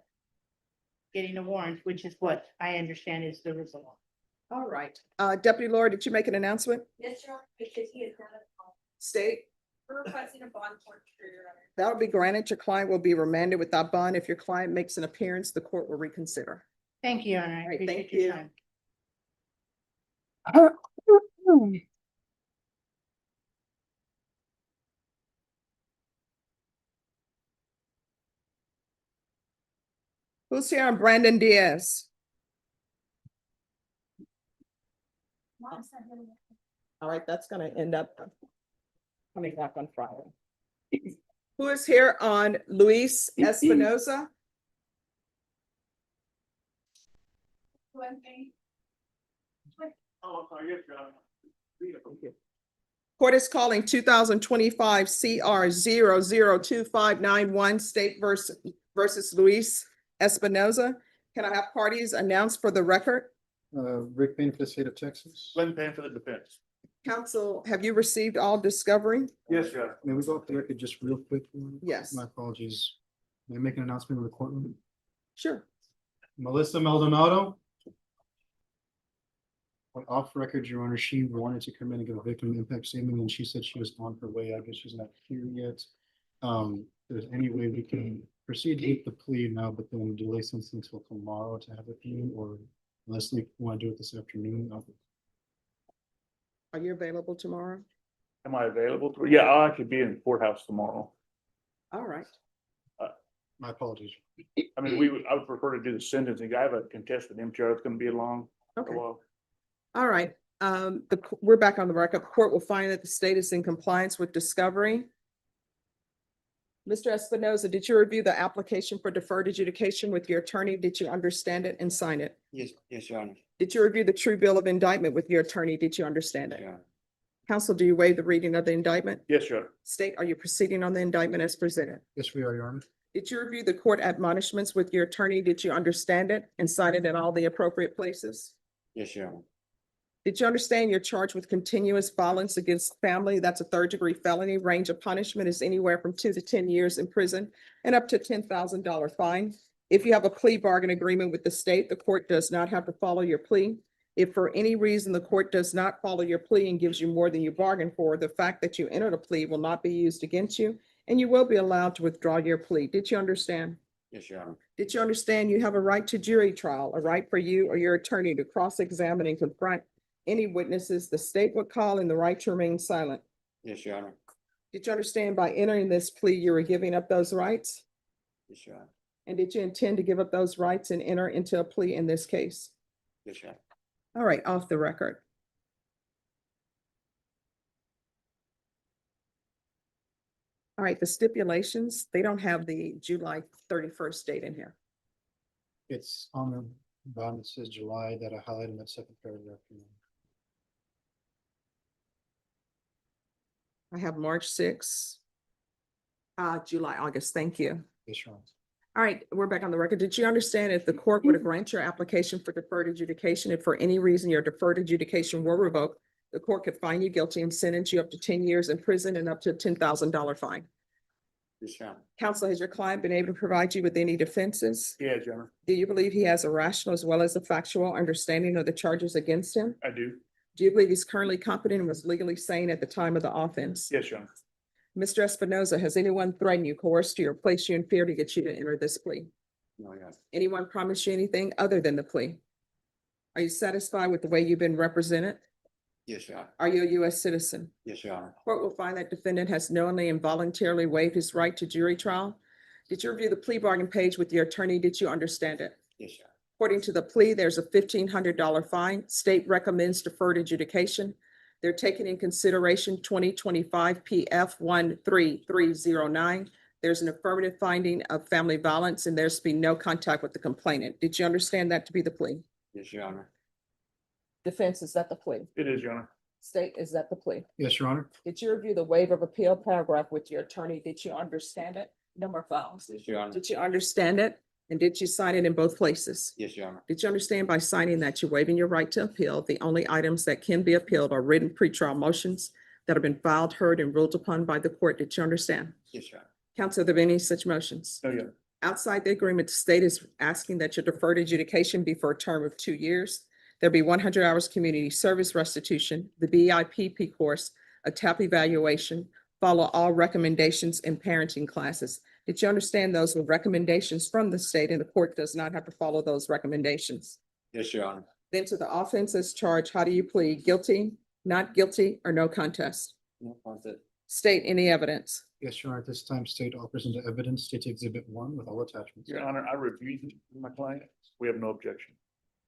getting a warrant, which is what I understand is the result. All right. Deputy Laura, did you make an announcement? Yes, Your Honor, because he is not at home. State? We're requesting a bond for Your Honor. That will be granted. Your client will be remanded without bond. If your client makes an appearance, the court will reconsider. Thank you, Your Honor. I All right, appreciate thank your you. time. Who's here on Brandon Diaz? All right, that's gonna end up coming back on Friday. Who is here on Luis Espinoza? Oh, sorry, yes, Your Honor. Court is calling 2025 CR 0025991 State versus Luis Espinoza. Can I have parties announced for the record? Rick Payne for the state of Texas. Glenn Payne for the defense. Counsel, have you received all discovery? Yes, Your Honor. May we go off the record just real quick? Yes. My apologies. May I make an announcement in the courtroom? Sure. Melissa Maldonado. Off record, Your Honor, she wanted to come in and give a victim impact statement, and she said she was on her way. I guess she's not here yet. If there's any way we can proceed with the plea now, but then delay something until tomorrow to have a hearing, or unless we want to do it this afternoon. Are you available tomorrow? Am I available? Yeah, I'll actually be in the courthouse tomorrow. All right. My apologies. I mean, I would prefer to do the sentencing. I have a contested MTR that's gonna be along. Okay. Well, All right. We're back on the record. Court will find that the state is in compliance with discovery. Mr. Espinoza, did you review the application for deferred adjudication with your attorney? Did you understand it and sign it? Yes, Your Honor. Did you review the true bill of indictment with your attorney? Did you understand it? Counsel, do you waive the reading of the indictment? yes, Your Honor. State, are you proceeding on the indictment as presented? Yes, we are, Your Honor. Did you review the court admonishments with your attorney? Did you understand it and sign it in all the appropriate places? Yes, Your Honor. Did you understand you're charged with continuous violence against family? That's a third-degree felony. Range of punishment is anywhere from 2 to 10 years in prison and up to $10,000 fine. If you have a plea bargain agreement with the state, the court does not have to follow your plea. If for any reason the court does not follow your plea and gives you more than you bargained for, the fact that you entered a plea will not be used against you, and you will be allowed to withdraw your plea. Did you understand? Yes, Your Honor. Did you understand you have a right to jury trial, a right for you or your attorney to cross-examine and confront any witnesses the state would call, and the right to remain silent? Yes, Your Honor. Did you understand by entering this plea, you were giving up those rights? Yes, Your Honor. And did you intend to give up those rights and enter into a plea in this case? Yes, Your Honor. All right, off the record. All right, the stipulations, they don't have the July 31st date in here. It's on the bottom, it says July, that I highlighted in that second paragraph. I have March 6th. July, August, thank you. Yes, Your Honor. All right, we're back on the record. Did you understand if the court were to grant your application for deferred adjudication, if for any reason your deferred adjudication were revoked, the court could find you guilty and sentence you up to 10 years in prison and up to a $10,000 fine? Yes, Your Honor. Counsel, has your client been able to provide you with any defenses? Yeah, Your Honor. Do you believe he has a rational as well as a factual understanding of the charges against him? I do. Do you believe he's currently competent and was legally sane at the time of the offense? Yes, Your Honor. Mr. Espinoza, has anyone threatened you, coerced you, or placed you in fear to get you to enter this plea? No, Your Honor. Anyone promised you anything other than the plea? Are you satisfied with the way you've been represented? Yes, Your Honor. Are you a U.S. citizen? Yes, Your Honor. Court will find that defendant has knowingly and voluntarily waived his right to jury trial. Did you review the plea bargain page with your attorney? Did you understand it? Yes, Your Honor. According to the plea, there's a $1,500 fine. State recommends deferred adjudication. They're taking in consideration 2025 PF 13309. There's an affirmative finding of family violence and there's been no contact with the complainant. Did you understand that to be the plea? Yes, Your Honor. Defense, is that the plea? It is, Your Honor. State, is that the plea? Yes, Your Honor. Did you review the waiver of appeal paragraph with your attorney? Did you understand it? No more files. Yes, Your Honor. Did you understand it? And did you sign it in both places? Yes, Your Honor. Did you understand by signing that you're waiving your right to appeal? The only items that can be appealed are written pretrial motions that have been filed, heard, and ruled upon by the court. Did you understand? Yes, Your Honor. Counsel, are there any such motions? No, Your Honor. Outside the agreement, the state is asking that your deferred adjudication be for a term of 2 years. There'll be 100 hours community service restitution, the BIPP course, a TAP evaluation, follow all recommendations in parenting classes. Did you understand those were recommendations from the state and the court does not have to follow those recommendations? Yes, Your Honor. Then to the offenses charged, how do you plead? Guilty, not guilty, or no contest? No contest. State any evidence. Yes, Your Honor. At this time, state offers into evidence, State Exhibit 1 with all attachments. Your Honor, I reviewed my client. We have no objection.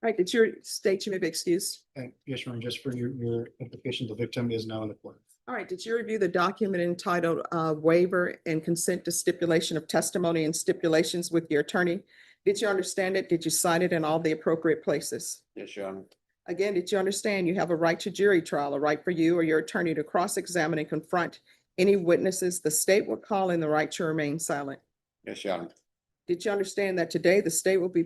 All right, did your state, you may be excused. And yes, Your Honor, just for your application, the victim is now in the court. All right, did you review the document entitled waiver and consent to stipulation of testimony and stipulations with your attorney? Did you understand it? Did you sign it in all the appropriate places? Yes, Your Honor. Again, did you understand you have a right to jury trial, a right for you or your attorney to cross-examine and confront any witnesses the state will call in the right to remain silent? Yes, Your Honor. Did you understand that today the state will be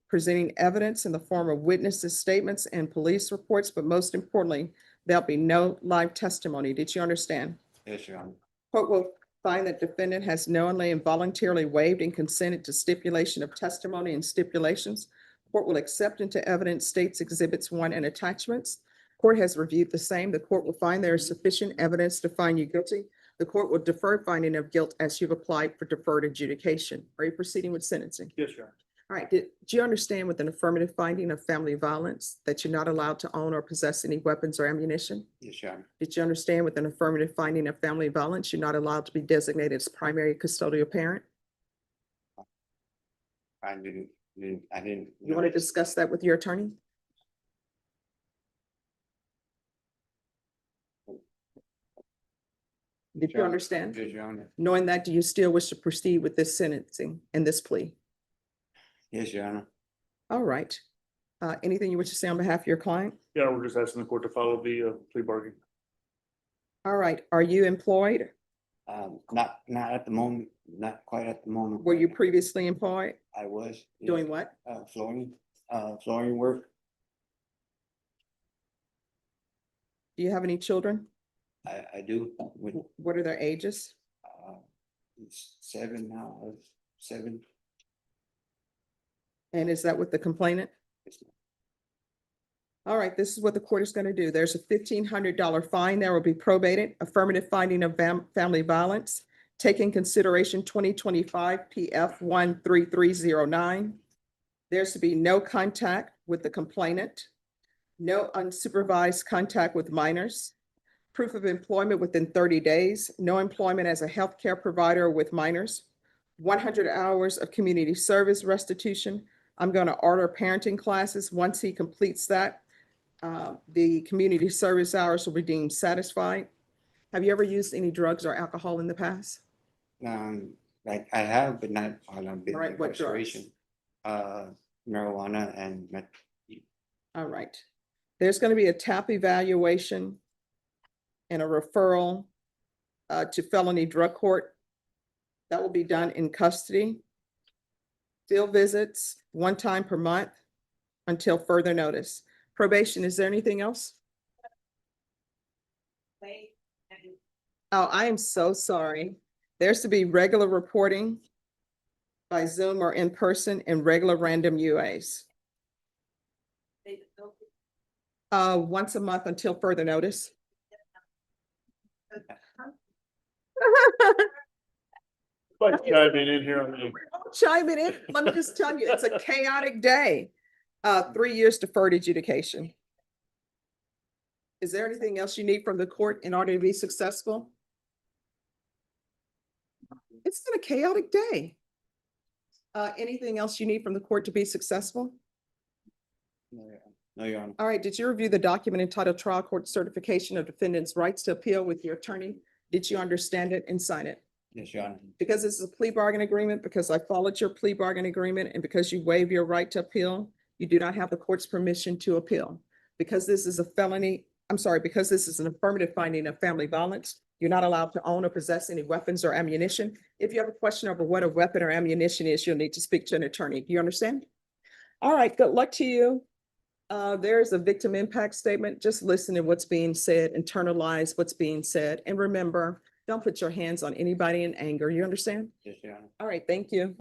presenting evidence in the form of witnesses' statements and police reports, but most importantly, there'll be no live testimony. Did you understand? Yes, Your Honor. Court will find that defendant has knowingly and voluntarily waived and consented to stipulation of testimony and stipulations. Court will accept into evidence states exhibits 1 and attachments. Court has reviewed the same. The court will find there is sufficient evidence to find you guilty. The court will defer finding of guilt as you've applied for deferred adjudication. Are you proceeding with sentencing? Yes, Your Honor. All right, do you understand with an affirmative finding of family violence that you're not allowed to own or possess any weapons or ammunition? Yes, Your Honor. Did you understand with an affirmative finding of family violence, you're not allowed to be designated as primary custodial parent? I didn't. You want to discuss that with your attorney? Did you understand? Yes, Your Honor. Knowing that, do you still wish to proceed with this sentencing and this plea? Yes, Your Honor. All right. Anything you wish to say on behalf of your client? Yeah, we're just asking the court to follow the plea bargain. All right. Are you employed? Not at the moment, not quite at the moment. Were you previously employed? I was. Yes. Doing what? Flooring work. Do you have any children? I do. With, What are their ages? it's 7 now, 7. And is that with the complainant? All right, this is what the court is going to do. There's a $1,500 fine that will be probated, affirmative finding of family violence, taking consideration 2025 PF 13309. There's to be no contact with the complainant, no unsupervised contact with minors, proof of employment within 30 days, no employment as a healthcare provider with minors, 100 hours of community service restitution. I'm going to order parenting classes. Once he completes that, the community service hours will be deemed satisfied. Have you ever used any drugs or alcohol in the past? Like I have, but not while I'm being All right, what drugs? incarceration. Marijuana and meth. All right. There's going to be a TAP evaluation and a referral to felony drug court. That will be done in custody. Field visits 1 time per month until further notice. Probation, is there anything else? Oh, I am so sorry. There's to be regular reporting by Zoom or in person and regular random UAs. Once a month until further notice. But chiming in here on the. Chiming in, let me just tell you, it's a chaotic day. 3 years deferred adjudication. Is there anything else you need from the court in order to be successful? It's been a chaotic day. Anything else you need from the court to be successful? No, Your Honor. All right, did you review the document entitled Trial Court Certification of Defendant's Rights to Appeal with your attorney? Did you understand it and sign it? Yes, Your Honor. Because this is a plea bargain agreement, because I followed your plea bargain agreement, and because you waive your right to appeal, you do not have the court's permission to appeal. Because this is a felony, I'm sorry, because this is an affirmative finding of family violence, you're not allowed to own or possess any weapons or ammunition. If you have a question over what a weapon or ammunition is, you'll need to speak to an attorney. Do you understand? All right, good luck to you. There is a victim impact statement. Just listen to what's being said, internalize what's being said, and remember, don't put your hands on anybody in anger. You understand? Yes, Your Honor. All right, thank you.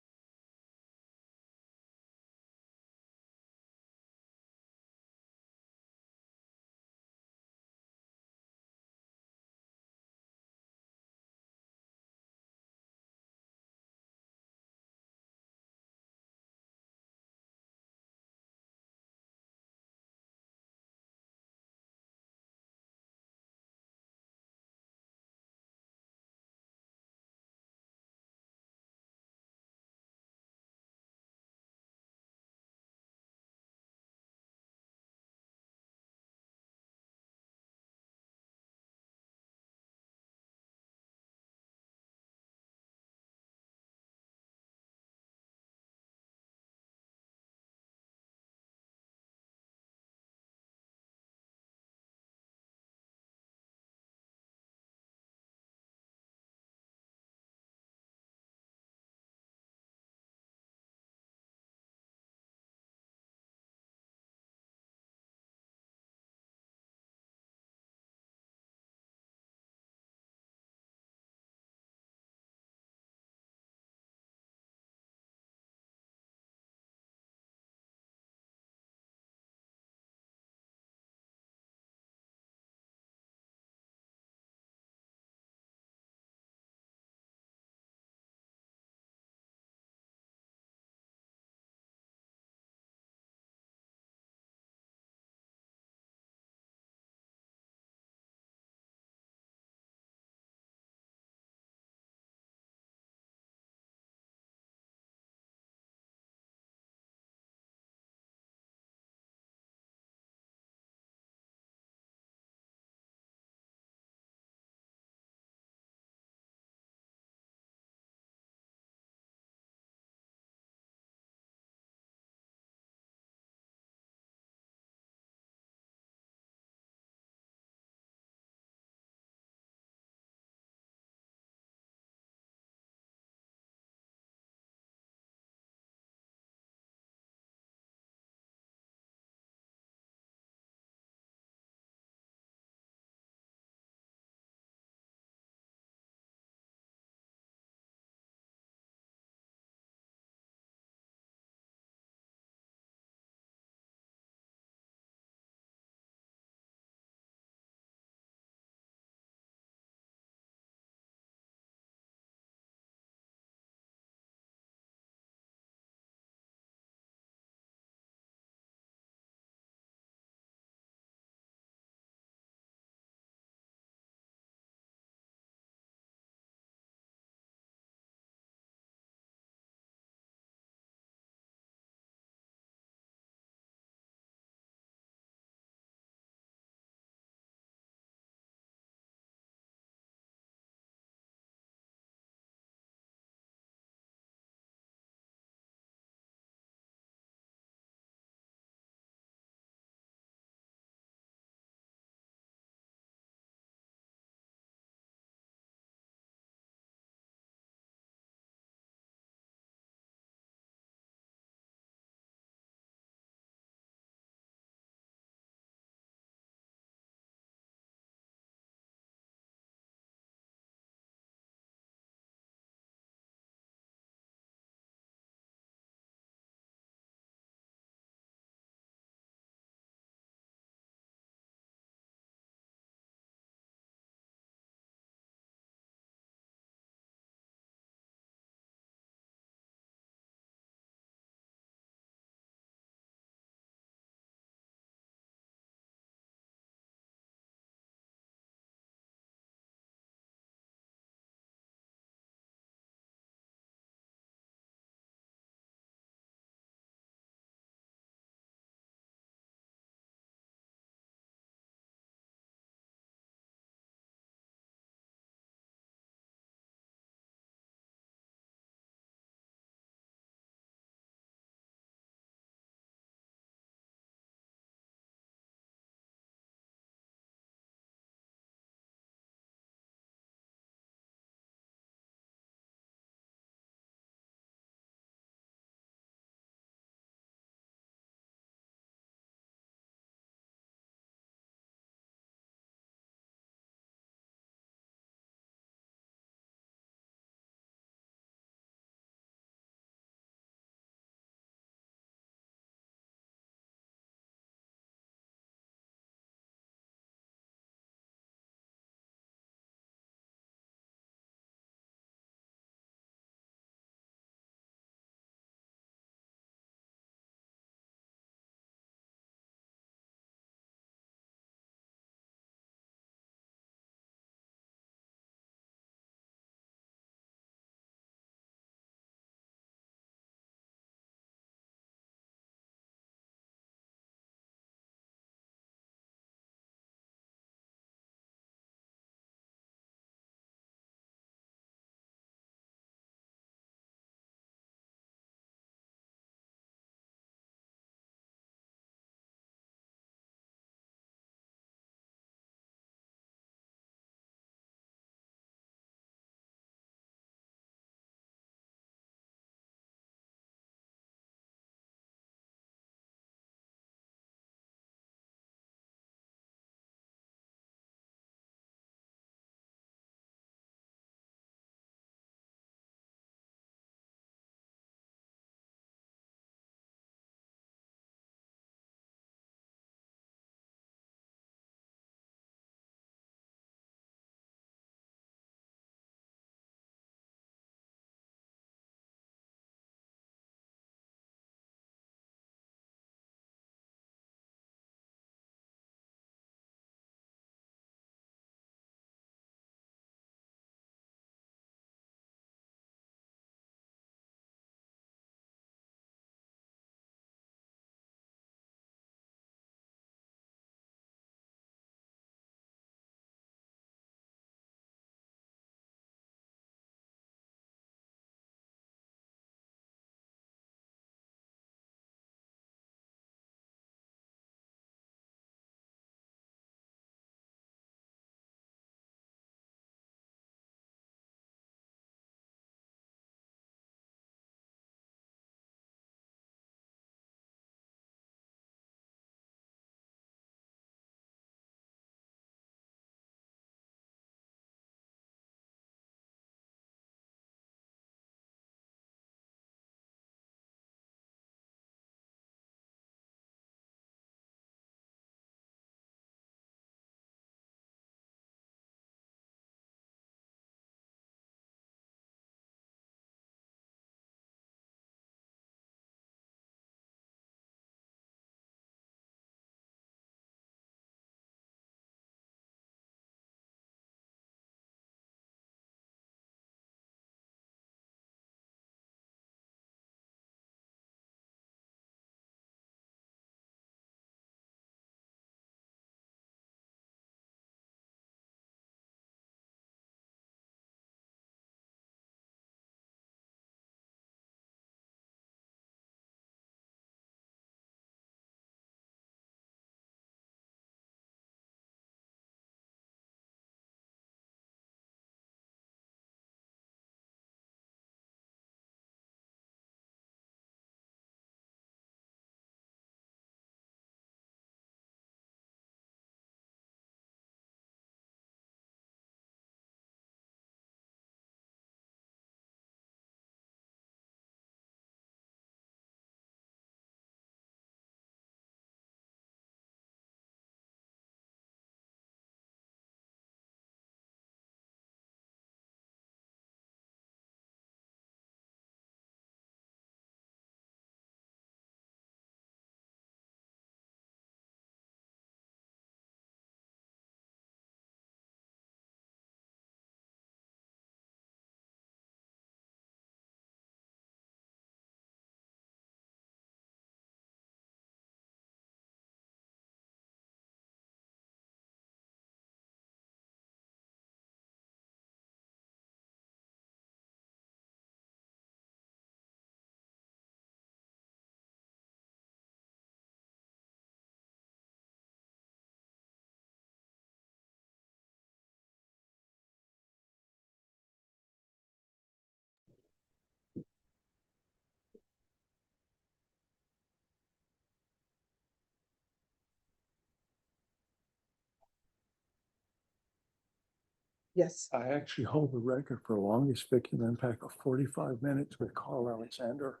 Yes. I actually hold the record for longest vacuum impact of 45 minutes with Carl Alexander.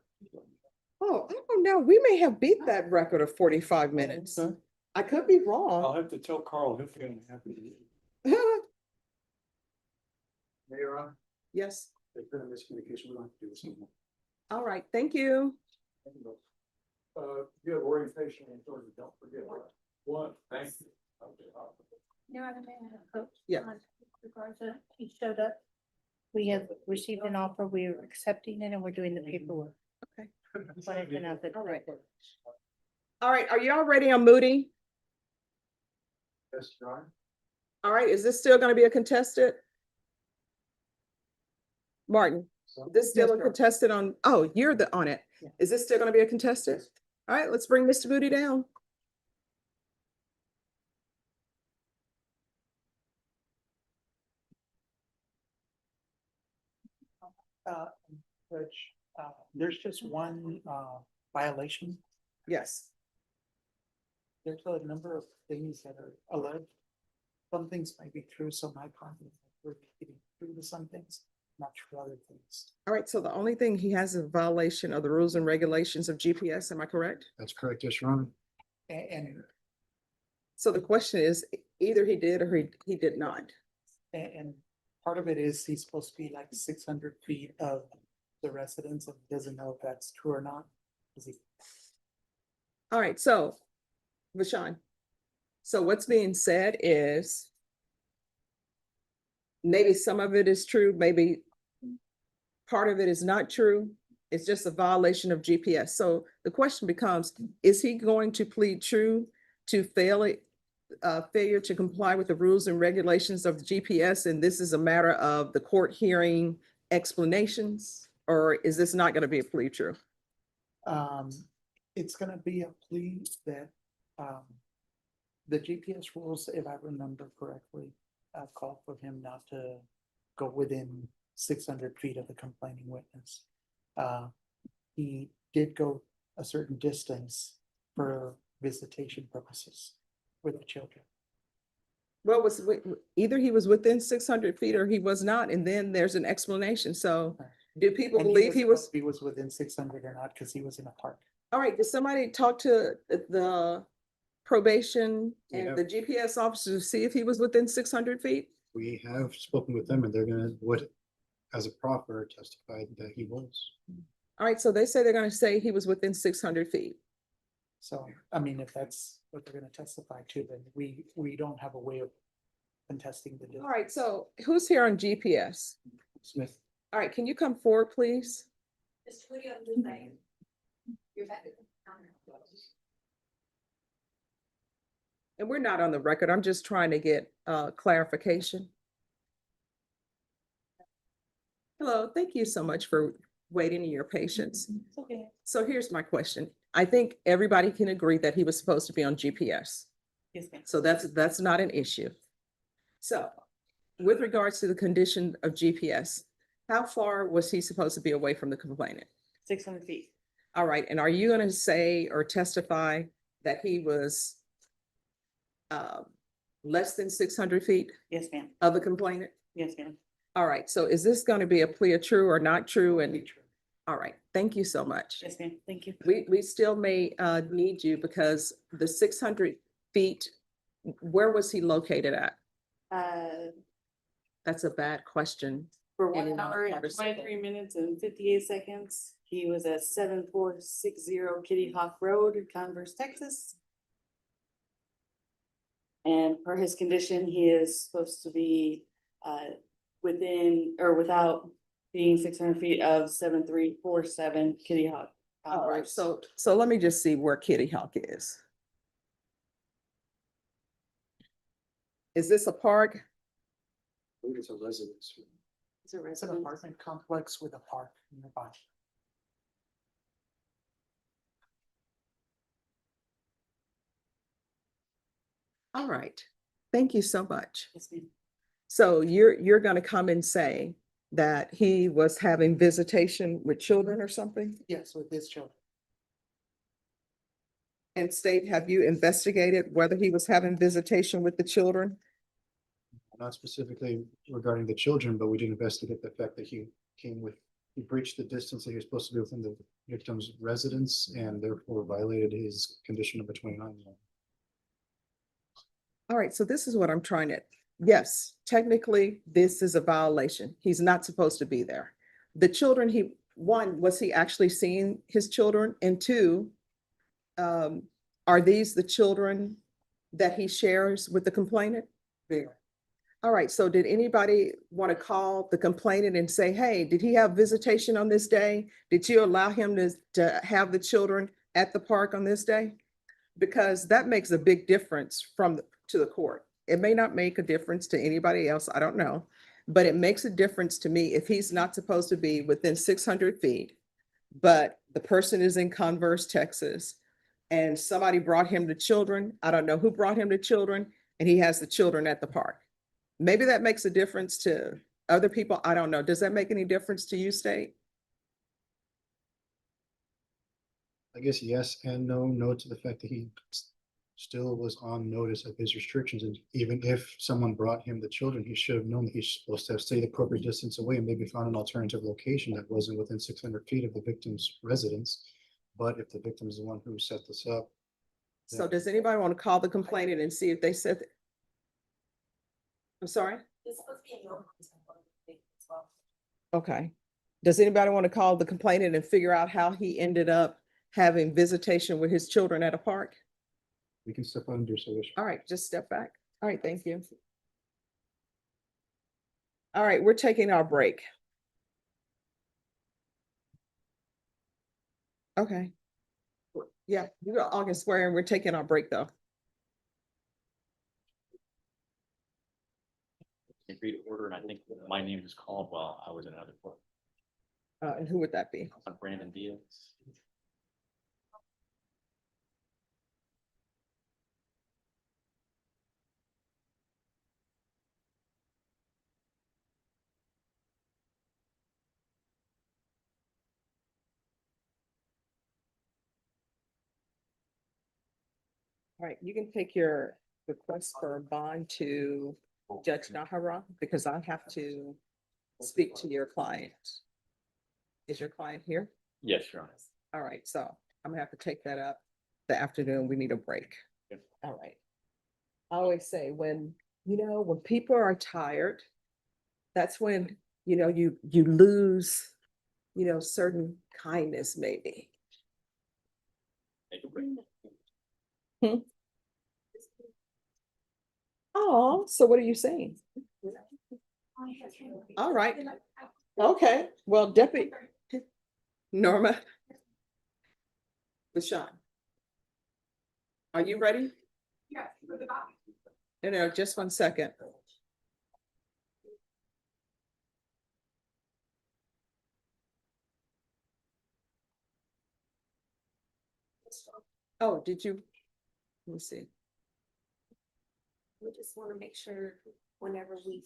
Oh, I don't know. We may have beat that record of 45 minutes. I could be I'll wrong. have to tell Carl, he'll be unhappy. Mayor, Yes. there's been a miscommunication, we don't have to do this anymore. All right. Thank you. You have orientation and don't forget. One, thank you. No, I have Yeah. regards to, he showed up. We have received an offer, we are accepting it and we're doing the paperwork. Okay. But I can have it. All right. All right. Are y'all ready on Moody? Yes, John. All right. Is this still going to be a contested? Martin, this still a contested on, oh, you're on it. Is this still going to be a contested? All right, let's bring Mr. Moody down. Which, there's just one, violation. Yes. There's a number of things that are alleged. Some things might be true, so my confidence we're getting through to some things, not true other things. All right, so the only thing he has is a violation of the rules and regulations of GPS, am I correct? That's correct, yes, Your Honor. And, So the question is, either he did or he did not. and part of it is he's supposed to be like 600 feet of the residence and doesn't know if that's true or not. Is he? All right, so, Vashawn, so what's being said is maybe some of it is true, maybe part of it is not true. It's just a violation of GPS. So the question becomes, is he going to plead true to failure to comply with the rules and regulations of the GPS? And this is a matter of the court hearing explanations, or is this not going to be a plea true? It's gonna be a plea that, the GPS rules, if I remember correctly, call for him not to go within 600 feet of the complaining witness. He did go a certain distance for visitation purposes with the children. Well, either he was within 600 feet or he was not, and then there's an explanation. So do people And believe he was? He was within 600 or not, because he was in a park. All right, did somebody talk to the probation and Yeah. the GPS officer to see if he was within 600 feet? We have spoken with them and they're gonna, as a proffer, testified that he was. All right, so they say they're gonna say he was within 600 feet. So, I mean, if that's what they're gonna testify to, then we don't have a way of contesting the. All right, so who's here on GPS? Smith. All right, can you come forward, please? And we're not on the record. I'm just trying to get clarification. Hello, thank you so much for waiting and your patience. Okay. So here's my question. I think everybody can agree that he was supposed to be on GPS. Yes, ma'am. So that's not an issue. So with regards to the condition of GPS, how far was he supposed to be away from the complainant? 600 feet. All right, and are you gonna say or testify that he was less than 600 feet Yes, ma'am. of the complainant? Yes, ma'am. All right, so is this gonna be a plea of true or not true? And all right, thank you so much. Yes, ma'am. Thank you. We still may need you because the 600 feet, where was he located at? That's a bad question. For Any 1 hour and conversation. 23 minutes and 58 seconds, he was at 7460 Kitty Hawk Road, Converse, Texas. And per his condition, he is supposed to be within or without being 600 feet of 7347 Kitty Hawk. All right, so let me just see where Kitty Hawk is. Is this a park? I think it's a residence. It's a It's an residence. apartment complex with a park nearby. All right, thank you so much. Yes, ma'am. So you're gonna come and say that he was having visitation with children or something? Yes, with his children. And state, have you investigated whether he was having visitation with the children? not specifically regarding the children, but we did investigate the fact that he breached the distance that he was supposed to be within the victim's residence and therefore violated his condition number 29. All right, so this is what I'm trying to, yes, technically, this is a violation. He's not supposed to be there. The children, one, was he actually seeing his children? And two, are these the children that he shares with the complainant? All right, so did anybody want to call the complainant and say, hey, did he have visitation on this day? Did you allow him to have the children at the park on this day? Because that makes a big difference to the court. It may not make a difference to anybody else, I don't know, but it makes a difference to me if he's not supposed to be within 600 feet, but the person is in Converse, Texas, and somebody brought him the children. I don't know who brought him the children, and he has the children at the park. Maybe that makes a difference to other people. I don't know. Does that make any difference to you, State? I guess yes and no. No to the fact that he still was on notice of his restrictions. And even if someone brought him the children, he should have known that he's supposed to have stayed the appropriate distance away and maybe found an alternative location that wasn't within 600 feet of the victim's residence. But if the victim is the one who set this up. So does anybody want to call the complainant and see if they said, I'm sorry? Okay. Does anybody want to call the complainant and figure out how he ended up having visitation with his children at a park? We can step under so. All right, just step back. All right, thank you. All right, we're taking our break. Okay. Yeah, you got August swear and we're taking our break though. Agree to order, and I think my name was called while I was in another court. And who would that be? Brandon Diaz. All right, you can take your request for a bond to Judge Nahara because I have to speak to your client. Is your client here? Yes, Your Honor. All right, so I'm gonna have to take that up the afternoon. We need a break. Yep. All right. I always say when people are tired, that's when, you lose, certain kindness maybe. Take a break. Oh, so what are you saying? All right. Okay, well, Deputy Norma. Bashan. Are you ready? Yes. No, just 1 second. Oh, did you? Let me see. We just want to make sure whenever we.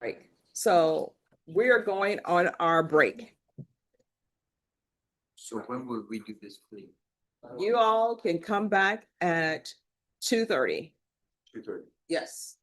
Right. So we are going on our break. So when will we do this plea? You all can come back at 2:30. 2:30. Yes.